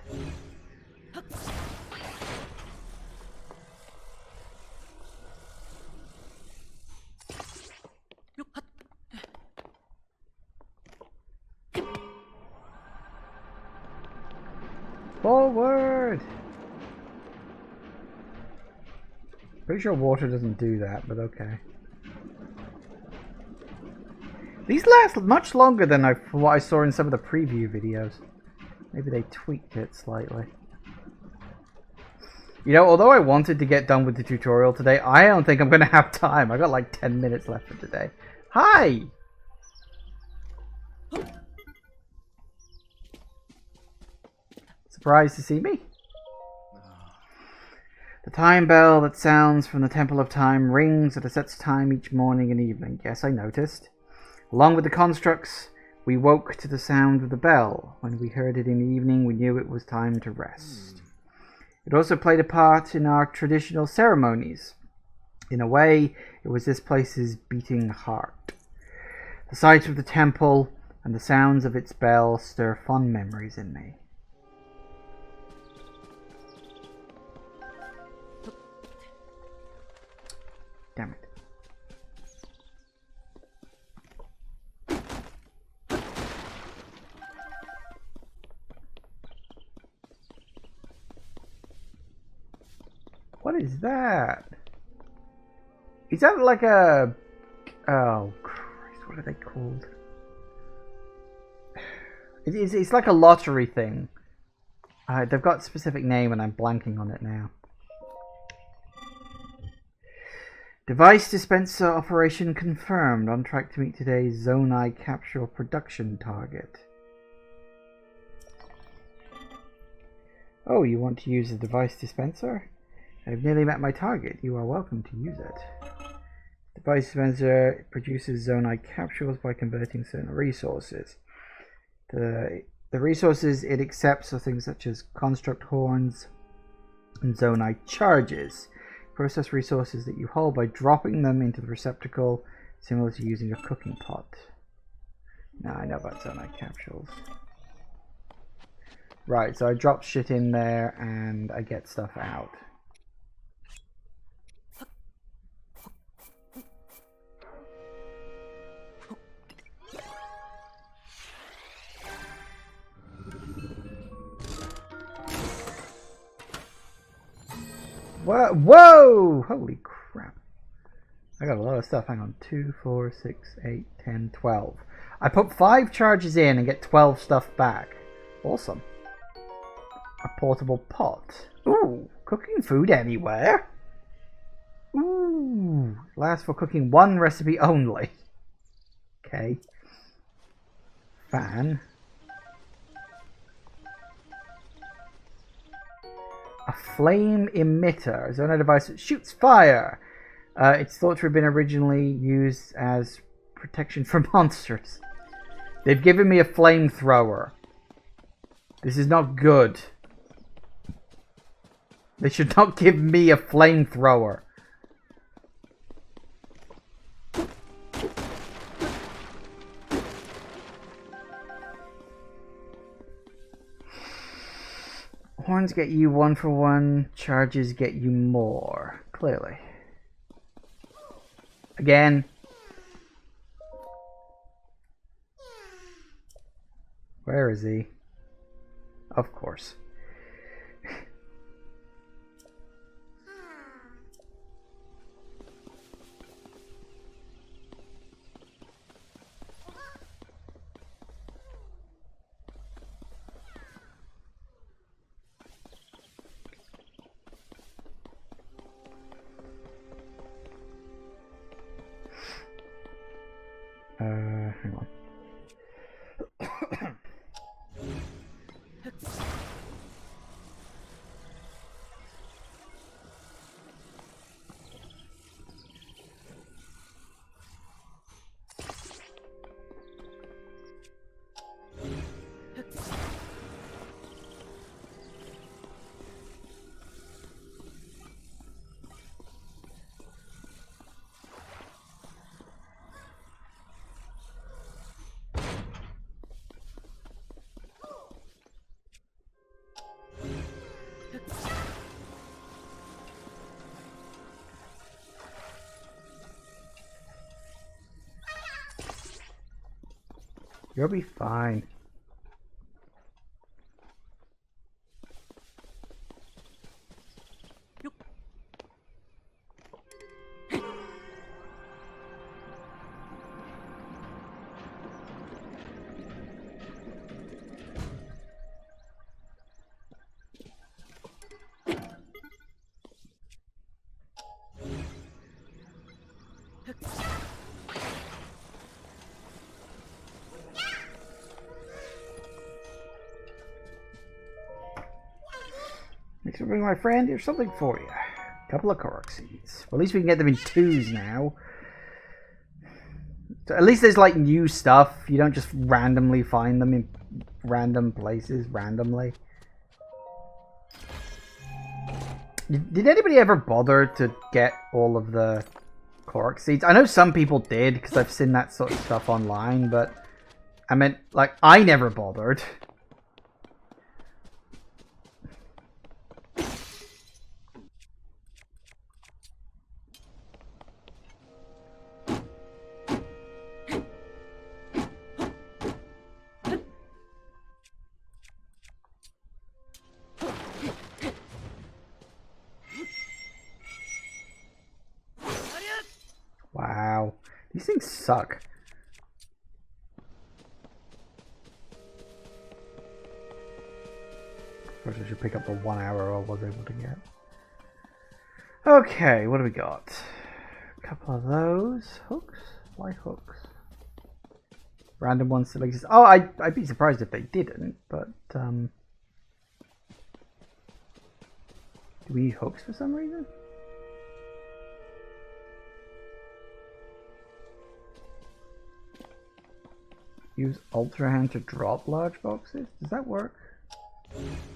Forward! Pretty sure water doesn't do that, but okay. These last much longer than what I saw in some of the preview videos. Maybe they tweaked it slightly. You know, although I wanted to get done with the tutorial today, I don't think I'm going to have time. I got like 10 minutes left for today. Hi! Surprised to see me? The time bell that sounds from the Temple of Time rings at a set time each morning and evening. Yes, I noticed. Along with the constructs, we woke to the sound of the bell. When we heard it in the evening, we knew it was time to rest. It also played a part in our traditional ceremonies. In a way, it was this place's beating heart. The sight of the temple and the sounds of its bell stir fond memories in me. Damn it. What is that? Is that like a... Oh, Christ, what are they called? It's like a lottery thing. They've got a specific name and I'm blanking on it now. Device dispenser operation confirmed. On track to meet today's Zonai capsule production target. Oh, you want to use the device dispenser? I've nearly met my target. You are welcome to use it. Device dispenser produces Zonai capsules by converting certain resources. The resources it accepts are things such as construct horns and Zonai charges. Process resources that you hold by dropping them into the receptacle, similar to using a cooking pot. Now I know about Zonai capsules. Right, so I drop shit in there and I get stuff out. Whoa! Holy crap. I got a lot of stuff. Hang on. 2, 4, 6, 8, 10, 12. I put 5 charges in and get 12 stuff back. Awesome. A portable pot. Ooh, cooking food anywhere. Ooh, lasts for cooking 1 recipe only. Okay. fan. A flame emitter is on a device that shoots fire. It's thought to have been originally used as protection from monsters. They've given me a flamethrower. This is not good. They should not give me a flamethrower. Horns get you 1 for 1. Charges get you more. Clearly. Again. Where is he? Of course. Hang on. You'll be fine. Thanks for being my friend. Here's something for you. A couple of Korok seeds. Well, at least we can get them in 2s now. So at least there's like new stuff. You don't just randomly find them in random places randomly. Did anybody ever bother to get all of the Korok seeds? I know some people did because I've seen that sort of stuff online, but I meant, like, I never bothered. Wow, these things suck. First I should pick up the 1 hour I was able to get. Okay, what do we got? A couple of those. Hooks? Why hooks? Random ones still exist. Oh, I'd be surprised if they didn't, but do we need hooks for some reason? Use Ultra Hand to drop large boxes? Does that work?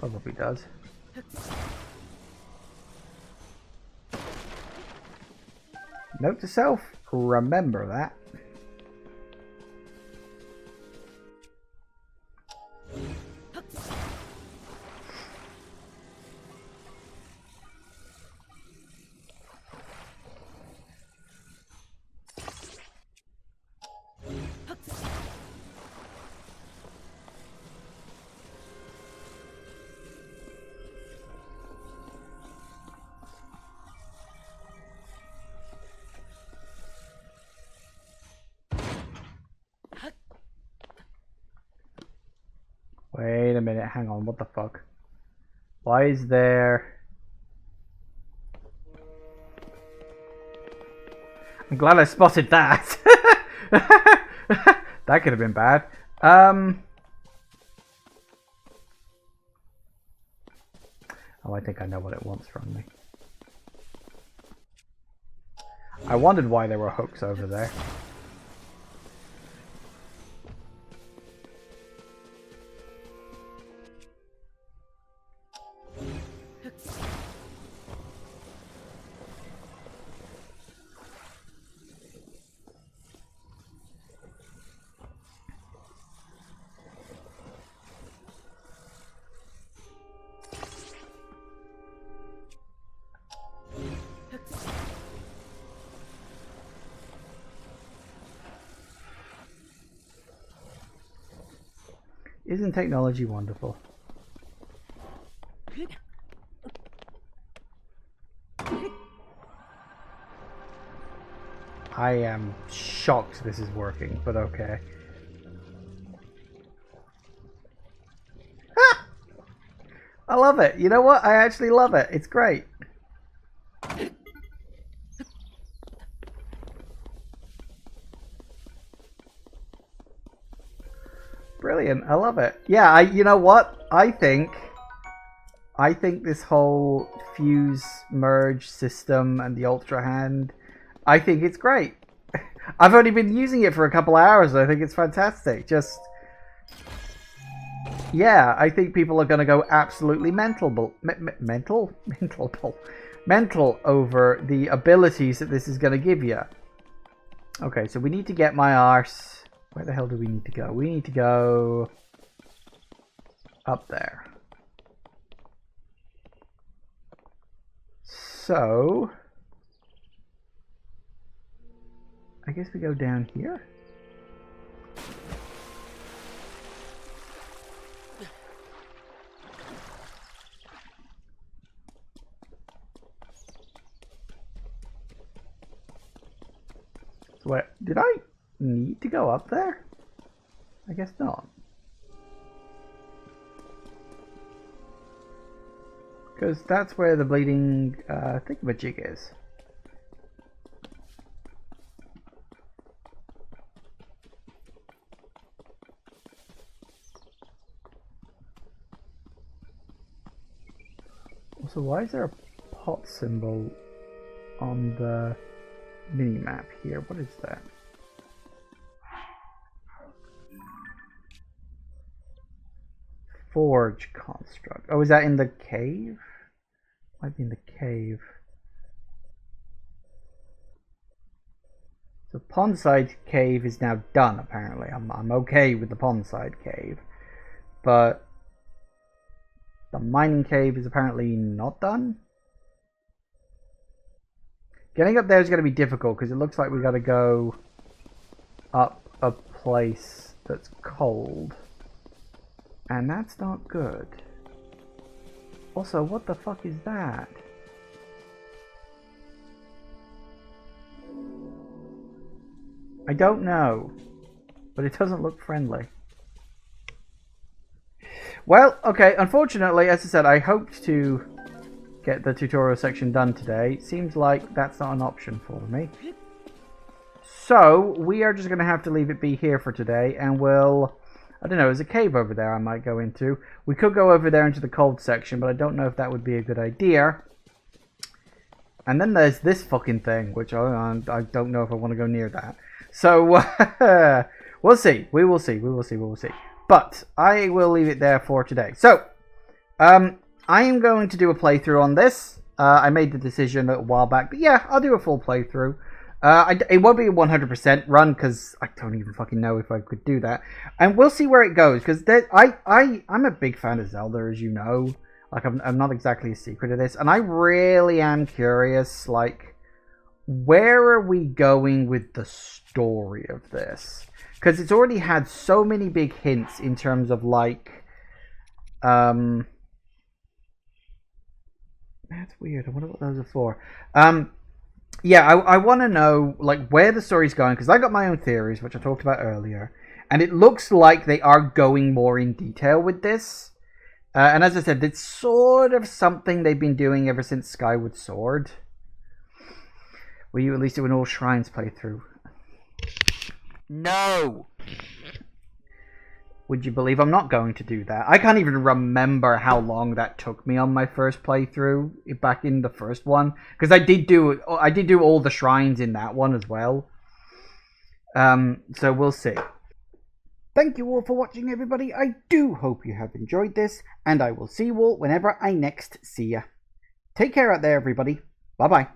Probably does. Note to self, remember that. Wait a minute, hang on, what the fuck? Why is there... I'm glad I spotted that! That could have been bad. Oh, I think I know what it wants from me. I wondered why there were hooks over there. Isn't technology wonderful? I am shocked this is working, but okay. Ah! I love it. You know what? I actually love it. It's great. Brilliant. I love it. Yeah, you know what? I think this whole fuse merge system and the Ultra Hand, I think it's great. I've only been using it for a couple hours and I think it's fantastic. Just, yeah, I think people are going to go absolutely mental over the abilities that this is going to give you. Okay, so we need to get my arse. Where the hell do we need to go? We need to go up there. So, I guess we go down here. So wait, did I need to go up there? I guess not. Because that's where the bleeding thingamajig is. Also, why is there a pot symbol on the mini-map here? What is that? Forge construct. Oh, is that in the cave? Might be in the cave. So Pondside cave is now done, apparently. I'm okay with the Pondside cave. But the mining cave is apparently not done. Getting up there is going to be difficult because it looks like we got to go up a place that's cold. And that's not good. Also, what the fuck is that? I don't know. But it doesn't look friendly. Well, okay, unfortunately, as I said, I hoped to get the tutorial section done today. Seems like that's not an option for me. So, we are just going to have to leave it be here for today, and we'll... I don't know, there's a cave over there I might go into. We could go over there into the cold section, but I don't know if that would be a good idea. And then there's this fucking thing, which I don't know if I want to go near that. So, we'll see. We will see. But I will leave it there for today. So, I am going to do a playthrough on this. I made the decision a while back, but yeah, I'll do a full playthrough. It won't be a 100% run because I don't even fucking know if I could do that. And we'll see where it goes because I'm a big fan of Zelda, as you know. Like, I'm not exactly a secret of this. And I really am curious, like, where are we going with the story of this? Because it's already had so many big hints in terms of, like, that's weird. I wonder what those are for. Yeah, I want to know, like, where the story's going, because I got my own theories, which I talked about earlier, and it looks like they are going more in detail with this. And as I said, it's sort of something they've been doing ever since Skyward Sword. Will you at least do an All Shrines playthrough? No! Would you believe I'm not going to do that? I can't even remember how long that took me on my first playthrough back in the first one, because I did do all the shrines in that one as well. So we'll see. Thank you all for watching, everybody. I do hope you have enjoyed this, and I will see you all whenever I next see you. Take care out there, everybody. Bye bye.